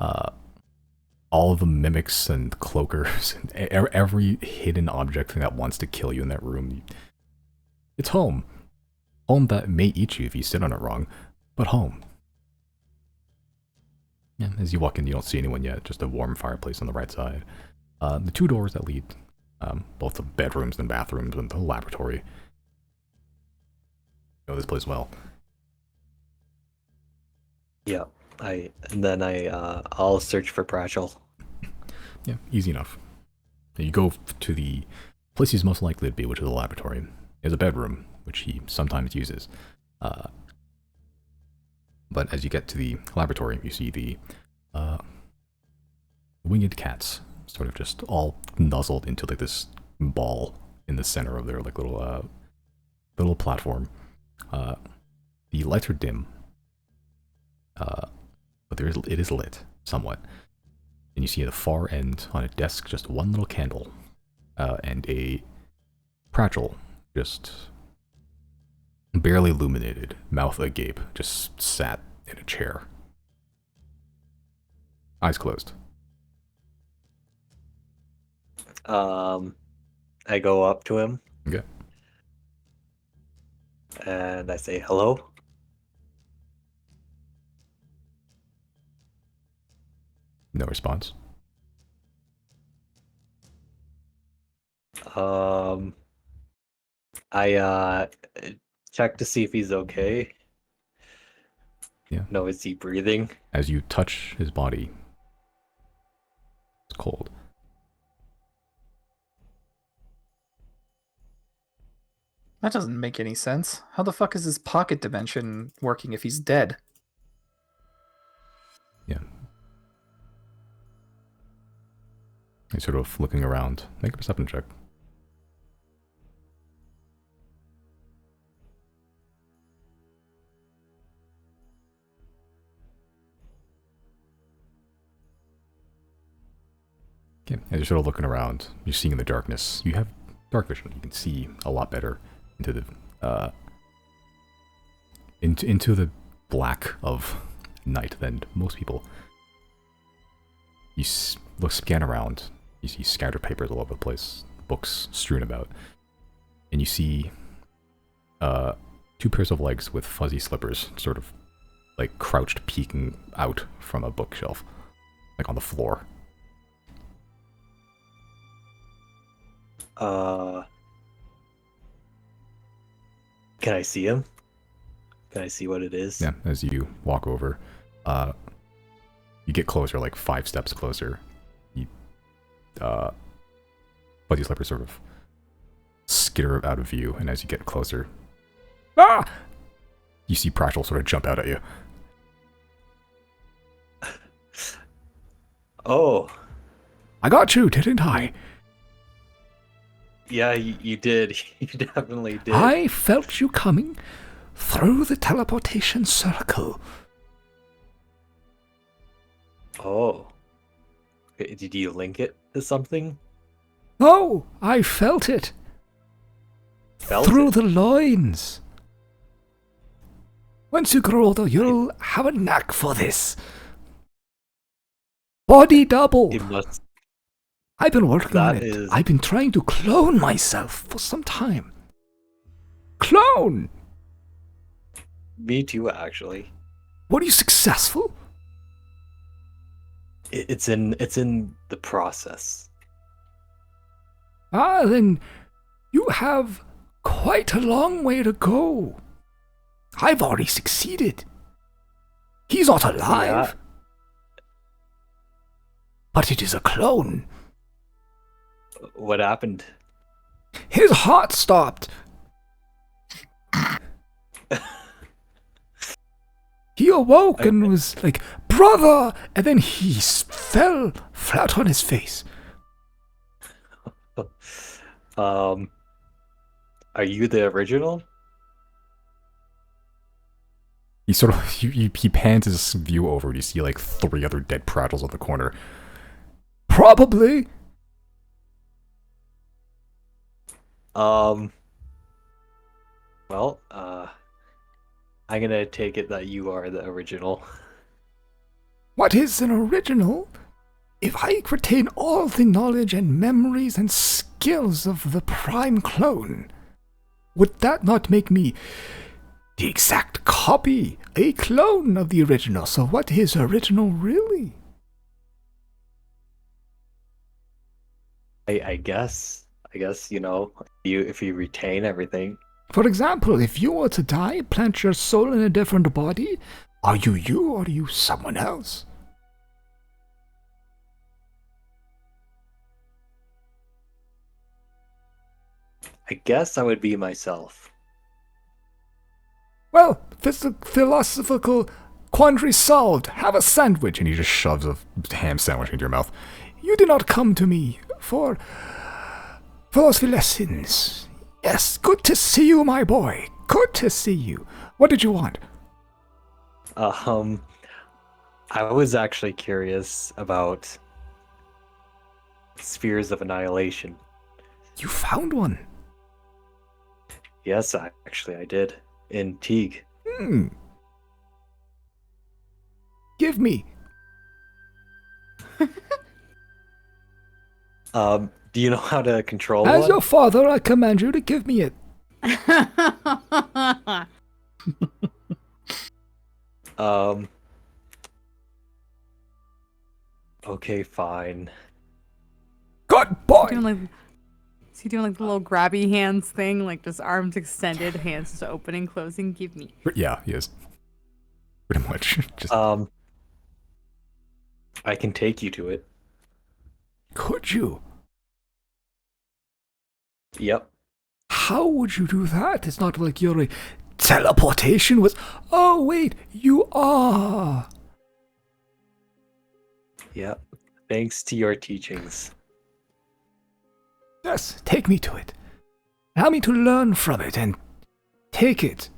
All of the mimics and cloakers, and every hidden object that wants to kill you in that room. It's home. Home that may eat you if you sit on it wrong, but home. Yeah, as you walk in, you don't see anyone yet, just a warm fireplace on the right side. The 2 doors that lead both the bedrooms and bathrooms and the laboratory. You know this place well. Yeah. I'll search for Pratchell. Yeah, easy enough. You go to the place he's most likely to be, which is the laboratory. He has a bedroom, which he sometimes uses. But as you get to the laboratory, you see the winged cats sort of just all nuzzled into like this ball in the center of their like little platform. The lights are dim, but it is lit somewhat. And you see at the far end on a desk just one little candle, and a Pratchell just barely illuminated, mouth agape, just sat in a chair. Eyes closed. I go up to him. Okay. And I say, hello? No response. I check to see if he's okay. Yeah. No, is he breathing? As you touch his body, it's cold. That doesn't make any sense. How the fuck is his pocket dimension working if he's dead? Yeah. He's sort of looking around. Make a perception check. Okay. As you're sort of looking around, you're seeing in the darkness. You have dark vision. You can see a lot better into the into the black of night than most people. You scan around. You see scattered papers all over the place. books strewn about. And you see 2 pairs of legs with fuzzy slippers, sort of like crouched, peeking out from a bookshelf, like on the floor. Can I see him? Can I see what it is? Yeah, as you walk over, you get closer, like 5 steps closer. Fuzzy slippers sort of skitter out of view, and as you get closer, you see Pratchel sort of jump out at you. Oh, I got you, didn't I? yeah, you did. You definitely did. I felt you coming through the teleportation circle. Oh. Did you link it to something? Oh, I felt it. Felt through it? the loins. Once you grow older, you'll have a knack for this. Body double. It must. I've been working on That it. is- I've been trying to clone myself for some time. Clone! Me too, actually. Were you successful? It's in the process. Ah, then you have quite a long way to go. I've already succeeded. He's not alive. Yeah. But it is a clone. What happened? His heart stopped. He awoke and was like, brother! And then he fell flat on his face. Are you the original? He sort of, he pans his view over and you see like 3 other dead Prattles on the corner. Probably. Well, I'm gonna take it that you are the original. What is an original? If I retain all the knowledge and memories and skills of the prime clone, would that not make me the exact copy, a clone of the original? So what is original really? I guess, you know, if you retain everything. For example, if you were to die, plant your soul in a different body, are you or are you someone else? I guess I would be myself. Well, philosophical quandary solved. Have a sandwich. And he just shoves a ham sandwich into your mouth. You did not come to me for philosophy lessons. Yes, good to see you, my boy. Good to see you. What did you want? I was actually curious about spheres of annihilation. You found one. Yes, actually, I did. In Teague. Give me. Do you know how to control As one? your father, I command you to give me it. Okay, fine. Good boy. Is he doing like the little grabby hands thing, like just arms extended, hands just opening, closing? Give me. Yeah, he is. Pretty much. Just I can take you to it. could you? Yep. How would you do that? It's not like your teleportation was. Oh wait, you are. Yep. Thanks to your teachings. Yes, take me to it. Allow me to learn from it and take it.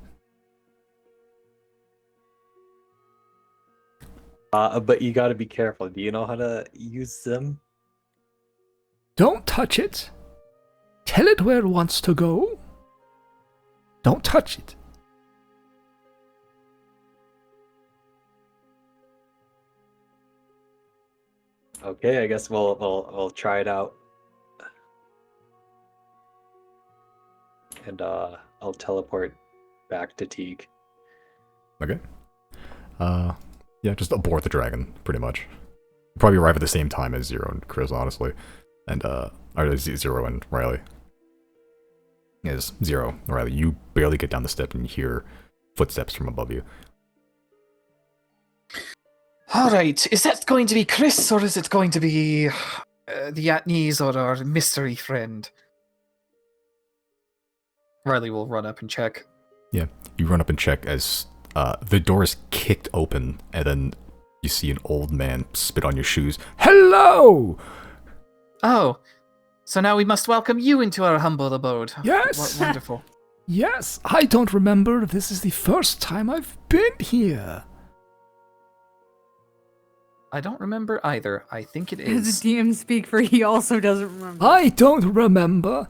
But you gotta be careful. Do you know how to use them? Don't touch it. Tell it where it wants to go. Don't touch it. Okay, I guess we'll try it out. and I'll teleport back to Teague. Okay. Yeah, just abort the dragon, pretty much. Probably arrive at the same time as Zero and Chris, honestly. And, or Zero and Riley. Yes, Zero, Riley, you barely get down the step and you hear footsteps from above you. Alright, is that going to be Chris, or is it going to be the Atnese or our mystery friend? Riley will run up and check. Yeah, you run up and check as the door is kicked open, and then you see an old man spit on your shoes. Hello! Oh, so now we must welcome you into our humble abode. Yes! Wonderful. Yes, I don't remember if this is the first time I've been here. I don't remember either. I think it Does is. the DM speak for he also doesn't remember? I don't remember.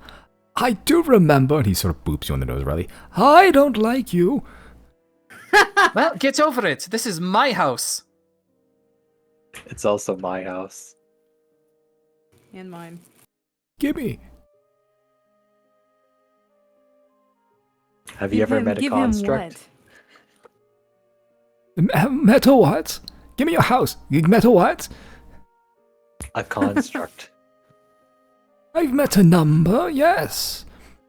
I do remember, and he sort of boops you on the nose, Riley. I don't like you. Well, get over it. This is my house. It's also my house. And mine. Gimme. Have you ever met a Give construct? Met a what? Give me your house. You met a what? A construct. I've met a number, yes.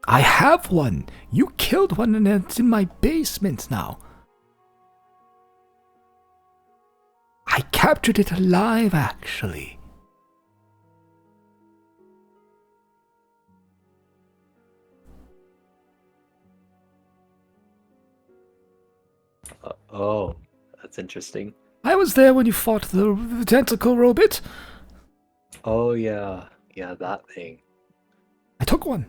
I have one. You killed one and it's in my basement now. I captured it alive, actually. Oh, that's interesting. I was there when you fought the tentacle robot. Oh yeah, yeah, that thing. I took one.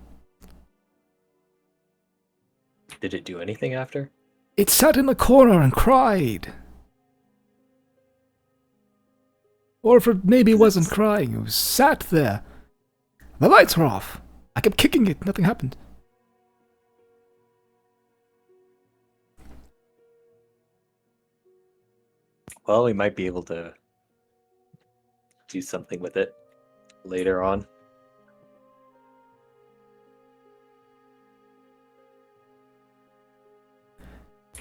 Did it do anything after? It sat in the corner and cried. Or if it maybe wasn't crying, it was sat there. The lights were off. I kept kicking it, nothing happened. Well, we might be able to do something with it later on.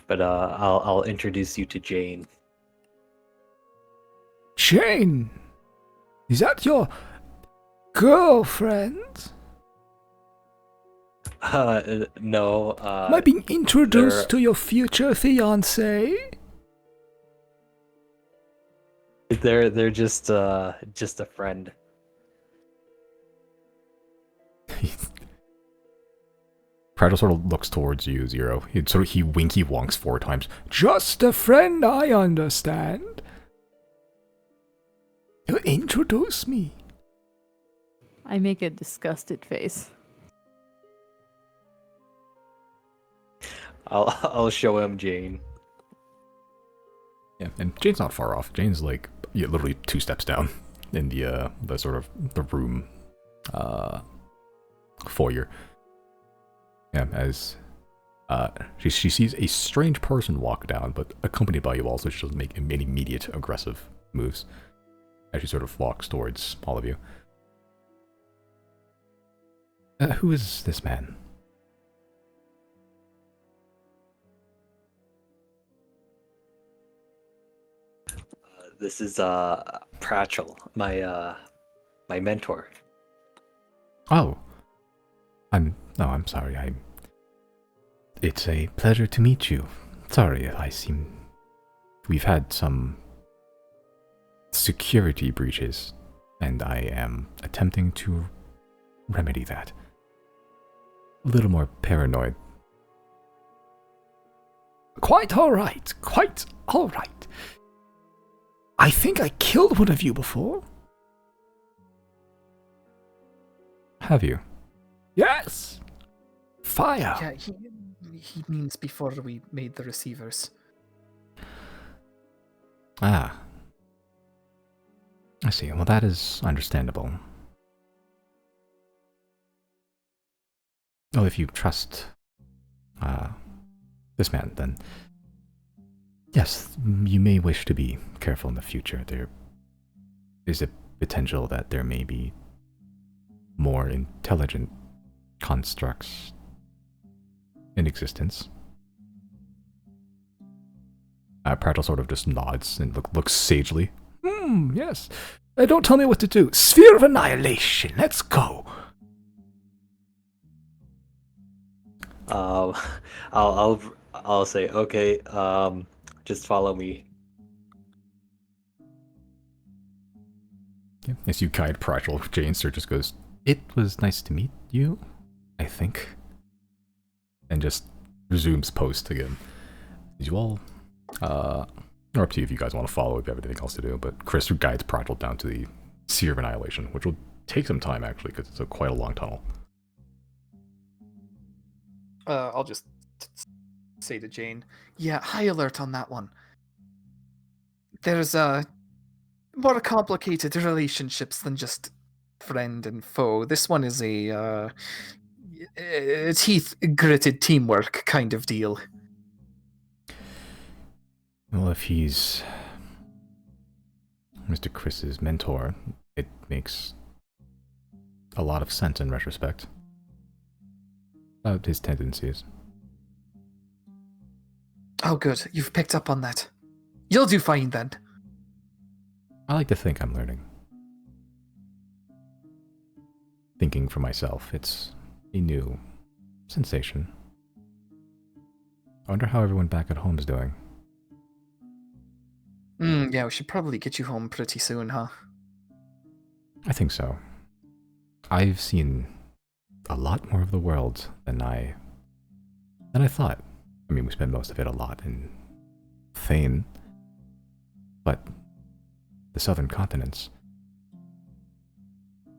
But I'll introduce you to Jane. Jane! Is that your girlfriend? No. Am I being introduced they're- to your future fiancé? They're just a friend. Prato sort of looks towards you, Zero. He winky wonks 4 times. Just a friend, I understand. You introduce me. I make a disgusted face. I'll show him Jane. Yeah, and Jane's not far off. Jane's like literally 2 steps down in the sort of the room foyer. Yeah, as she sees a strange person walk down, but accompanied by you all, so she doesn't make any immediate aggressive moves as she sort of walks towards all of you. Who is this man? This is Pratchell, my mentor. Oh, I'm sorry. It's a pleasure to meet you. Sorry, we've had some security breaches, and I am attempting to remedy that. A little more paranoid. Quite alright, quite alright. I think I killed one of you before. Have you? Yes. Fire. Yeah, he means before we made the receivers. Ah. I see. Well, that is understandable. Oh, if you trust this man, then yes, you may wish to be careful in the future. There is a potential that there may be more intelligent constructs in existence. Prattle sort of just nods and looks sagely. Yes. Don't tell me what to do. Sphere of Annihilation. Let's go. Um, I'll say okay. Just follow me. Yeah. As you guide Prattle, Janester just goes, "It was nice to meet you, I think," and just resumes post again. As you all, or up to you if you guys want to follow, if you have anything else to do, but Chris guides Prattle down to the Sphere of Annihilation, which will take some time actually, because it's quite a long tunnel. I'll just say to Jane, yeah, high alert on that one. There's more complicated relationships than just friend and foe. This one is a teeth-gritted teamwork kind of deal. Well, if he's Mr. Chris's mentor, it makes a lot of sense in retrospect about his tendencies. Oh, good. You've picked up on that. You'll do fine then. I like to think I'm learning. Thinking for myself, it's a new sensation. I wonder how everyone back at home is doing. Yeah, we should probably get you home pretty soon, huh? I think so. I've seen a lot more of the world than I thought. I mean, we spent most of it a lot in Thane, but the southern continents, a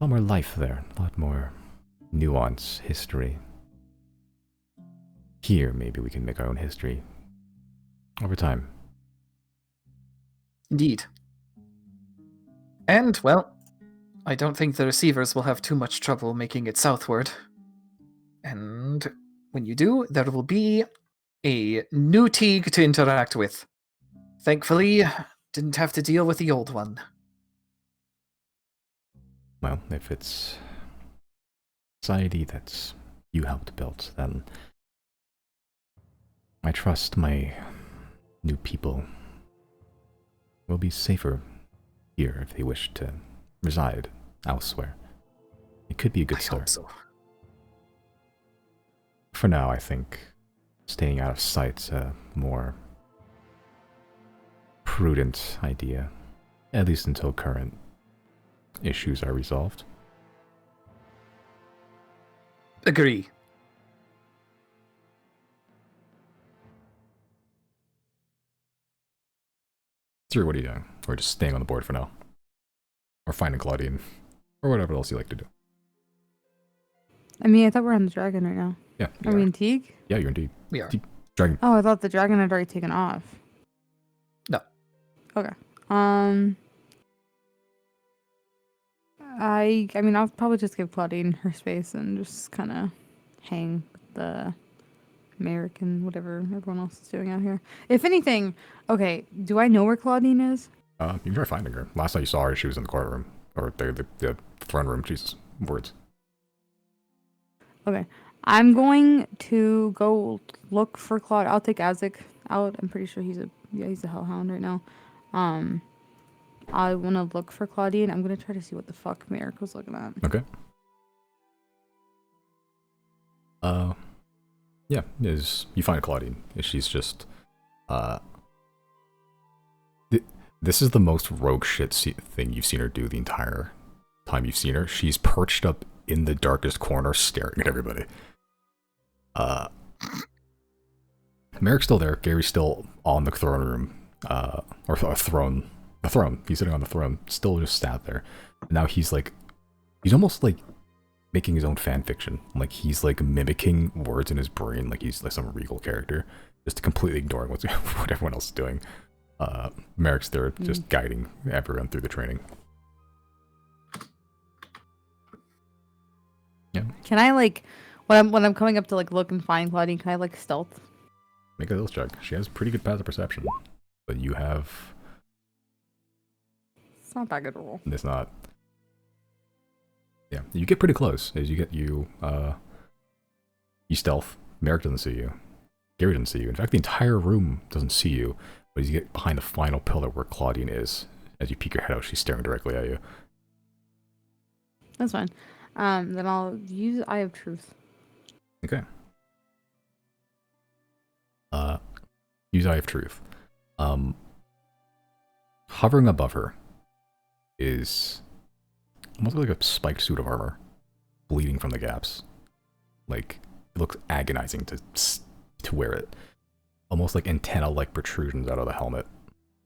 lot more life there, a lot more nuance, history. Here, maybe we can make our own history over time. Indeed. And, well, I don't think the receivers will have too much trouble making it southward. And when you do, there will be a new Teague to interact with. Thankfully, didn't have to deal with the old one. Well, if it's society that you helped build, then I trust my new people will be safer here if they wish to reside elsewhere. It could be a good I start. hope so. For now, I think staying out of sight's a more prudent idea, at least until current issues are resolved. Agree. Siri, what are you doing? Or just staying on the board for now? Or finding Claudine? Or whatever else you like to do. I mean, I thought we're on the dragon right now. Yeah. Are we in Teague? Yeah, you're indeed. We are. Dragon. Oh, I thought the dragon had already taken off. No. Okay. I mean, I'll probably just give Claudine her space and just kind of hang with the American, whatever everyone else is doing out here. If anything, okay, do I know where Claudine is? You can try finding her. Last time you saw her, she was in the courtroom. Or the throne room, Jesus. Words. Okay. I'm going to go look for Claude. I'll take Azek out. I'm pretty sure he's a hellhound right now. I want to look for Claudine. I'm going to try to see what the fuck Merrick was looking at. Okay. Yeah, you find Claudine. She's just, this is the most rogue shit thing you've seen her do the entire time you've seen her. She's perched up in the darkest corner staring at everybody. Merrick's still there. Gary's still on the throne room, or throne. The throne. He's sitting on the throne, still just sat there. And now he's almost like making his own fan fiction. Like he's like mimicking words in his brain, like he's like some regal character, just completely ignoring what everyone else is doing. Merrick's there, just guiding everyone through the training. Yeah. Can I when I'm coming up to look and find Claudine, can I stealth? Make a stealth check. She has pretty good passive perception, but you have. It's not that good a roll. It's not. Yeah, you get pretty close as you You stealth. Merrick doesn't see you. Gary doesn't see you. In fact, the entire room doesn't see you. But as you get behind the final pillar where Claudine is, as you peek your head out, she's staring directly at you. That's fine. Then I'll use Eye of Truth. Okay. Use Eye of Truth. Hovering above her is almost like a spiked suit of armor, bleeding from the gaps. Like, it looks agonizing to wear it. Almost like antenna-like protrusions out of the helmet.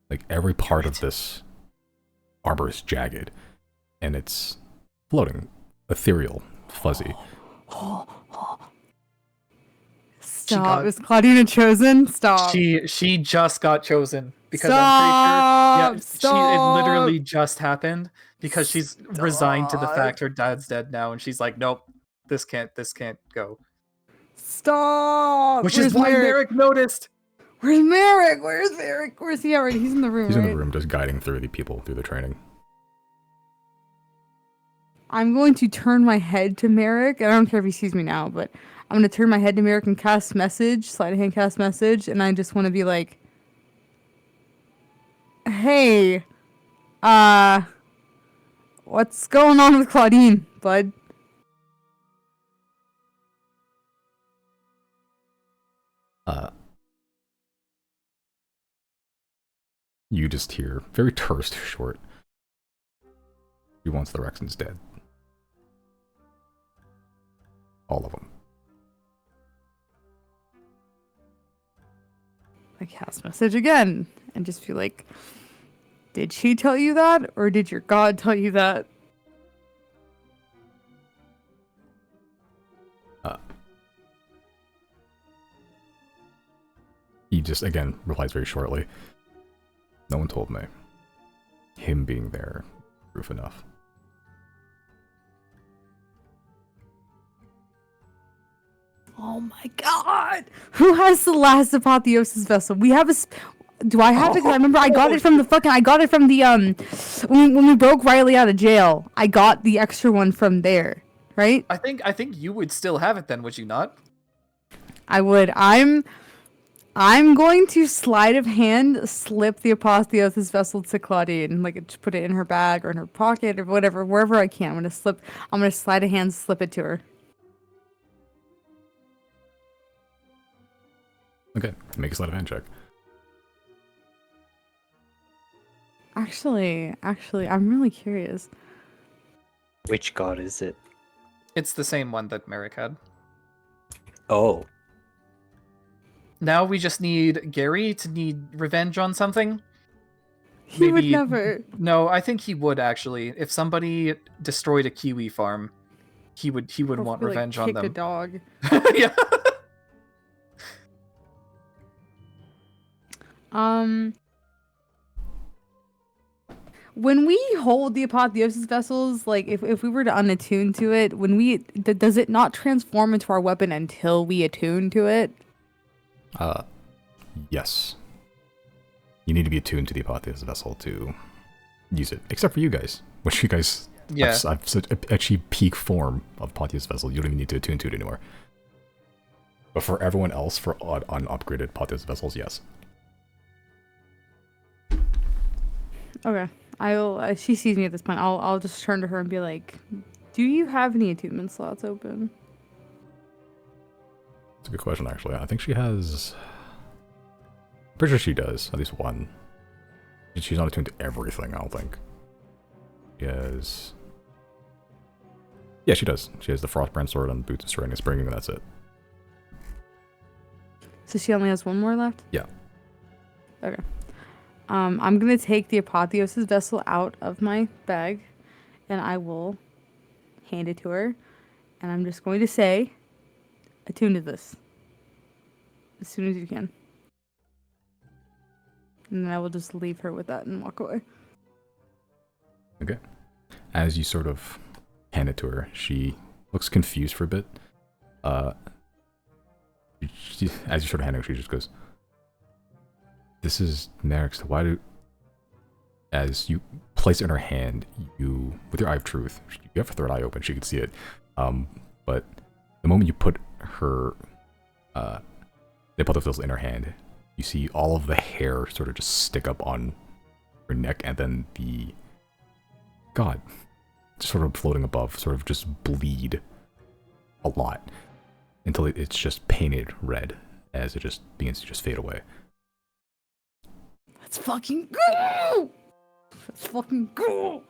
Like, every part of this armor is jagged, and it's floating, ethereal, fuzzy. Stop. Is Claudina chosen? Stop. She just got chosen because Stop! I'm pretty sure. Yeah, it literally just happened because she's resigned to the fact her dad's dead now, and she's like, nope, this can't go. Stop! Which Where's is why Merrick noticed. Where's Merrick? Where's Merrick? Where's he already? He's in the room. He's right? in the room, just guiding through the people through the training. I'm going to turn my head to Merrick. I don't care if he sees me now, but I'm going to turn my head to Merrick and cast message, sleight of hand cast message, and I just want to be like, hey, what's going on with Claudine, bud? You just hear, very terse, short. He wants the Rexons dead. All of them. I cast message again and just feel like, did she tell you that, or did your god tell you that? He just, again, replies very shortly. No one told me. Him being there, proof enough. Oh my god! Who has the last apotheosis vessel? We have a. Do I have it? 'Cause I remember I got it from the fucking. I got it from the when we broke Riley out of jail. I got the extra one from there, right? I think you would still have it then, would you not? I would. I'm going to sleight of hand slip the apotheosis vessel to Claudine, like just put it in her bag or in her pocket or whatever, wherever I can. I'm gonna sleight of hand slip it to her. Okay, make a sleight of hand check. Actually, I'm really curious. Which god is it? It's the same one that Merrick had. Oh, Now we just need Gary to need revenge on something. He would Maybe- never. No, I think he would actually. If somebody destroyed a kiwi farm, he would want Probably, revenge like, on kick a them. dog. Yeah. When we hold the apotheosis vessels, like if we were to unattune to it, does it not transform into our weapon until we attune to it? Yes. You need to be attuned to the Apotheosis vessel to use it. Except for you guys. Which you guys Yeah. I've such actually peak form of Apotheosis vessel, you don't even need to attune to it anymore. But for everyone else, for unupgraded Apotheosis vessels, yes. Okay. I'll she sees me at this point. I'll just turn to her and be like, "Do you have any attunement slots open?" That's a good question, actually. I think she has... Pretty sure she does. At least one. She's not attuned to everything, I don't think. She has... Yeah, she does. She has the Frostbrand Sword and Boots of Serene Springing, and that's it. So she only has one more left? Yeah. Okay. I'm gonna take the apotheosis vessel out of my bag, and I will hand it to her, and I'm just going to say, attune to this as soon as you can. And then I will just leave her with that and walk away. Okay. As you sort of hand it to her, she looks confused for a bit. As you sort of hand it, she just goes, "This is Merrick's. Why do..." As you place it in her hand, you, with your Eye of Truth, you have her third eye open, she can see it. But the moment you put her tip of the feels in her hand, you see all of the hair sort of just stick up on her neck, and then the god sort of floating above sort of just bleed a lot until it's just painted red as it just begins to just fade away. Let's fucking go! Let's fucking go!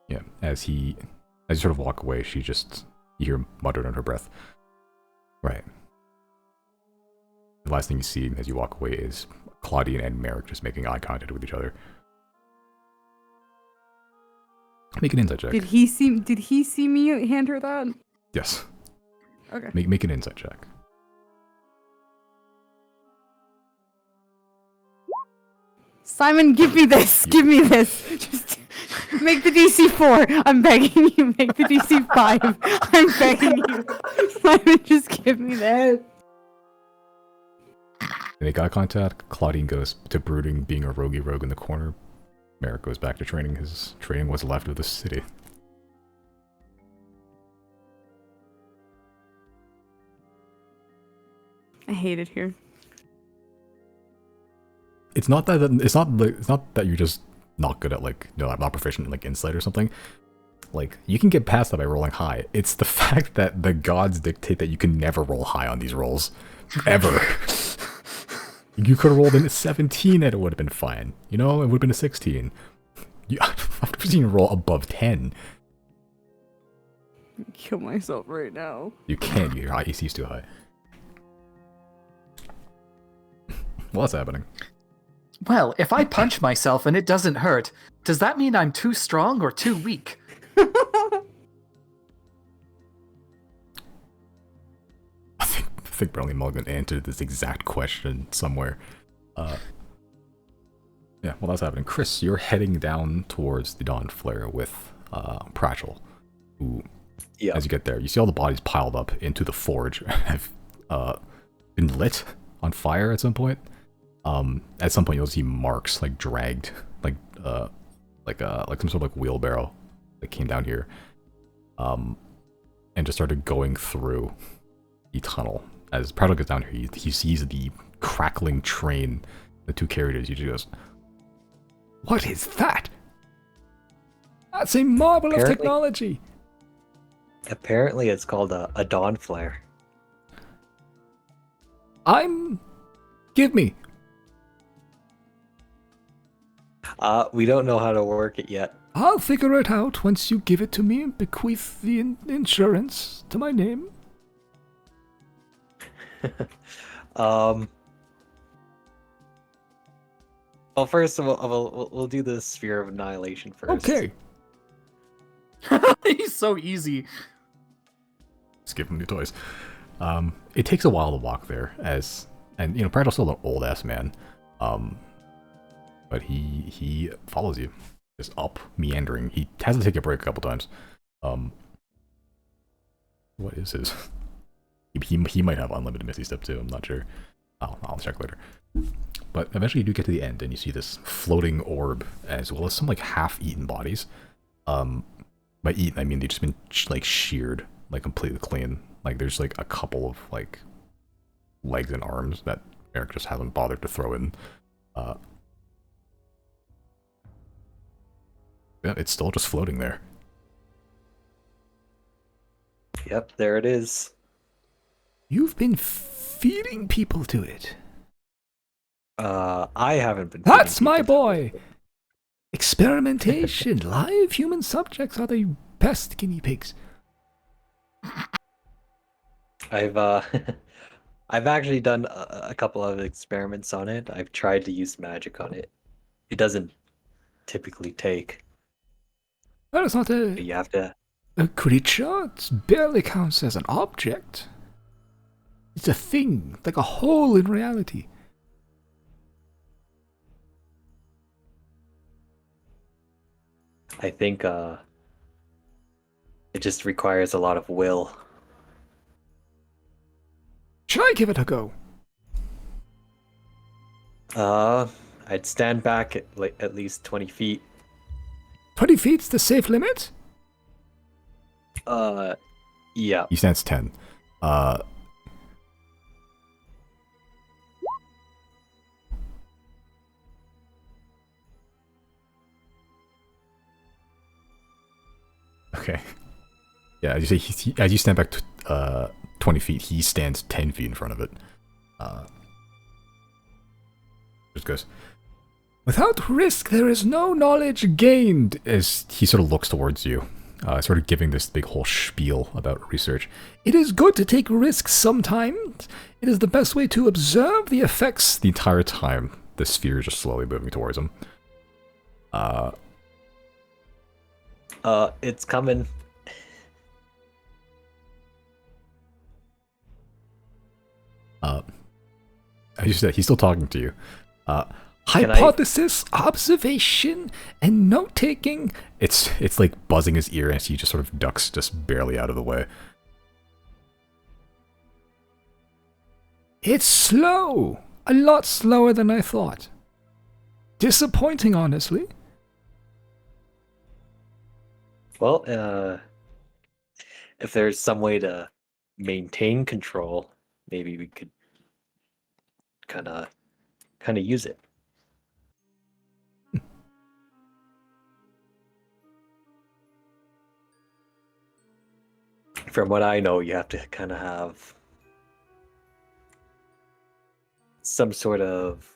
Yeah, as you sort of walk away, you hear muttered under her breath. Right. The last thing you see as you walk away is Claudine and Merrick just making eye contact with each other. Make an insight check. Did he see me hand her that? Yes. Okay. Make an insight check. Simon, give me this. Give me this. Just make the DC 4. I'm begging you. Make the DC 5. I'm begging you. Simon, just give me that. They make eye contact. Claudine goes to brooding, being a rogue in the corner. Merrick goes back to training. His training was left of the city. I hate it here. It's not that you're just not good at, like, I'm not proficient in, like, insight or something. Like, you can get past that by rolling high. It's the fact that the gods dictate that you can never roll high on these rolls. Ever. You could have rolled in a 17 and it would have been fine. You know, it would have been a 16. I've never seen you roll above 10. Kill myself right now. You can't. Your IEC is too high. What's happening? Well, if I punch myself and it doesn't hurt, does that mean I'm too strong or too weak? I think Bradley Mulligan answered this exact question somewhere. Yeah, well, that's happening. Chris, you're heading down towards the Dawn Flare with Pratchell, who, as you get there, you see all the bodies piled up into the forge have been lit on fire at some point. At some point, you'll see marks like dragged, like some sort of like wheelbarrow that came down here, and just started going through the tunnel. As Pratchell gets down here, he sees the crackling train, the two carriages. He just goes, What is that? That's a marvel of technology. Apparently, it's called a dawn flare. Give me. We don't know how to work it yet. I'll figure it out once you give it to me and bequeath the insurance to my name. Well, first of all, we'll do the Sphere of Annihilation first. Okay. He's so easy. Let's give him new toys. It takes a while to walk there, and Pratchell's still an old ass man, but he follows you, just up meandering. He has to take a break a couple times. What is his? He might have unlimited Misty Step too. I'm not sure. I'll check later. But eventually you do get to the end, and you see this floating orb, as well as some like half-eaten bodies. By eaten, I mean they've just been like sheared, like completely clean. Like there's like a couple of like legs and arms that Eric just hasn't bothered to throw in. Yeah, it's still just floating there. Yep, there it is. You've been feeding people to it. I haven't been. That's my boy. Experimentation. Live human subjects are the best guinea pigs. I've actually done a couple of experiments on it. I've tried to use magic on it. It doesn't typically take. Well, it's not You have to. a creature. It barely counts as an object. It's a thing, like a hole in reality. I think it just requires a lot of will. Should I give it a go? I'd stand back at least 20 feet. 20 feet's the safe limit? Yeah. He stands 10. Okay. Yeah, as you say, as you stand back 20 feet, he stands 10 feet in front of it. Just goes, without risk, there is no knowledge gained, as he sort of looks towards you, sort of giving this big whole spiel about research. It is good to take risks sometimes. It is the best way to observe the effects. The entire time, the sphere is just slowly moving towards him. It's coming. As you said, he's still talking to you. Can I- Hypothesis, observation, and note taking. It's like buzzing his ear as he just sort of ducks just barely out of the way. It's slow. A lot slower than I thought. Disappointing, honestly. Well, if there's some way to maintain control, maybe we could kind of use it. From what I know, you have to kind of have some sort of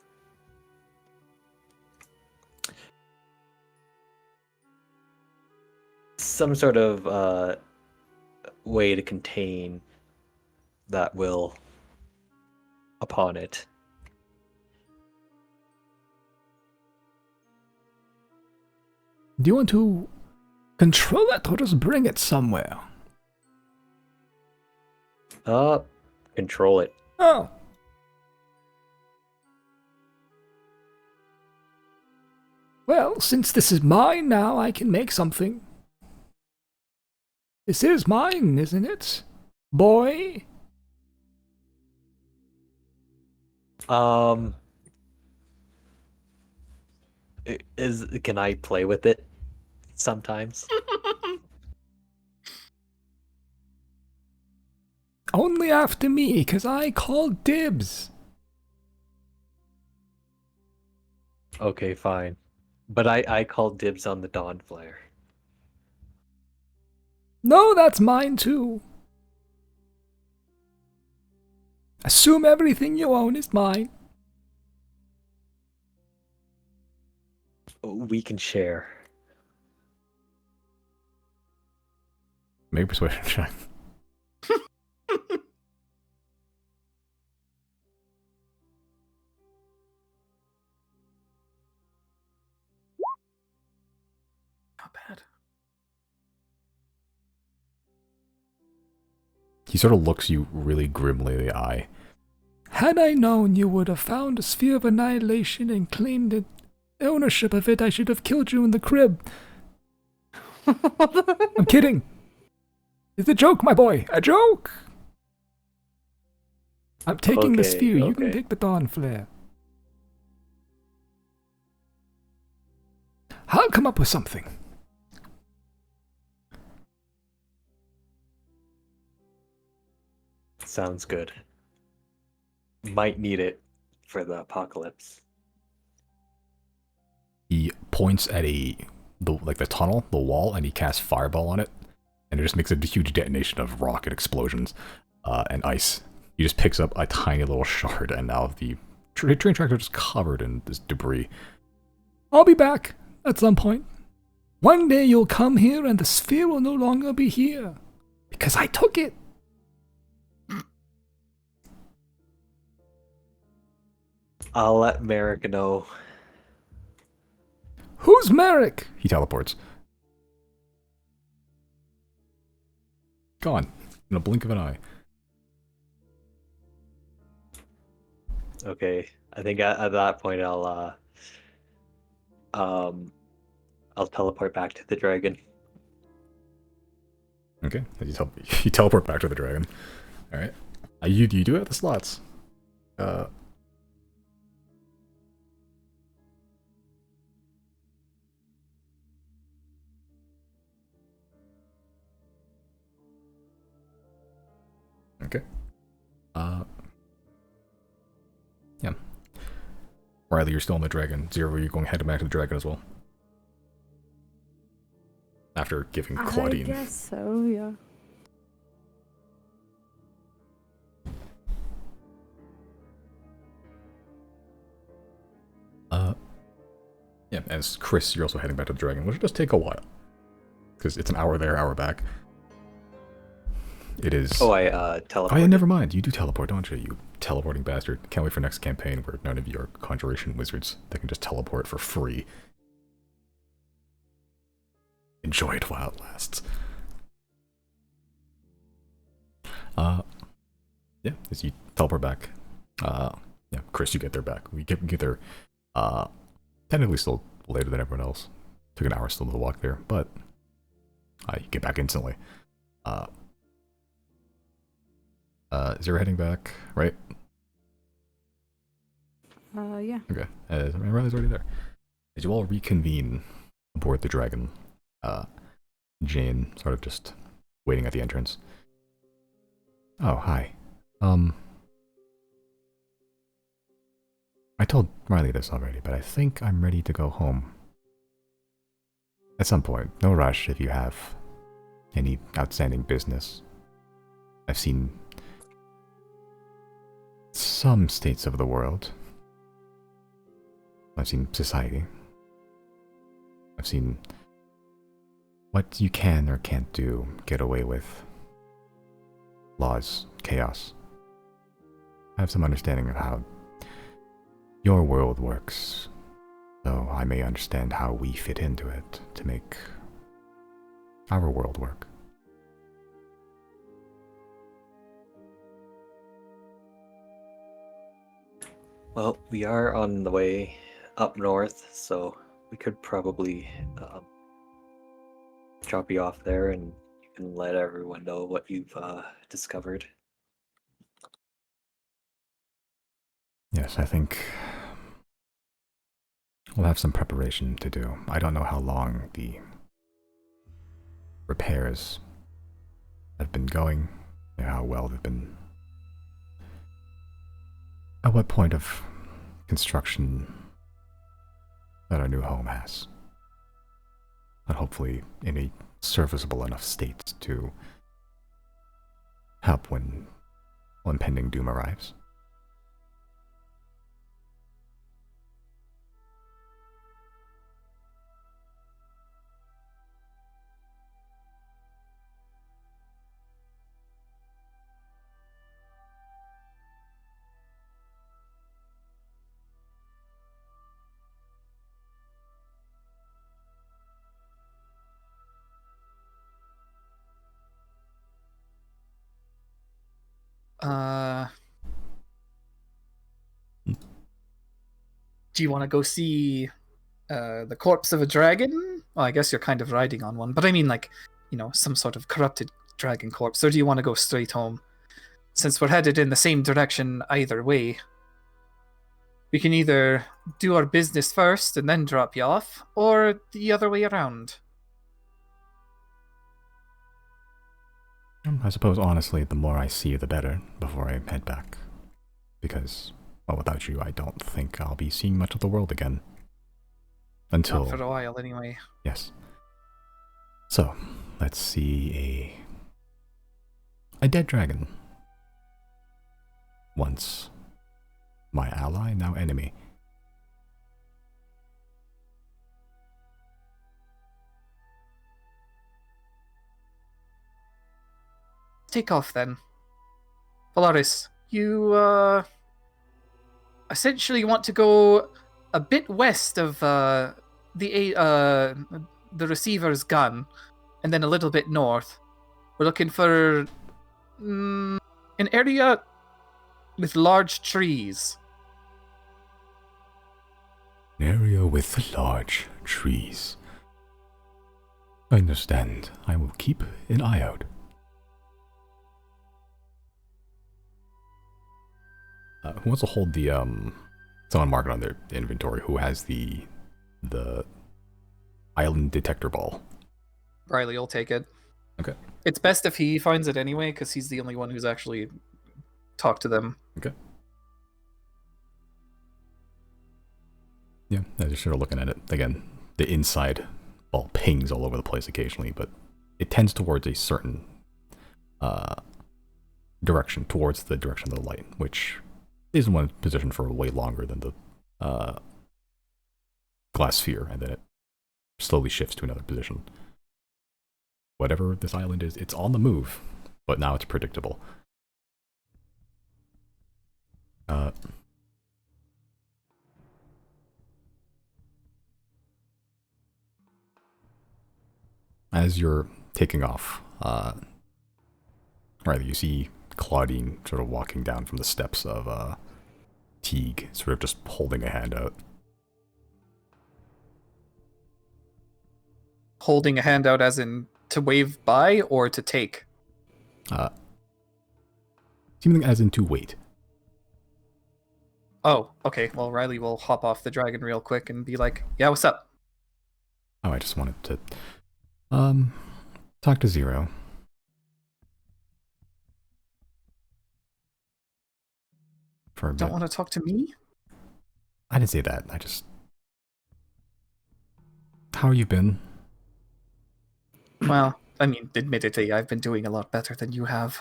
way to contain that will upon it. Do you want to control it or just bring it somewhere? Control it. Oh. Well, since this is mine now, I can make something. This is mine, isn't it? Boy? Can I play with it sometimes? Only after me, 'cause I called dibs. Okay, fine. But I called dibs on the Dawn Flare. No, that's mine too. Assume everything you own is mine. We can share. Make a persuasion check. Not bad. He sort of looks you really grimly in the eye. Had I known you would have found a sphere of annihilation and claimed it, ownership of it, I should have killed you in the crib. I'm kidding. It's a joke, my boy. A joke. I'm taking the Okay, sphere. You can okay. take the dawn flare. I'll come up with something. Sounds good. Might need it for the apocalypse. He points at the tunnel, the wall, and he casts fireball on it, and it just makes a huge detonation of rocket explosions and ice. He just picks up a tiny little shard, and now the train tractor is covered in this debris. I'll be back at some point. One day you'll come here and the sphere will no longer be here. Because I took it. I'll let Merrick know. Who's Merrick? He teleports. Gone in a blink of an eye. Okay, I think at that point I'll teleport back to the dragon. Okay, you teleport back to the dragon. All right, you do have the slots. Okay. Yeah. Riley, you're still on the dragon. Zero, you're going heading back to the dragon as well. After giving Claudine. I guess so, yeah. Yeah, as Chris, you're also heading back to the dragon, which will just take a while. Because it's an hour there, hour back. It is... Oh, I teleported. Oh yeah, never mind. You do teleport, don't you? You teleporting bastard. Can't wait for next campaign where none of you are conjuration wizards that can just teleport for free. Enjoy it while it lasts. Yeah, as you teleport back. Yeah, Chris, you get there back. We get there, technically still later than everyone else. Took an hour still to walk there, but you get back instantly. Zero heading back, right? Yeah. Okay, Riley's already there. As you all reconvene aboard the dragon, Jane sort of just waiting at the entrance. Oh, hi. I told Riley this already, but I think I'm ready to go home. At some point, no rush if you have any outstanding business. I've seen some states of the world. I've seen society. I've seen what you can or can't do, get away with. Laws, chaos. I have some understanding of how your world works, so I may understand how we fit into it to make our world work. Well, we are on the way up north, so we could probably drop you off there and you can let everyone know what you've discovered. Yes, I think we'll have some preparation to do. I don't know how long the repairs have been going, how well they've been. At what point of construction that our new home has. But hopefully in a serviceable enough state to help when impending doom arrives. Do you want to go see the corpse of a dragon? Well, I guess you're kind of riding on one, but I mean, like, you know, some sort of corrupted dragon corpse, or do you want to go straight home? Since we're headed in the same direction either way, we can either do our business first and then drop you off, or the other way around. I suppose, honestly, the more I see you, the better, before I head back. Because, well, without you, I don't think I'll be seeing much of the world again. Until... Not for a while, anyway. Yes. So, let's see a dead dragon. Once my ally, now enemy. Take off then. Valaris, you essentially want to go a bit west of the receiver's gun, and then a little bit north. We're looking for an area with large trees. An area with large trees. I understand. I will keep an eye out. Who wants to hold the someone mark it on their inventory? Who has the island detector ball? Riley will take it. Okay. It's best if he finds it anyway, because he's the only one who's actually talked to them. Okay. Yeah, as you're sort of looking at it, again, the inside, well, pings all over the place occasionally, but it tends towards a certain direction, towards the direction of the light, which is in one position for way longer than the glass sphere, and then it slowly shifts to another position. Whatever this island is, it's on the move, but now it's predictable. As you're taking off, right, you see Claudine sort of walking down from the steps of Teague, sort of just holding a hand out. Holding a hand out as in to wave by or to take? Seeming as in to wait. Oh, okay. Well, Riley will hop off the dragon real quick and be like, yeah, what's up? Oh, I just wanted to talk to Zero. For a bit. Don't want to talk to me? I didn't say that. I just... How you been? Well, I mean, admittedly, I've been doing a lot better than you have.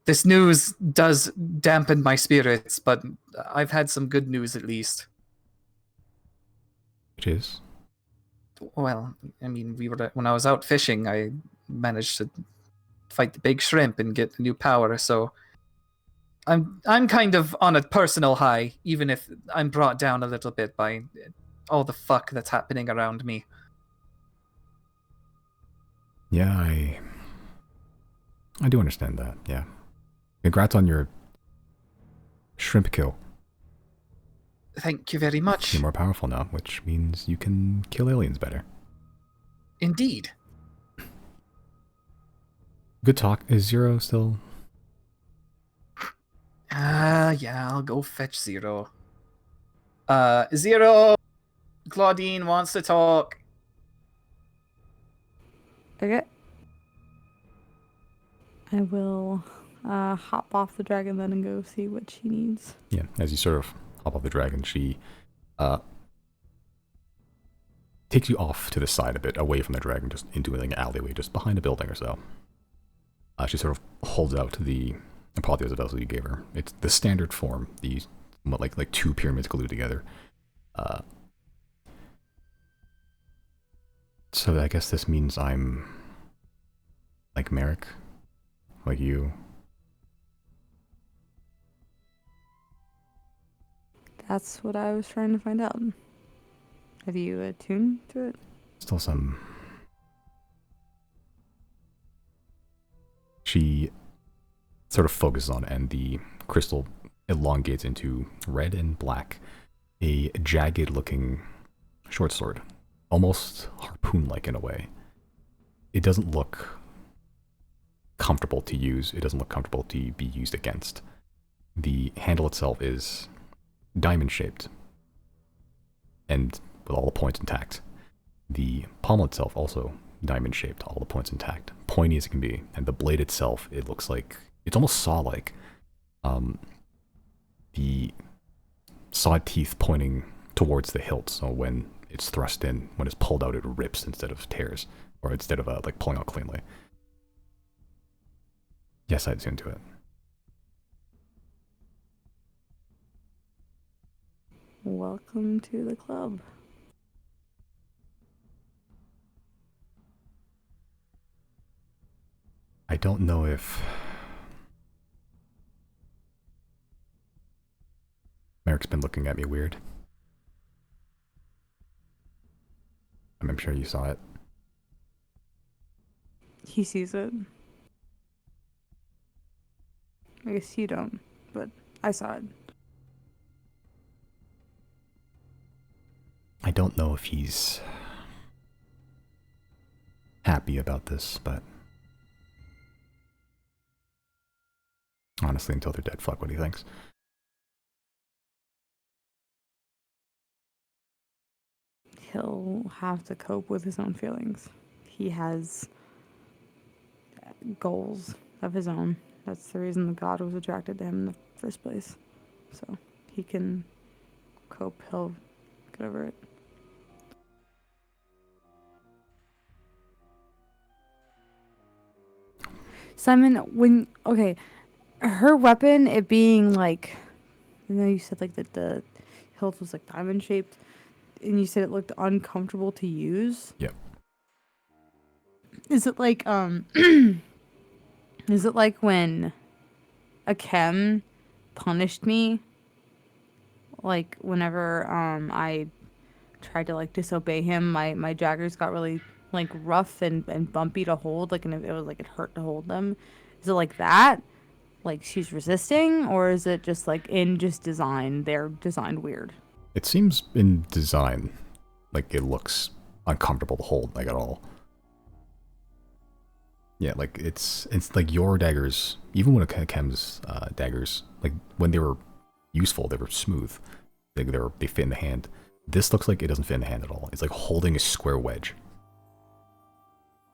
This news does dampen my spirits, but I've had some good news at least. It is. Well, I mean, when I was out fishing, I managed to fight the big shrimp and get new power, so I'm kind of on a personal high, even if I'm brought down a little bit by all the fuck that's happening around me. Yeah, I do understand that, yeah. Congrats on your shrimp kill. Thank you very much. You're more powerful now, which means you can kill aliens better. Indeed. Good talk. Is Zero still... Yeah, I'll go fetch Zero. Zero! Claudine wants to talk. Okay. I will hop off the dragon then and go see what she needs. Yeah, as you sort of hop off the dragon, she takes you off to the side a bit, away from the dragon, just into an alleyway, just behind a building or so. She sort of holds out the apologies of vessel you gave her. It's the standard form, the like two pyramids glued together. So I guess this means I'm like Merrick, like you. That's what I was trying to find out. Have you attuned to it? Still some... She sort of focuses on it, and the crystal elongates into red and black, a jagged-looking short sword, almost harpoon-like in a way. It doesn't look comfortable to use. It doesn't look comfortable to be used against. The handle itself is diamond-shaped, and with all the points intact. The pommel itself also diamond-shaped, all the points intact, pointy as it can be, and the blade itself, it looks like, it's almost saw-like. The saw teeth pointing towards the hilt, so when it's thrust in, when it's pulled out, it rips instead of tears, or instead of like pulling out cleanly. Yes, I'd tune to it. Welcome to the club. I don't know if Merrick's been looking at me weird. I'm sure you saw it. He sees it. I guess you don't, but I saw it. I don't know if he's happy about this, but honestly, until they're dead, fuck what he thinks. He'll have to cope with his own feelings. He has goals of his own. That's the reason the god was attracted to him in the first place. So he can cope. He'll get over it. Simon, her weapon, it being like, I know you said like that the hilt was like diamond shaped, and you said it looked uncomfortable to use. Yep. Is it like is it like when Akem punished me? Like whenever I tried to like disobey him, my daggers got really like rough and bumpy to hold, like, and it was like it hurt to hold them. Is it like that? Like she's resisting, or is it just like in just design? They're designed weird. It seems in design like it looks uncomfortable to hold, like, at all. Yeah, like it's like your daggers, even when Akem's daggers, like when they were useful, they were smooth. They fit in the hand. This looks like it doesn't fit in the hand at all. It's like holding a square wedge.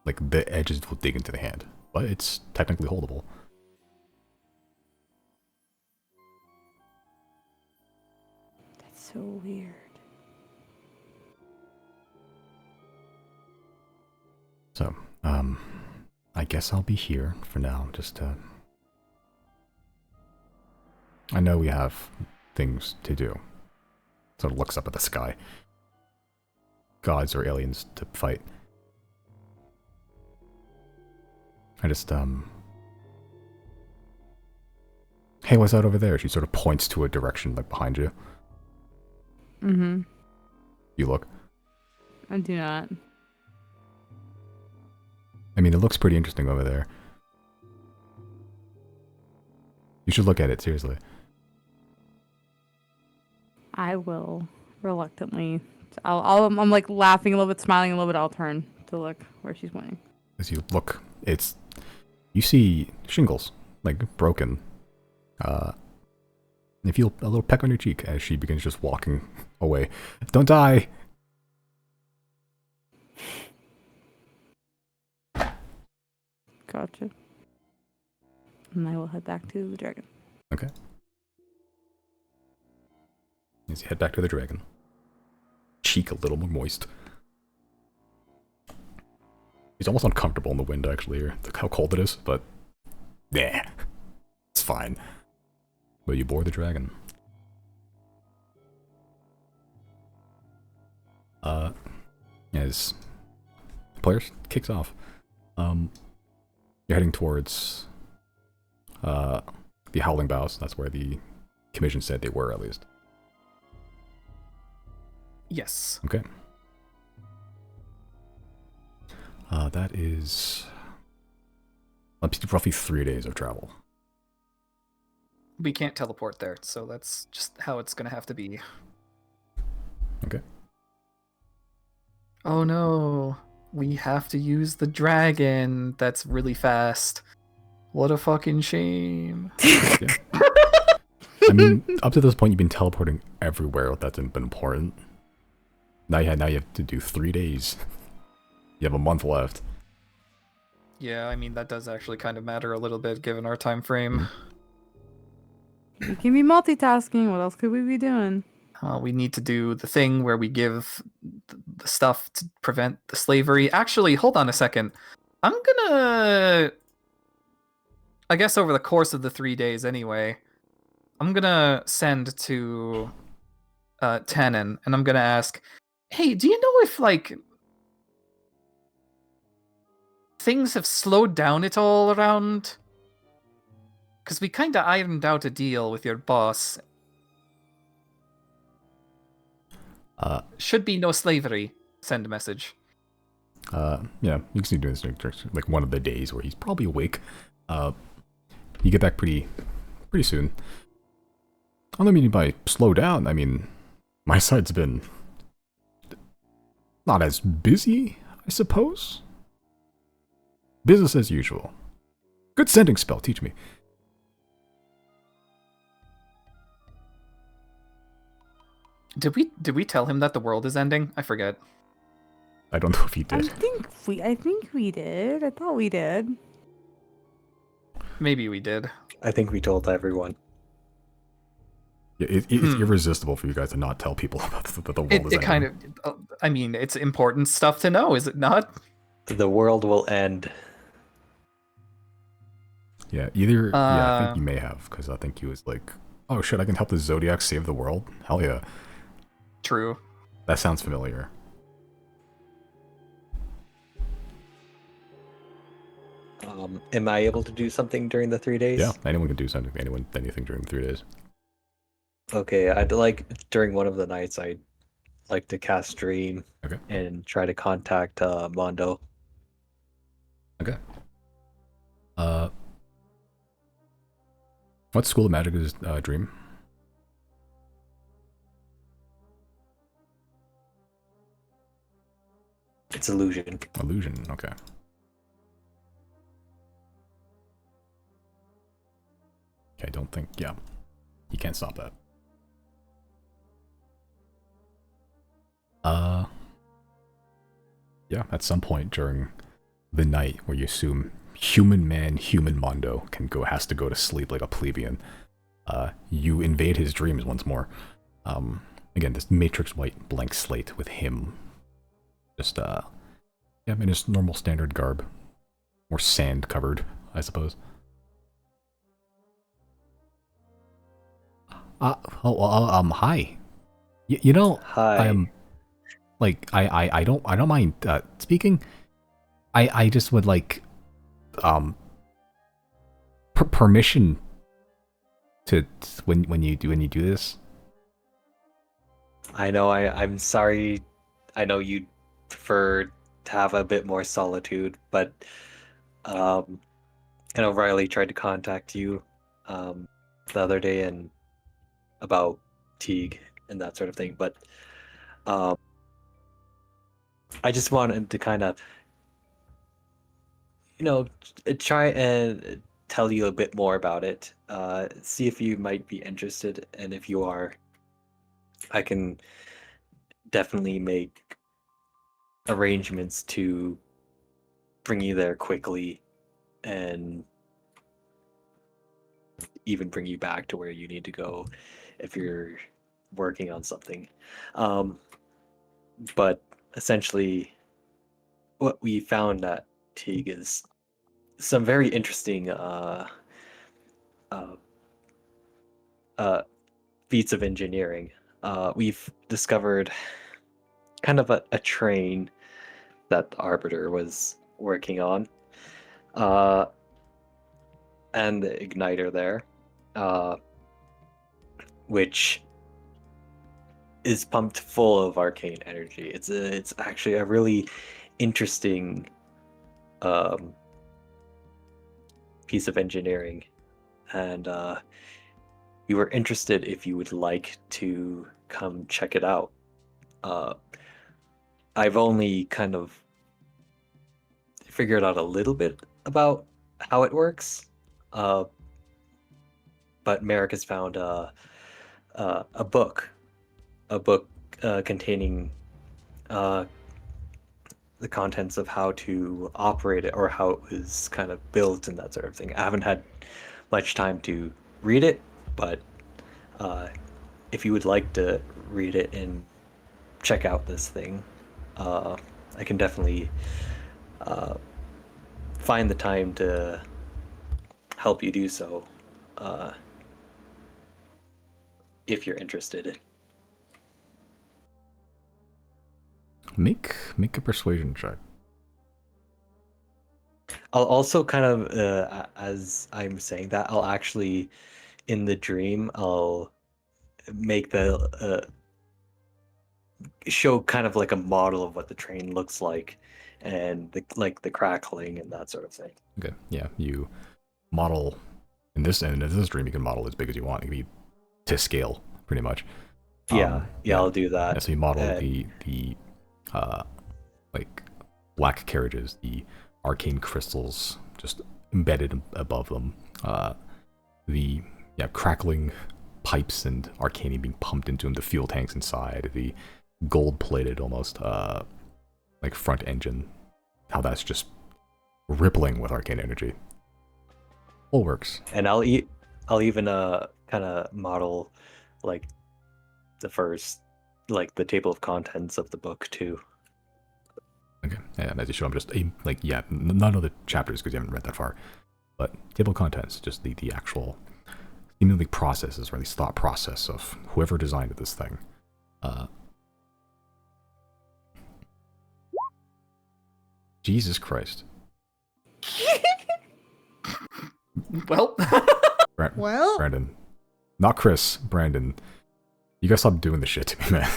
Like the edges will dig into the hand, but it's technically holdable. That's so weird. So, I guess I'll be here for now, just to... I know we have things to do. Sort of looks up at the sky. Gods or aliens to fight. I just, Hey, what's that over there? She sort of points to a direction, like, behind you. Mm-hmm. You look. I do not. I mean, it looks pretty interesting over there. You should look at it, seriously. I will reluctantly. I'm like laughing a little bit, smiling a little bit. I'll turn to look where she's pointing. As you look, you see shingles, like, broken. You feel a little peck on your cheek as she begins just walking away. Don't die! Gotcha. And I will head back to the dragon. Okay. As you head back to the dragon. Cheek a little more moist. He's almost uncomfortable in the wind, actually, here. Look how cold it is, but... yeah, it's fine. But you board the dragon. As players kicks off, you're heading towards the Howling Bows. That's where the commission said they were, at least. Yes. Okay. That is roughly 3 days of travel. We can't teleport there, so that's just how it's gonna have to be. Okay. Oh no, we have to use the dragon that's really fast. What a fucking shame. Yeah. I mean, up to this point, you've been teleporting everywhere. That's been important. Now you have to do 3 days. You have a month left. Yeah, I mean, that does actually kind of matter a little bit given our time frame. You can be multitasking. What else could we be doing? We need to do the thing where we give the stuff to prevent the slavery. Actually, hold on a second. I'm gonna... I guess over the course of the 3 days anyway, I'm gonna send to Tannen, and I'm gonna ask, hey, do you know if, like, things have slowed down at all around? Because we kind of ironed out a deal with your boss. Should be no slavery. Send a message. Yeah, you can see doing this like one of the days where he's probably awake. You get back pretty soon. I don't mean by slow down. I mean, my side's been not as busy, I suppose. Business as usual. Good sending spell. Teach me. Did we tell him that the world is ending? I forget. I don't know if he I did. think we did. I thought we did. maybe we did. I think we told everyone. Yeah, it's irresistible for you guys to not tell people about that the world is It kind of, I mean, it's important stuff to know, is it not? The world will end. Yeah, I think you may have, because I think he was like, oh shit, I can help the Zodiacs save the world? Hell yeah. True. That sounds familiar. Am I able to do something during the 3 days? Yeah, anyone can do something, anything during the 3 days. Okay, I'd like, during one of the nights, I'd like to cast Dream Okay. and try to contact Mondo. Okay. What school of magic is Dream? It's illusion. Illusion, okay. Okay, I don't think, yeah. You can't stop that. Yeah, at some point during the night where you assume human man, human Mondo has to go to sleep like a plebeian, you invade his dreams once more. Again, this matrix white blank slate with him just, yeah, in his normal standard garb. More sand covered, I suppose. Hi. You know, Hi. I'm like I don't mind speaking. I just would like permission to when you do this. I know I'm sorry. I know you'd prefer to have a bit more solitude, but I know Riley tried to contact you the other day and about Teague and that sort of thing, but I just wanted to kind of, try and tell you a bit more about it. See if you might be interested, and if you are, I can definitely make arrangements to bring you there quickly and even bring you back to where you need to go if you're working on something. But essentially, what we found at Teague is some very interesting feats of engineering. We've discovered kind of a train that the Arbiter was working on, and the igniter there, which is pumped full of arcane energy. It's actually a really interesting piece of engineering, and we were interested if you would like to come check it out. I've only kind of figured out a little bit about how it works, but Merrick has found a book containing the contents of how to operate it, or how it was kind of built and that sort of thing. I haven't had much time to read it, but if you would like to read it and check out this thing, I can definitely find the time to help you do so, if you're interested. Make a persuasion check. I'll also kind of, as I'm saying that, I'll actually, in the dream, I'll make the show kind of like a model of what the train looks like, and the crackling and that sort of thing. Okay, yeah, you model in this dream. You can model as big as you want. It can be to scale, pretty much. Yeah, I'll do that. Yeah, so you model the like black carriages, the arcane crystals just embedded above them, the crackling pipes and arcane being pumped into them, the fuel tanks inside, the gold-plated almost like front engine, how that's just rippling with arcane energy. All works. And I'll even kind of model like the first, like the table of contents of the book too. Okay, and as you show, I'm just none of the chapters because you haven't read that far, but table of contents, just the actual seemingly processes or at least thought process of whoever designed this thing. Jesus Christ. Well, Well, Brandon, not Chris, Brandon. You gotta stop doing this shit to me, man.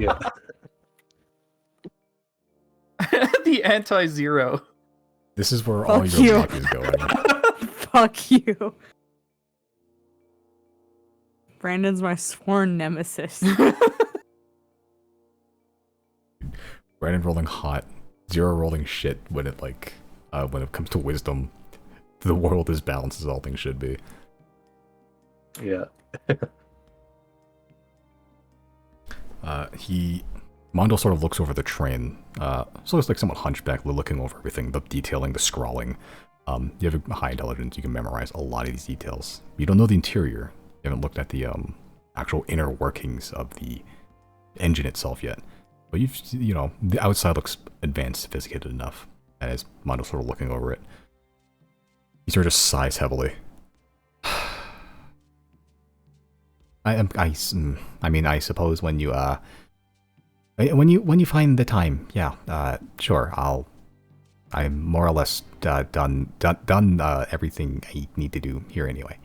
Yeah. the anti-zero. This is where all Fuck your you. luck is going. Fuck you. Brandon's my sworn nemesis. Brandon rolling hot, Zero rolling shit when it comes to wisdom. The world is balanced as all things should be. Yeah. Mondo sort of looks over the train. So it's like somewhat hunchback, looking over everything, the detailing, the scrawling. You have a high intelligence, you can memorize a lot of these details. You don't know the interior. You haven't looked at the actual inner workings of the engine itself yet. But the outside looks advanced, sophisticated enough. And as Mondo's sort of looking over it, he sort of just sighs heavily. I suppose when you find the time, yeah, sure, I'm more or less done everything I need to do here anyway.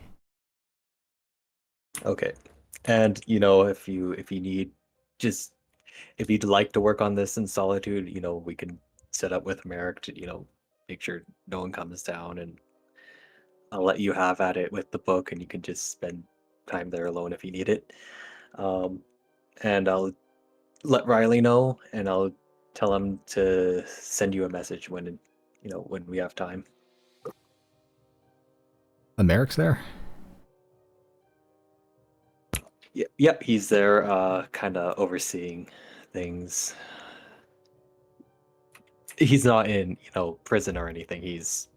Okay. And if you need, just if you'd like to work on this in solitude, we can set up with Merrick to make sure no one comes down, and I'll let you have at it with the book, and you can just spend time there alone if you need it. And I'll let Riley know, and I'll tell him to send you a message when we have time. Merrick's there? Yep, he's there, kind of overseeing things. He's not in, prison or anything. He's,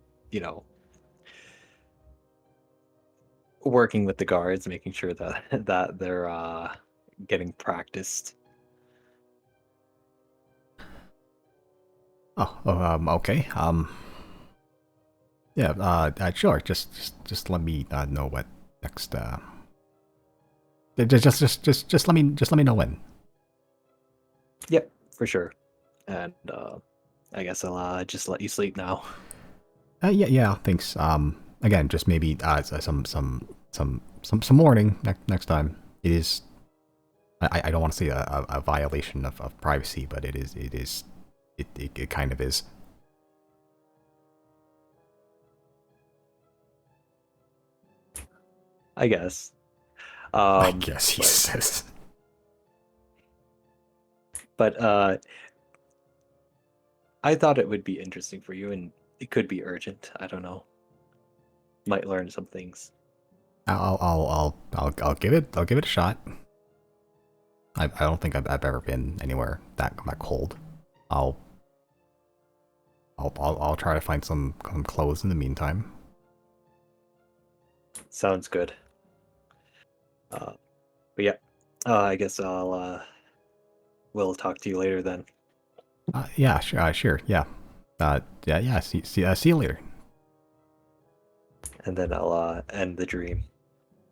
working with the guards, making sure that they're getting practiced. Okay. Yeah. Sure. Just let me know what next. Just let me know when. Yep, for sure. And I guess I'll just let you sleep now. Yeah. Thanks. Again, just maybe some warning next time. It is. I don't want to say a violation of privacy, but it kind of is. I guess. I guess he says. But I thought it would be interesting for you, and it could be urgent. I don't know. Might learn some things. I'll give it a shot. I don't think I've ever been anywhere that cold. I'll try to find some clothes in the meantime. Sounds good. But yeah, I guess we'll talk to you later then. Yeah, sure, yeah. Yeah. See you later. And then I'll end the dream.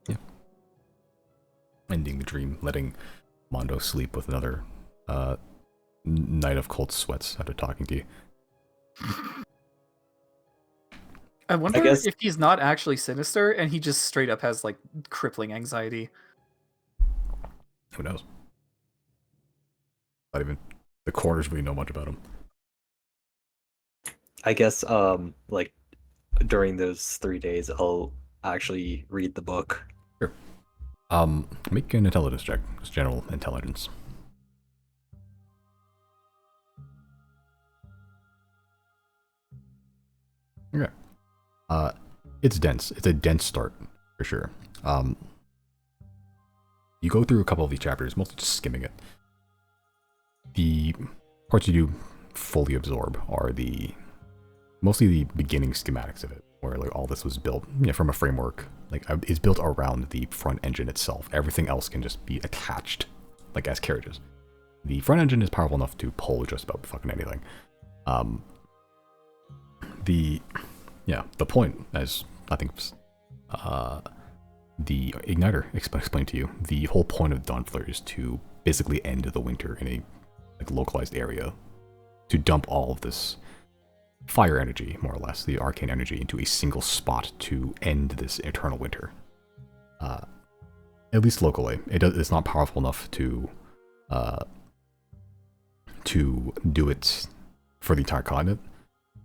Yeah. Ending the dream, letting Mondo sleep with another night of cold sweats after talking to you. I wonder guess- if he's not actually sinister and he just straight up has like crippling anxiety. Who knows? Not even the corners really know much about him. I guess like during those 3 days, I'll actually read the book. Sure. Make an intelligence check. Just general intelligence. Okay. It's dense. It's a dense start for sure. You go through a couple of these chapters, mostly just skimming it. The parts you do fully absorb are mostly the beginning schematics of it. where like all this was built, from a framework, like is built around the front engine itself. Everything else can just be attached, like as carriages. The front engine is powerful enough to pull just about fucking anything. The point, as I think the Igniter explained to you, the whole point of Dawnflare is to basically end the winter in a like localized area, to dump all of this fire energy, more or less, the arcane energy, into a single spot to end this eternal winter. At least locally, it's not powerful enough to do it for the entire continent,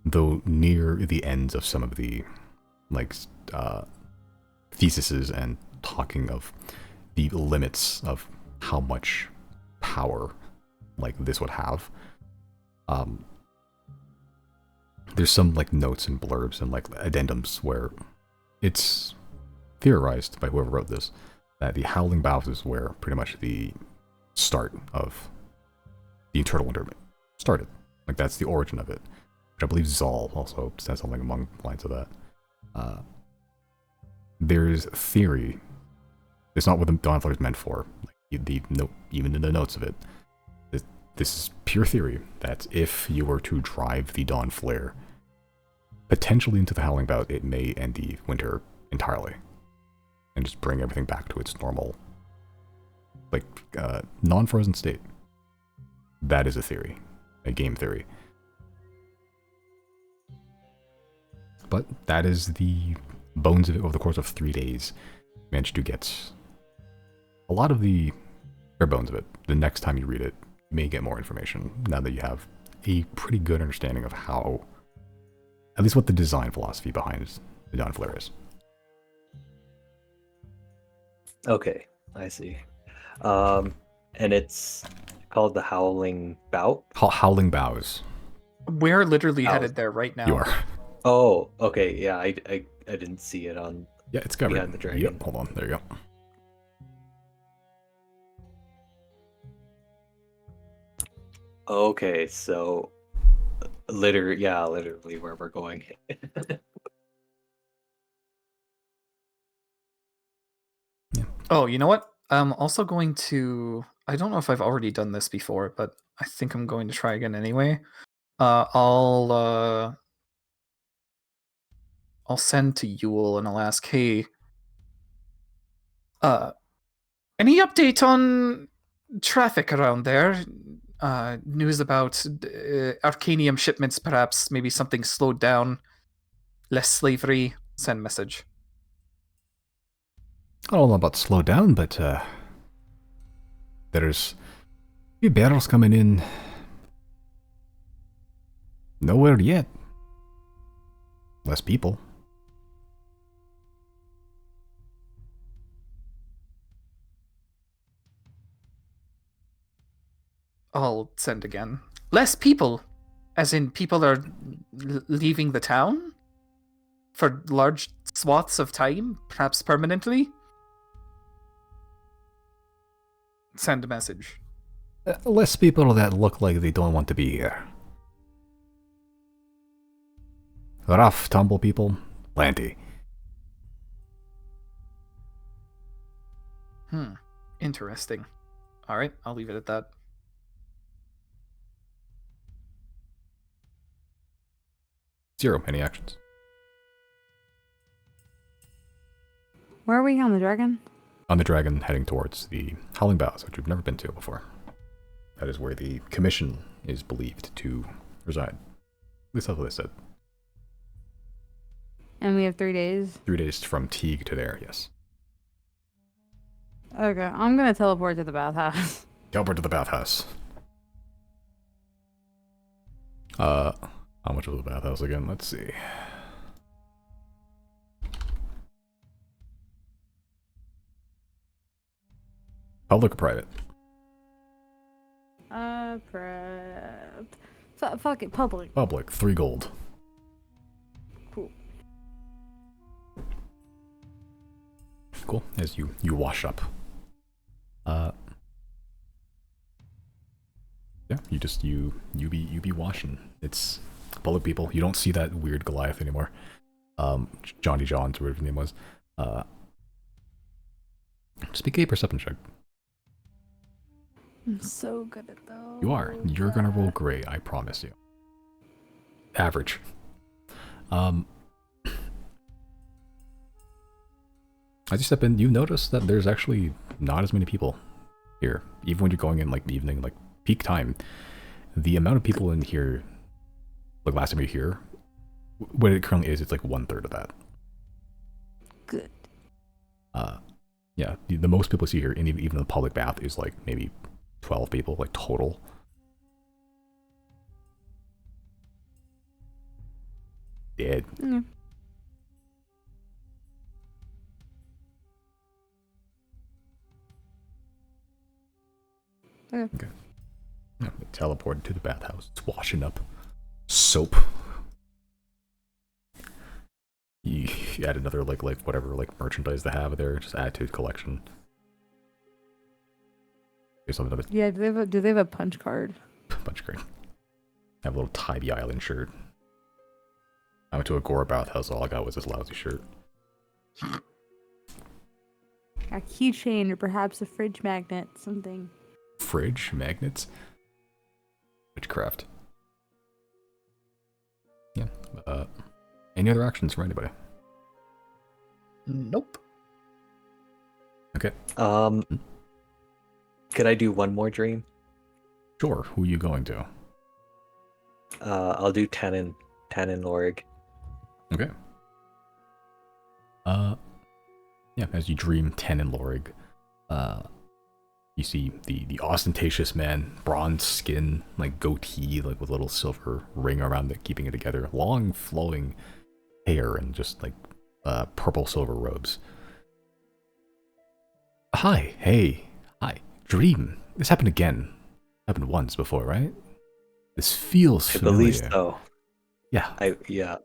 though near the ends of some of the like theses and talking of the limits of how much power like this would have. There's some like notes and blurbs and like addendums where it's theorized by whoever wrote this that the Howling Boughs is where pretty much the start of the Eternal Winter started. Like that's the origin of it. Which I believe Zal also said something along the lines of that. There's theory. It's not what the Dawnflare is meant for. Like even in the notes of it, this is pure theory that if you were to drive the Dawnflare potentially into the Howling Bout, it may end the winter entirely and just bring everything back to its normal, like, non-frozen state. That is a theory, a game theory. But that is the bones of it. Over the course of 3 days, managed to get a lot of the bare bones of it. The next time you read it, you may get more information now that you have a pretty good understanding of how, at least what the design philosophy behind the Dawnflare is. Okay, I see. And it's called the Howling Bout? Howling Boughs. We're literally headed there right now. You are. Oh, okay, yeah, I didn't see it on... Yeah, it's covered. Behind the dragon. Yep, hold on, there you go. Okay, so literally where we're going. Oh, you know what? I'm also going to... I don't know if I've already done this before, but I think I'm going to try again anyway. I'll send to Yule and I'll ask, hey, any update on traffic around there? News about Arcanium shipments, perhaps, maybe something slowed down, less slavery. Send message. I don't know about slow down, but there's a few barrels coming in. Nowhere yet. Less people. I'll send again. Less people? As in people are leaving the town? For large swaths of time? Perhaps permanently? Send a message. Less people that look like they don't want to be here. Rough tumble people, plenty. Interesting. Alright, I'll leave it at that. Zero, any actions? Where are we on the dragon? On the dragon, heading towards the Howling Boughs, which we've never been to before. That is where the commission is believed to reside. At least that's what they said. And we have 3 days. 3 days from Teague to there, yes. Okay, I'm gonna teleport to the bathhouse. Teleport to the bathhouse. How much was the bathhouse again? Let's see. Public or private? Fuck it, public. Public, 3 gold. Cool. Cool. As you wash up. Yeah, you be washing. It's public people. You don't see that weird Goliath anymore. Johnny Johns, or whatever his name was. Just make a perception check. I'm so good at those. You are. You're gonna roll great, I promise you. Average. As you step in, you notice that there's actually not as many people here. Even when you're going in like the evening, like peak time, the amount of people in here, like last time you were here, what it currently is, it's like 1/3 of that. Good. Yeah, the most people see here, and even the public bath is like maybe 12 people, like total. Dead. Yeah. Okay. Yeah, teleported to the bathhouse. It's washing up. Soap. You add another like whatever like merchandise they have there. Just add to the collection. Here's something of a Yeah. Do they have a punch card? bunch of great. Have a little Tybee Island shirt. I went to a Gora bathhouse. All I got was this lousy shirt. A keychain or perhaps a fridge magnet, something. Fridge magnets. Witchcraft. Yeah. Any other actions for anybody? Nope. Okay. Could I do one more dream? Sure. Who are you going to? I'll do Tannen Lorig. Okay. Yeah, as you dream Tannen Lorig, you see the ostentatious man, bronze skin, like goatee, like with a little silver ring around it, keeping it together, long flowing hair, and just like purple silver robes. Hi, hey, hi, dream. This happened again. Happened once before, right? This feels I familiar. believe so. Yeah. Yeah.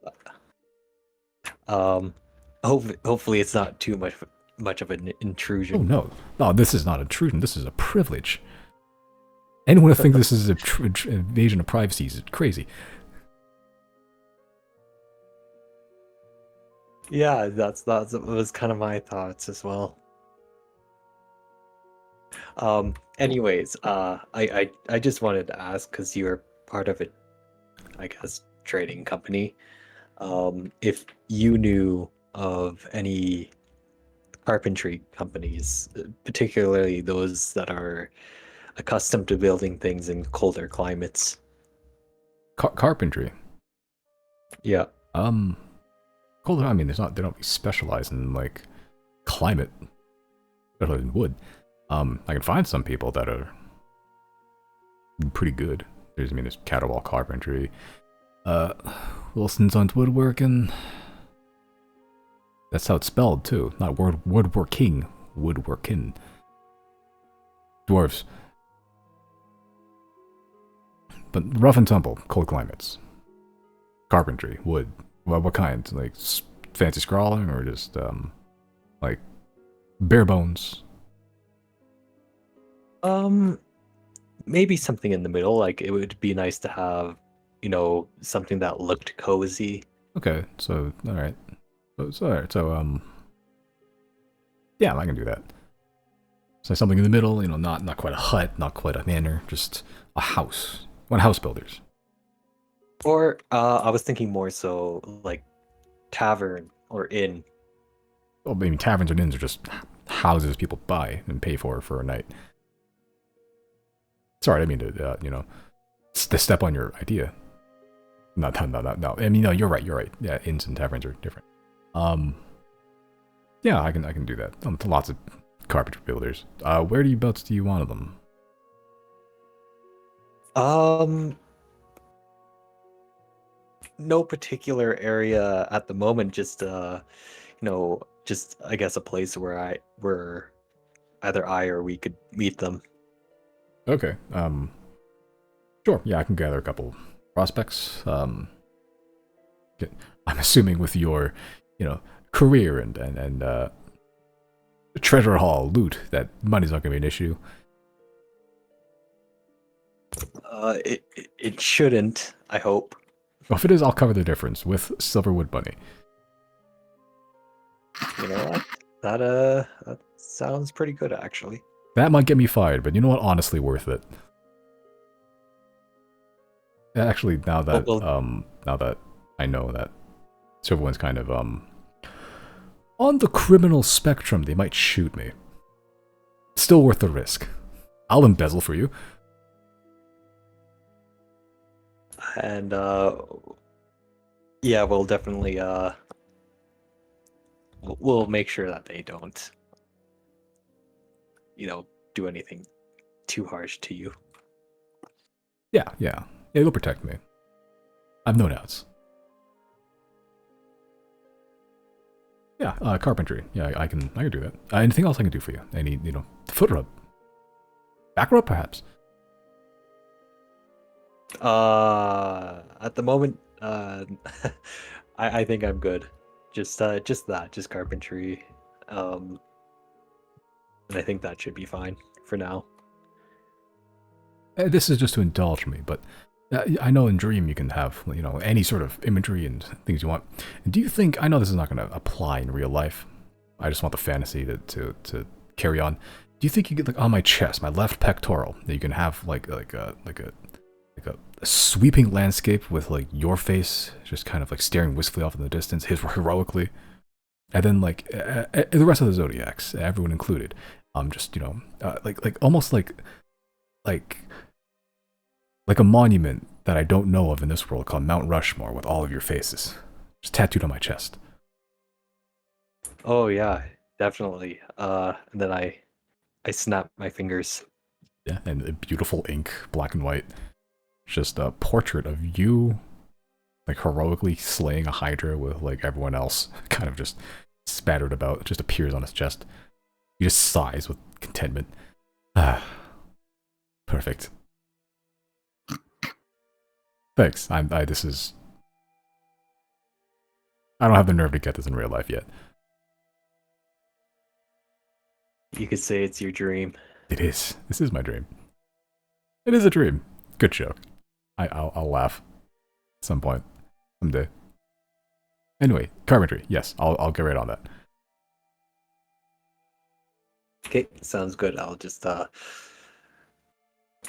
Hopefully it's not too much of an intrusion. Oh no, no, this is not intrusion. This is a privilege. Anyone who thinks this is an invasion of privacy is crazy. Yeah, that was kind of my thoughts as well. Anyways, I just wanted to ask, because you're part of it, I guess, trading company. If you knew of any carpentry companies, particularly those that are accustomed to building things in colder climates. Carpentry. Yeah. Colder. I mean, they don't specialize in like climate, better than wood. I can find some people that are pretty good. There's Caterwall Carpentry, Wilson's on woodworking. That's how it's spelled too, not woodworking. Woodworking. Dwarves. But rough and tumble, cold climates. Carpentry, wood. Well, what kind? Like fancy scrawling, or just like bare bones? Maybe something in the middle. Like, it would be nice to have, something that looked cozy. Okay, so all right. So all right. So yeah, I can do that. So something in the middle, not quite a hut, not quite a manor, just a house. One house builders. Or I was thinking more so like tavern or inn. Well, I mean, taverns and inns are just houses people buy and pay for a night. Sorry, I didn't mean to, to step on your idea. No. I mean, no, you're right. Yeah, inns and taverns are different. Yeah, I can do that. Lots of carpentry builders. Whereabouts do you want them? No particular area at the moment. Just just I guess a place where either I or we could meet them. Okay. Sure. Yeah, I can gather a couple prospects. I'm assuming with your, career and treasure haul loot, that money's not gonna be an issue. It shouldn't. I hope. Well, if it is, I'll cover the difference with Silverwood Bunny. You know what? That sounds pretty good actually. That might get me fired, but you know what? Honestly, worth it. Actually, now that I know that everyone's kind of on the criminal spectrum, they might shoot me. Still worth the risk. I'll embezzle for you. And yeah, we'll definitely we'll make sure that they don't, do anything too harsh to you. Yeah, it'll protect me. I've no doubts. Yeah, carpentry. Yeah, I can do that. Anything else I can do for you? Any, foot rub, back rub, perhaps. At the moment, I think I'm good. Just carpentry. And I think that should be fine for now. This is just to indulge me, but I know in Dream you can have, any sort of imagery and things you want. Do you think, I know this is not going to apply in real life, I just want the fantasy to carry on. Do you think you could, like, on my chest, my left pectoral, that you can have like a sweeping landscape with like your face just kind of like staring wistfully off in the distance, heroically, and then like the rest of the Zodiacs, everyone included, just like almost like a monument that I don't know of in this world called Mount Rushmore with all of your faces just tattooed on my chest. Oh yeah, definitely. And then I snap my fingers. Yeah, and a beautiful ink, black and white. Just a portrait of you, like, heroically slaying a hydra with, like, everyone else kind of just spattered about. It just appears on his chest. He just sighs with contentment. Ah, perfect. Thanks. I don't have the nerve to get this in real life yet. You could say it's your dream. It is. This is my dream. It is a dream. Good joke. I'll laugh at some point, someday. Anyway, carpentry. Yes, I'll get right on that. Okay, sounds good. I'll just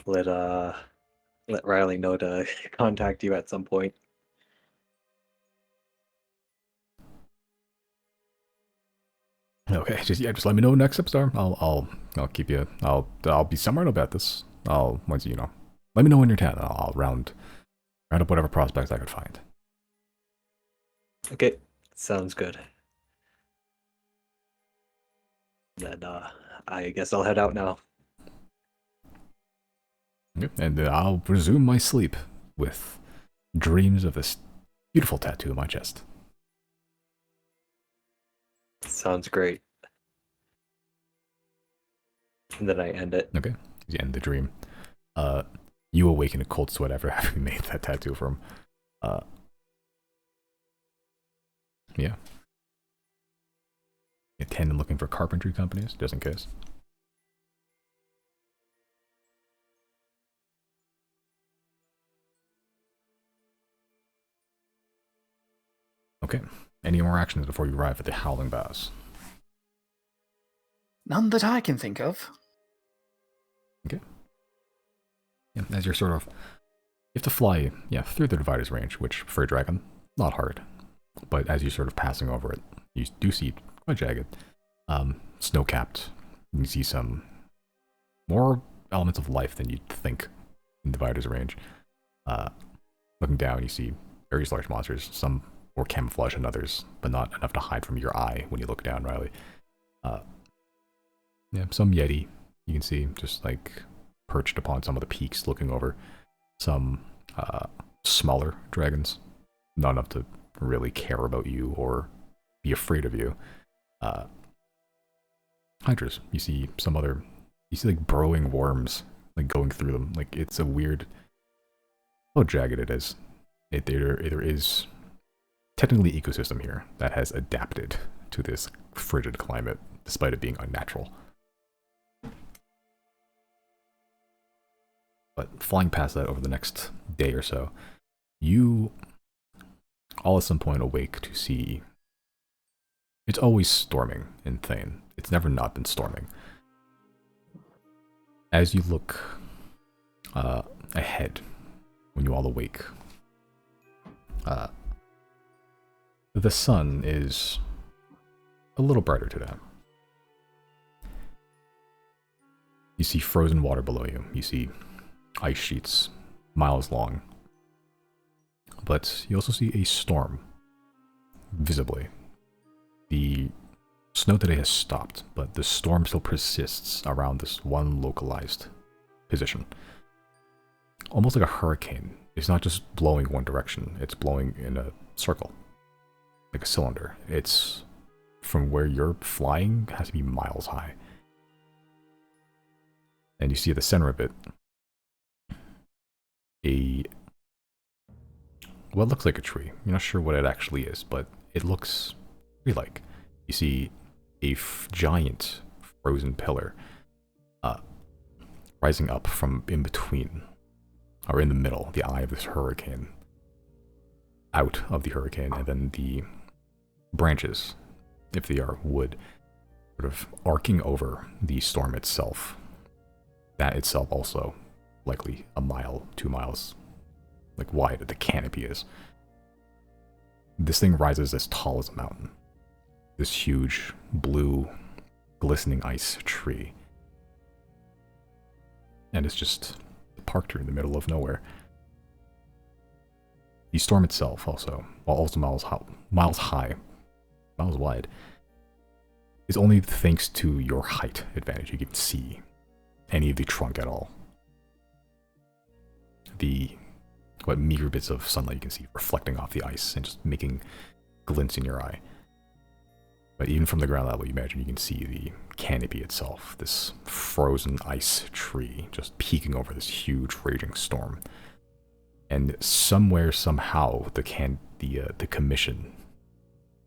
let Riley know to contact you at some point. Okay, just let me know next episode. I'll keep you. I'll be somewhere about this. Once let me know when you're 10. I'll round up whatever prospects I could find. Okay, sounds good. Then I guess I'll head out now. Okay, and I'll resume my sleep with dreams of this beautiful tattoo on my chest. Sounds great. And then I end it. Okay, you end the dream. You awaken a cold sweat after having made that tattoo for him. Yeah. Attend looking for carpentry companies, just in case. Okay. Any more actions before you arrive at the Howling Boughs? None that I can think of. Okay. Yeah, as you're sort of... You have to fly, through the Divider's Range, which, for a dragon, not hard. But as you're sort of passing over it, you do see quite jagged. Snow-capped. You see some more elements of life than you'd think in Divider's Range. Looking down, you see various large monsters, some more camouflage than others, but not enough to hide from your eye when you look down, Riley. Some Yeti you can see just like perched upon some of the peaks looking over. Some smaller dragons, not enough to really care about you or be afraid of you. Hydras, you see like burrowing worms like going through them. Like, it's a weird how jagged it is. There is technically ecosystem here that has adapted to this frigid climate despite it being unnatural. But flying past that over the next day or so, you all at some point awake to see It's always storming in Thane. It's never not been storming. As you look ahead, when you all awake, the sun is a little brighter today. You see frozen water below you. You see ice sheets miles long. But you also see a storm, visibly. The snow today has stopped, but the storm still persists around this one localized position. Almost like a hurricane. It's not just blowing one direction, it's blowing in a circle. Like a cylinder. It's from where you're flying, has to be miles high. And you see at the center of it what looks like a tree. You're not sure what it actually is, but it looks tree-like. You see a giant frozen pillar rising up from in between, or in the middle, the eye of this hurricane, out of the hurricane, and then the branches, if they are wood, sort of arcing over the storm itself. That itself also likely a mile, 2 miles, like wide the canopy is. This thing rises as tall as a mountain. This huge, blue, glistening ice tree. And it's just parked here in the middle of nowhere. The storm itself also, while also miles high, miles wide, is only thanks to your height advantage. You can see any of the trunk at all. What meager bits of sunlight you can see reflecting off the ice and just making glints in your eye. But even from the ground level, you imagine you can see the canopy itself, this frozen ice tree just peeking over this huge raging storm. And somewhere, somehow, the commission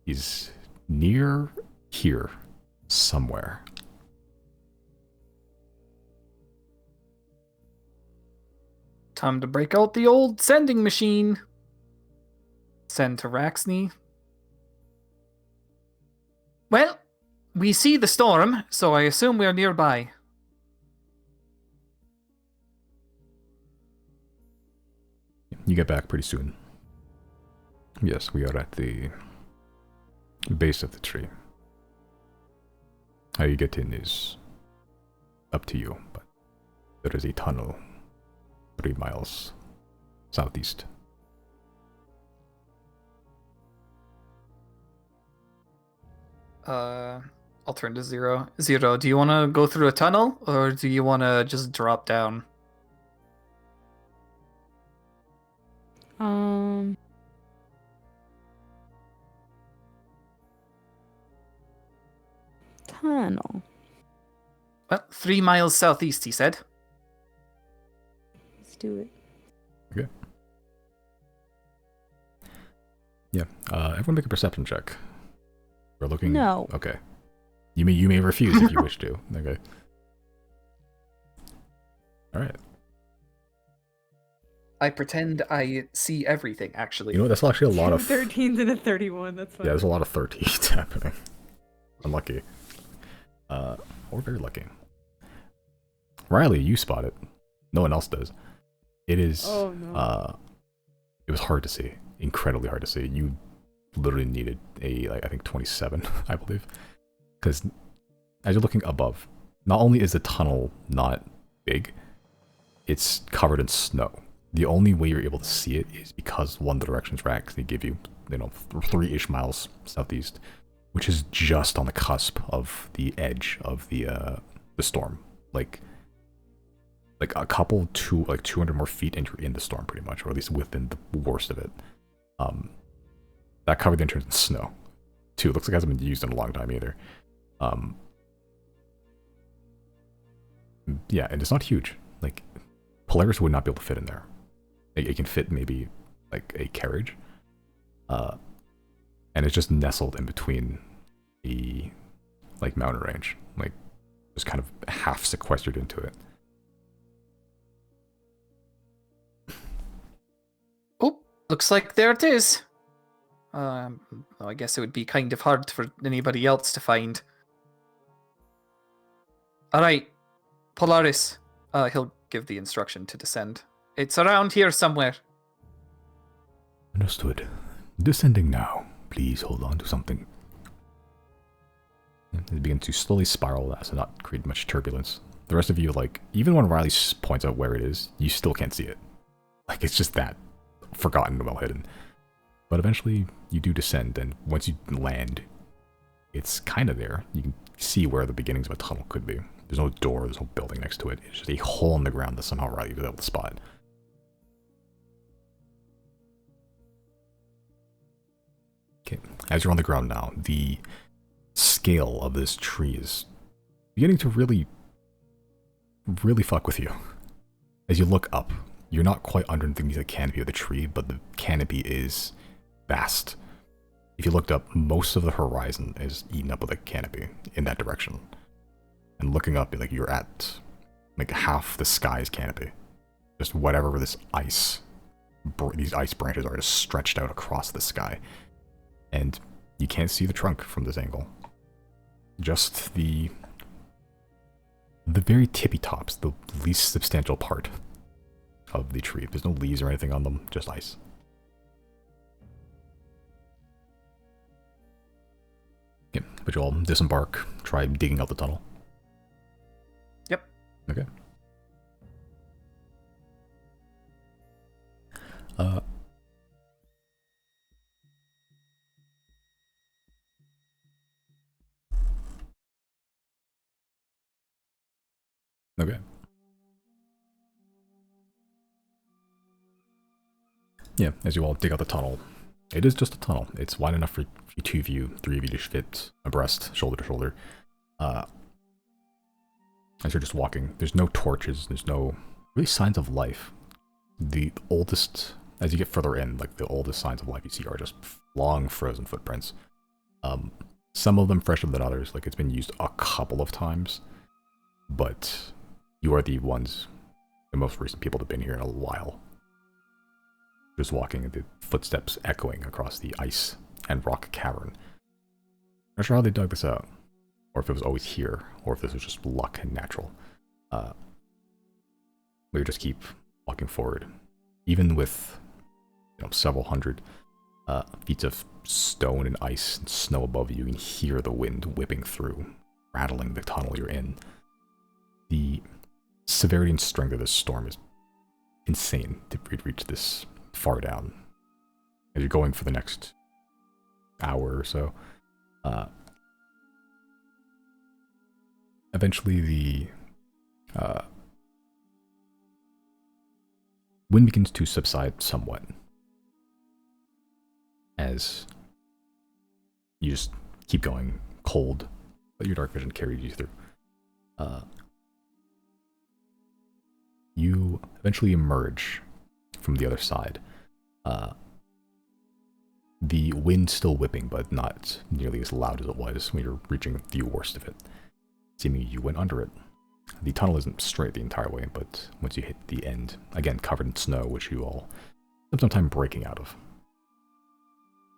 is near here somewhere. Time to break out the old sending machine. Send to Raxney. Well, we see the storm, so I assume we are nearby. You get back pretty soon. Yes, we are at the base of the tree. How you get in is up to you, but there is a tunnel 3 miles southeast. I'll turn to Zero. Zero, do you want to go through a tunnel, or do you want to just drop down? Tunnel. Well, 3 miles southeast, he said. Let's do it. Okay. Yeah. Everyone make a perception check. We're looking. No. Okay. You may refuse if you wish to. Okay. All right. I pretend I see everything, actually. You know what? That's actually a lot of 13s and a 31. That's fine. Yeah, there's a lot of 13s happening. Unlucky. Or very lucky. Riley, you spot it. No one else does. It is. Oh no. It was hard to see. Incredibly hard to see. You literally needed I think 27, I believe. Because as you're looking above, not only is the tunnel not big, it's covered in snow. The only way you're able to see it is because one of the directions Rax, they give you, 3-ish miles southeast, which is just on the cusp of the edge of the storm. Like a couple, 200 more feet, and you're in the storm pretty much, or at least within the worst of it. That covered the entrance in snow, too. It looks like it hasn't been used in a long time either. Yeah, and it's not huge. Like, Polaris would not be able to fit in there. It can fit maybe like a carriage, and it's just nestled in between the mountain range, just kind of half sequestered into it. Oh, looks like there it is. I guess it would be kind of hard for anybody else to find. Alright, Polaris. He'll give the instruction to descend. It's around here somewhere. Understood. Descending now. Please hold on to something. It begins to slowly spiral as to not create much turbulence. The rest of you, like, even when Riley points out where it is, you still can't see it. Like, it's just that forgotten and well hidden. But eventually, you do descend, and once you land, it's kind of there. You can see where the beginnings of a tunnel could be. There's no door, there's no building next to it. It's just a hole in the ground that somehow Riley was able to spot. Okay, as you're on the ground now, the scale of this tree is beginning to really fuck with you. As you look up, you're not quite underneath the canopy of the tree, but the canopy is vast. If you looked up, most of the horizon is eaten up with a canopy in that direction. And looking up, like, you're at like half the sky's canopy. Just whatever this ice, these ice branches are just stretched out across the sky. And you can't see the trunk from this angle. Just the very tippy tops, the least substantial part of the tree. There's no leaves or anything on them, just ice. Okay, but you all disembark, try digging out the tunnel. Yep. Okay. Okay. Yeah, as you all dig out the tunnel, it is just a tunnel. It's wide enough for two of you, three of you to fit abreast, shoulder to shoulder. As you're just walking, there's no torches, there's no really signs of life. The oldest, as you get further in, like the oldest signs of life you see are just long frozen footprints. Some of them fresher than others, like it's been used a couple of times, but you are the ones, the most recent people that have been here in a while. Just walking, the footsteps echoing across the ice and rock cavern. Not sure how they dug this out, or if it was always here, or if this was just luck and natural. But you just keep walking forward, even with, you know, several hundred feet of stone and ice and snow above you. You can hear the wind whipping through, rattling the tunnel you're in. The severity and strength of this storm is insane to reach this far down. As you're going for the next hour or so, eventually the wind begins to subside somewhat as you just keep going, cold, that your dark vision carries you through. You eventually emerge from the other side. The wind still whipping, but not nearly as loud as it was when you're reaching the worst of it. Seeming you went under it. The tunnel isn't straight the entire way, but once you hit the end, again covered in snow, which you all spent some time breaking out of.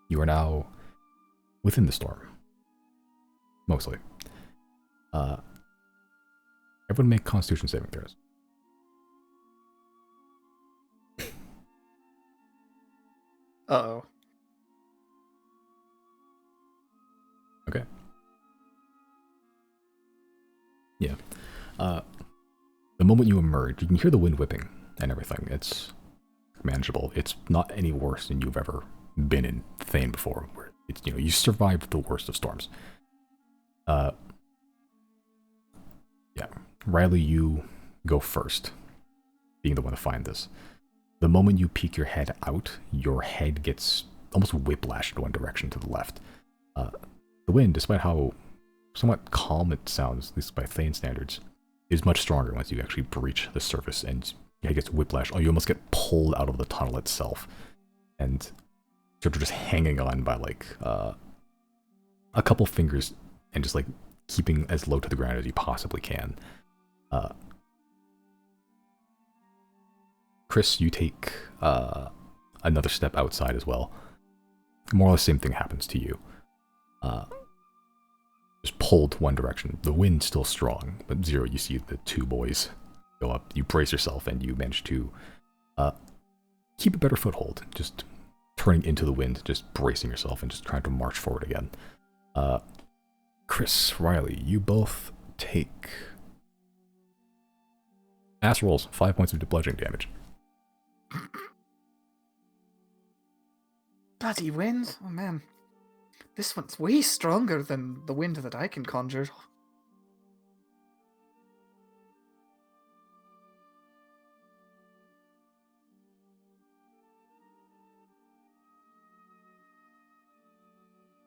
You are now within the storm. Mostly. Everyone make Constitution saving throws. Uh-oh. Okay. Yeah. The moment you emerge, you can hear the wind whipping and everything. It's manageable. It's not any worse than you've ever been in Thane before, where it's, you know, you survived the worst of storms. Yeah. Riley, you go first, being the one to find this. The moment you peek your head out, your head gets almost whiplashed in one direction to the left. The wind, despite how somewhat calm it sounds, at least by Thane standards, is much stronger once you actually breach the surface, and your head gets whiplashed. Oh, you almost get pulled out of the tunnel itself, and you're just hanging on by like a couple fingers, and just like keeping as low to the ground as you possibly can. Chris, you take another step outside as well. more or less the same thing happens to you. Just pulled one direction. The wind's still strong, but Zero, you see the two boys go up. You brace yourself, and you manage to keep a better foothold. Just turning into the wind, just bracing yourself, and just trying to march forward again. Chris, Riley, you both take ass rolls, 5 points of bludgeoning damage. Bloody wind? Oh man. This one's way stronger than the wind that I can conjure.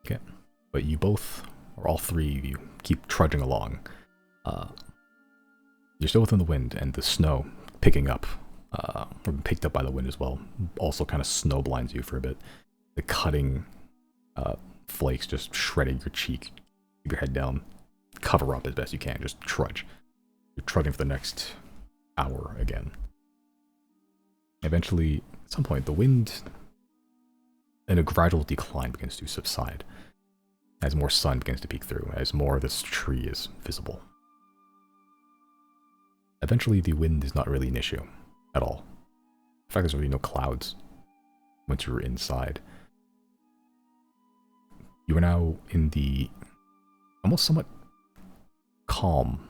Okay, but you both, or all three of you, keep trudging along. You're still within the wind, and the snow picking up, or picked up by the wind as well, also kind of snow blinds you for a bit. The cutting flakes just shredding your cheek. Keep your head down, cover up as best you can, just trudge. You're trudging for the next hour again. Eventually, at some point, the wind in a gradual decline begins to subside as more sun begins to peek through, as more of this tree is visible. Eventually, the wind is not really an issue at all. In fact, there's really no clouds once you're inside. You are now in the almost somewhat calm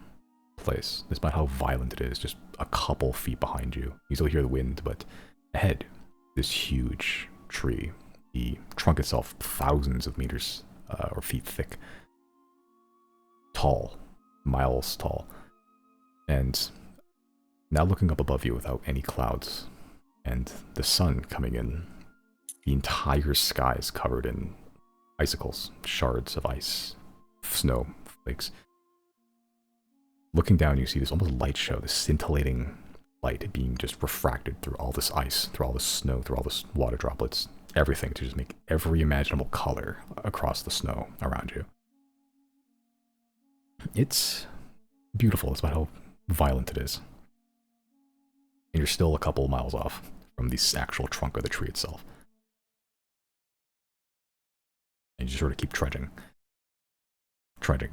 place, despite how violent it is, just a couple feet behind you. You still hear the wind, but ahead, this huge tree, the trunk itself thousands of meters or feet thick, tall, miles tall, and now looking up above you without any clouds, and the sun coming in, the entire sky is covered in icicles, shards of ice, snow flakes. Looking down, you see this almost light show, this scintillating light being just refracted through all this ice, through all this snow, through all this water droplets, everything to just make every imaginable color across the snow around you. It's beautiful, despite how violent it is. And you're still a couple miles off from the actual trunk of the tree itself. And you just sort of keep trudging. Trudging.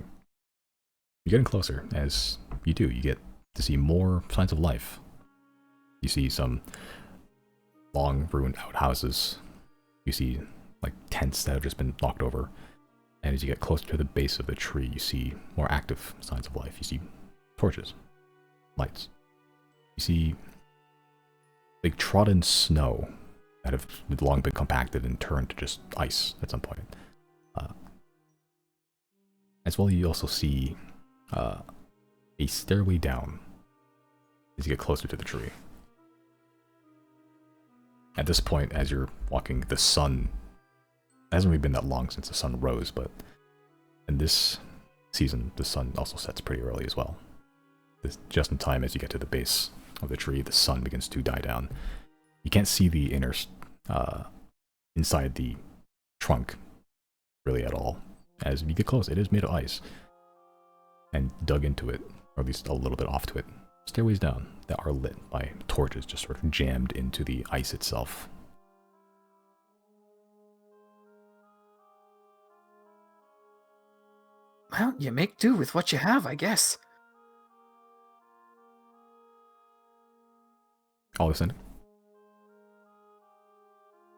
You're getting closer. As you do, you get to see more signs of life. You see some long ruined outhouses. You see like tents that have just been knocked over. And as you get closer to the base of the tree, you see more active signs of life. You see torches, lights. You see big trodden snow that have long been compacted and turned to just ice at some point. As well, you also see a stairway down as you get closer to the tree. At this point, as you're walking, the sun it hasn't really been that long since the sun rose, but in this season, the sun also sets pretty early as well. Just in time as you get to the base of the tree, the sun begins to die down. You can't see the inner, inside the trunk really at all. As you get close, it is made of ice. And dug into it, or at least a little bit off to it, stairways down that are lit by torches just sort of jammed into the ice itself. Well, you make do with what you have, I guess. All ascending?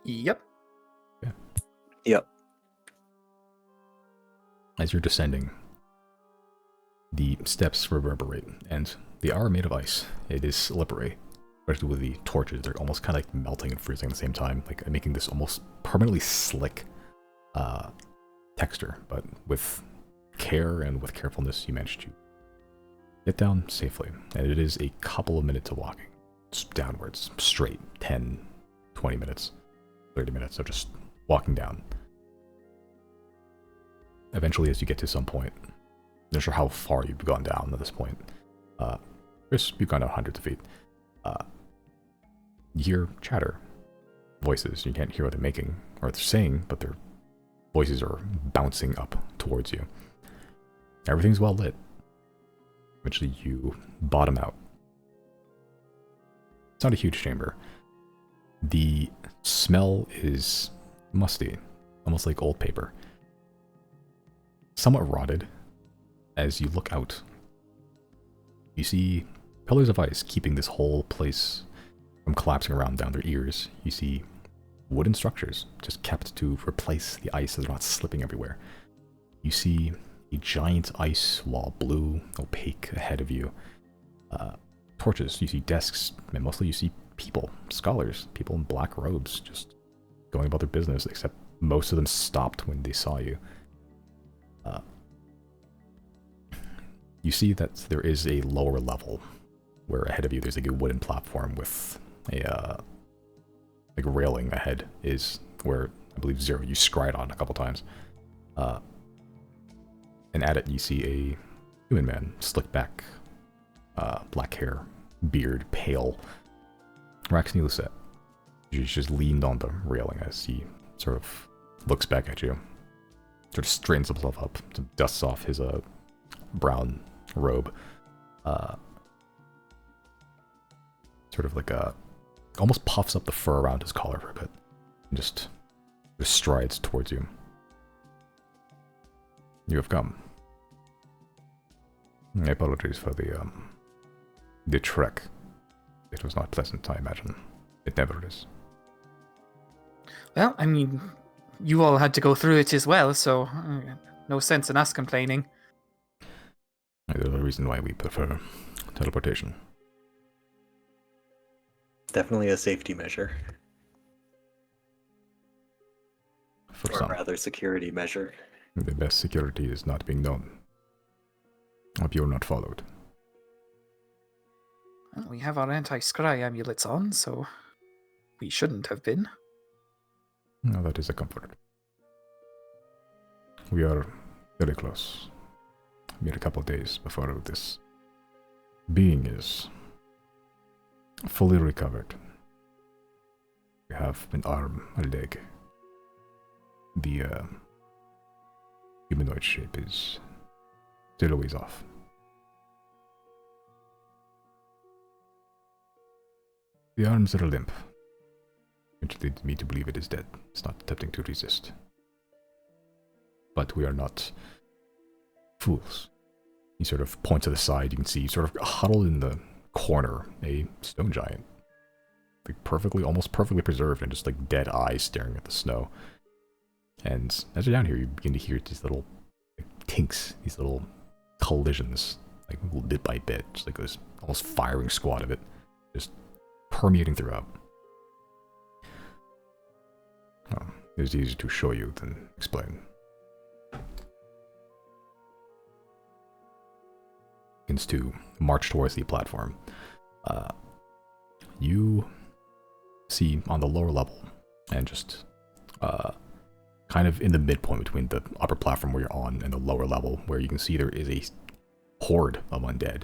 Yep. Yeah. Yep. As you're descending, the steps reverberate, and they are made of ice. It is slippery, especially with the torches. They're almost kind of like melting and freezing at the same time, like making this almost permanently slick texture. But with care and with carefulness, you manage to get down safely. And it is a couple of minutes of walking. It's downwards, straight, 10, 20 minutes, 30 minutes of just walking down. Eventually, as you get to some point, I'm not sure how far you've gone down at this point. Chris, you've gone down hundreds of feet. You hear chatter, voices. You can't hear what they're making or they're saying, but their voices are bouncing up towards you. Everything's well lit. Eventually, you bottom out. It's not a huge chamber. The smell is musty. almost like old paper. Somewhat rotted. As you look out, you see pillars of ice keeping this whole place from collapsing around down their ears. You see wooden structures just kept to replace the ice so they're not slipping everywhere. You see a giant ice wall, blue, opaque, ahead of you. Torches, you see desks, and mostly you see people, scholars, people in black robes, just going about their business, except most of them stopped when they saw you. You see that there is a lower level, where ahead of you there's like a wooden platform with a like railing ahead is where I believe Zero you scried on a couple times. And at it you see a human man, slick back, black hair, beard, pale. Raxney Lucette. She's just leaned on the railing as he sort of looks back at you. Sort of straightens himself up, dusts off his brown robe. Sort of like almost puffs up the fur around his collar for a bit. And just strides towards you. You have come. My apologies for the trek. It was not pleasant, I imagine. It never is. Well, I mean, you all had to go through it as well, so no sense in us complaining. There's a reason why we prefer teleportation. Definitely a safety measure. For Or some, rather, security measure. the best security is not being known. Hope you're not followed. Well, we have our anti-scry amulets on, so we shouldn't have been. No, that is a comfort. We are very close. Mere a couple of days before this being is fully recovered. We have an arm, a leg. The humanoid shape is still a ways off. The arms are limp, which leads me to believe it is dead. It's not attempting to resist. But we are not fools. He sort of points to the side. You can see sort of huddled in the corner a stone giant. Like almost perfectly preserved and just like dead eyes staring at the snow. And as you're down here, you begin to hear these little tinks, these little collisions, like bit by bit, just like this almost firing squad of it, just permeating throughout. Well, it was easier to show you than explain. Begins to march towards the platform. You see on the lower level, and just kind of in the midpoint between the upper platform where you're on and the lower level, where you can see there is a horde of undead.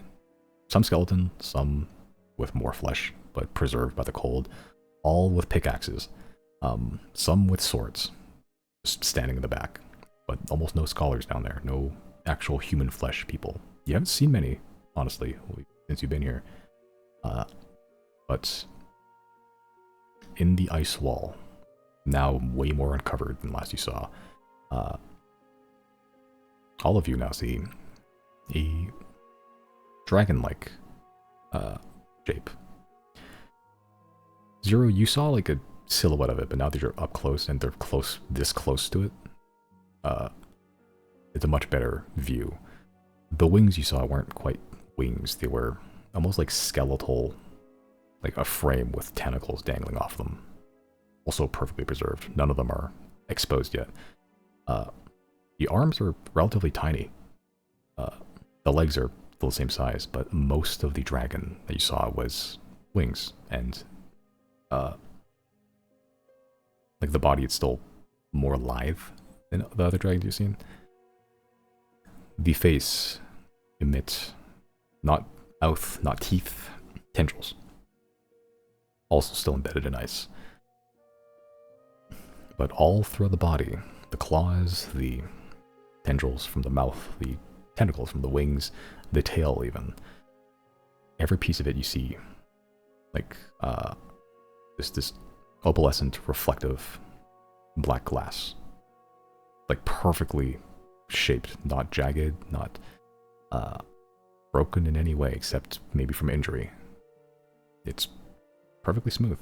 Some skeleton, some with more flesh, but preserved by the cold, all with pickaxes. Some with swords, just standing in the back, but almost no scholars down there, no actual human flesh people. You haven't seen many, honestly, since you've been here. But in the ice wall, now way more uncovered than last you saw, all of you now see a dragon-like shape. Zero, you saw like a silhouette of it, but now that you're up close and they're this close to it, it's a much better view. The wings you saw weren't quite wings. They were almost like skeletal, like a frame with tentacles dangling off them. Also perfectly preserved. None of them are exposed yet. The arms are relatively tiny. The legs are still the same size, but most of the dragon that you saw was wings, and like the body is still more lithe than the other dragons you've seen. The face emits not mouth, not teeth, tendrils. Also still embedded in ice. But all throughout the body, the claws, the tendrils from the mouth, the tentacles from the wings, the tail even. Every piece of it you see, like, this opalescent, reflective, black glass. like perfectly shaped, not jagged, not broken in any way except maybe from injury. It's perfectly smooth.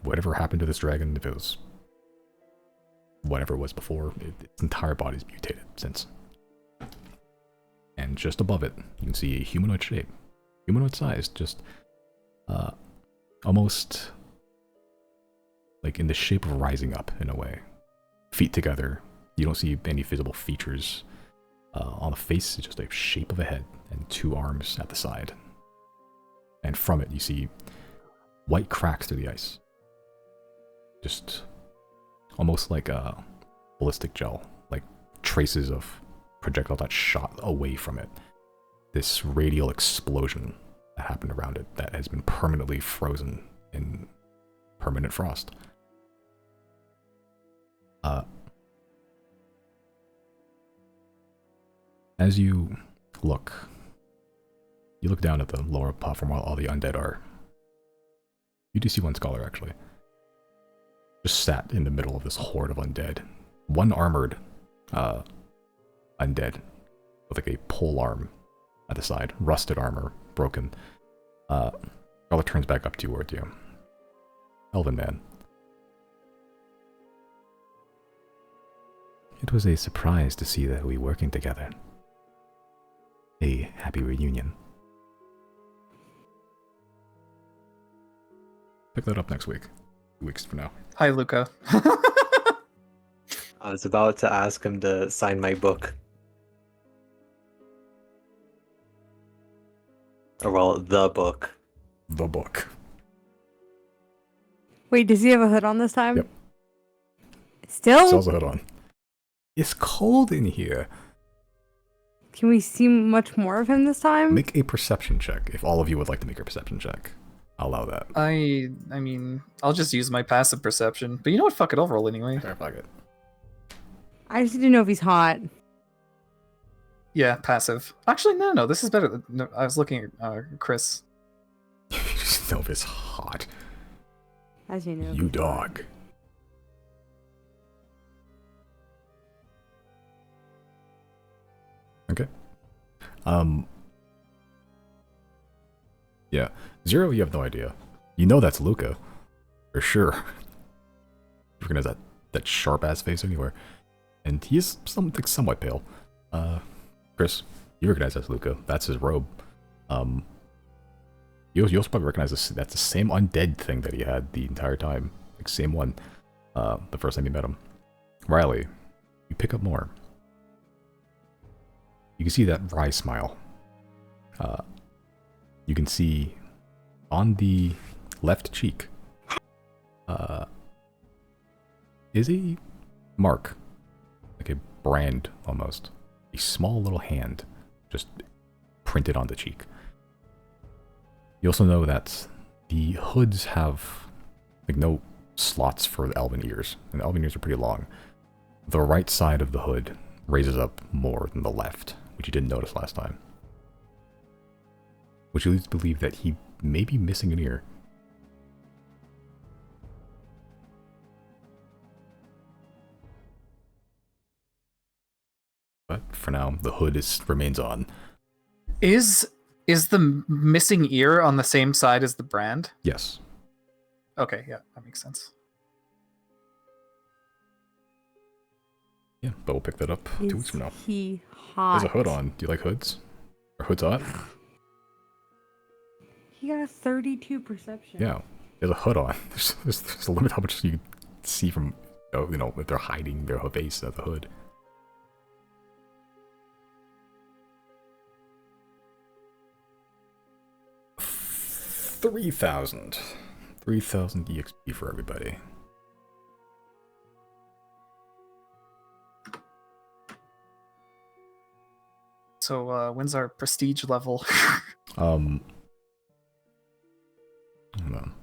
Whatever happened to this dragon, if it was whatever it was before, its entire body's mutated since. And just above it, you can see a humanoid shape. Humanoid sized, just almost like in the shape of rising up in a way. Feet together. You don't see any visible features on the face. It's just a shape of a head and 2 arms at the side. And from it, you see white cracks through the ice. Just almost like a ballistic gel, like traces of projectile that shot away from it. This radial explosion that happened around it that has been permanently frozen in permanent frost. As you look down at the lower platform while all the undead are. You do see one scholar, actually. Just sat in the middle of this horde of undead. One armored undead with like a pole arm at the side. Rusted armor, broken. Scholar turns back up towards you. Elven man. It was a surprise to see that we working together. A happy reunion. Pick that up next week. 2 weeks from now. Hi, Luca. I was about to ask him to sign my book. Or well, the book. The book. Wait, does he have a hood on this time? Yep. Still? Still has a hood on. It's cold in here. Can we see much more of him this time? Make a perception check. If all of you would like to make a perception check, I'll allow that. I mean, I'll just use my passive perception. But you know what? Fuck it, I'll roll anyway. Fair, fuck it. I just need to know if he's hot. Yeah, passive. Actually, no, this is better. No, I was looking at Chris. You just know if it's hot. As you know. You dog. Okay. Yeah. Zero, you have no idea. You know that's Luca. For sure. You recognize that sharp-ass face anywhere. And he is somewhat pale. Chris, you recognize that's Luca. That's his robe. You also probably recognize this. That's the same undead thing that he had the entire time. Like, same one. The first time you met him. Riley, you pick up more. You can see that wry smile. You can see on the left cheek is a mark, like a brand almost. A small little hand just printed on the cheek. You also know that the hoods have like no slots for the elven ears, and the elven ears are pretty long. The right side of the hood raises up more than the left, which you didn't notice last time. Which leads to believe that he may be missing an ear. But for now, the hood remains on. Is the missing ear on the same side as the brand? Yes. Okay, yeah, that makes sense. Yeah, but we'll pick that up 2 weeks from now. He hot? There's a hood on. Do you like hoods? Are hoods hot? He got a 32 perception. Yeah, there's a hood on. There's a limit how much you can see from, you know, if they're hiding their face at the hood. $3,000 EXP for everybody. So, when's our prestige level? Hold on.